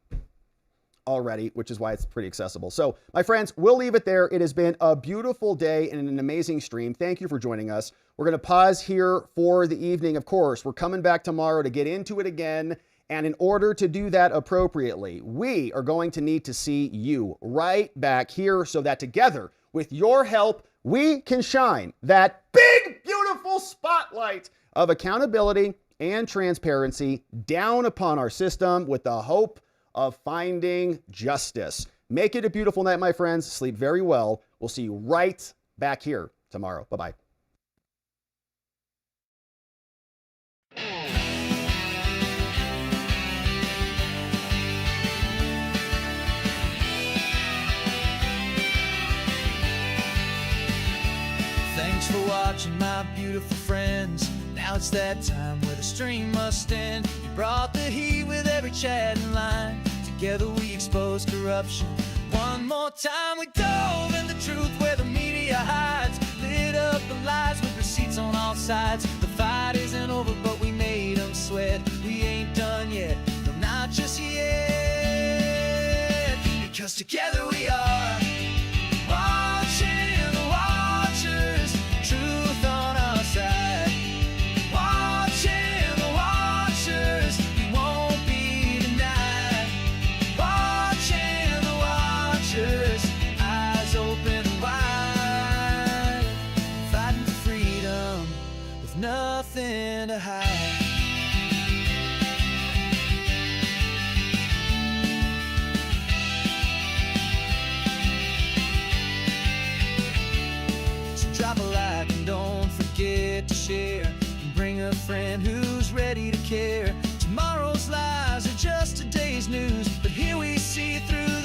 already, which is why it's pretty accessible. So, my friends, we'll leave it there. It has been a beautiful day and an amazing stream. Thank you for joining us. We're going to pause here for the evening. Of course, we're coming back tomorrow to get into it again. And in order to do that appropriately, we are going to need to see you right back here so that together, with your help, we can shine that big, beautiful spotlight of accountability and transparency down upon our system with the hope of finding justice. Make it a beautiful night, my friends. Sleep very well. We'll see you right back here tomorrow. Bye-bye. Thanks for watching, my beautiful friends. Now it's that time where the stream must end. You brought the heat with every chat and line. Together we exposed corruption. One more time we dove in the truth where the media hides. Lit up the lies with receipts on all sides. The fight isn't over, but we made them sweat. We ain't done yet, no, not just yet. Because together we are watching the watchers. Truth on our side. Watching the watchers. We won't be denied. Watching the watchers. Eyes open wide. Fighting for freedom with nothing to hide. Drop a like and don't forget to share. And bring a friend who's ready to care. Tomorrow's lies are just today's news, but here we see through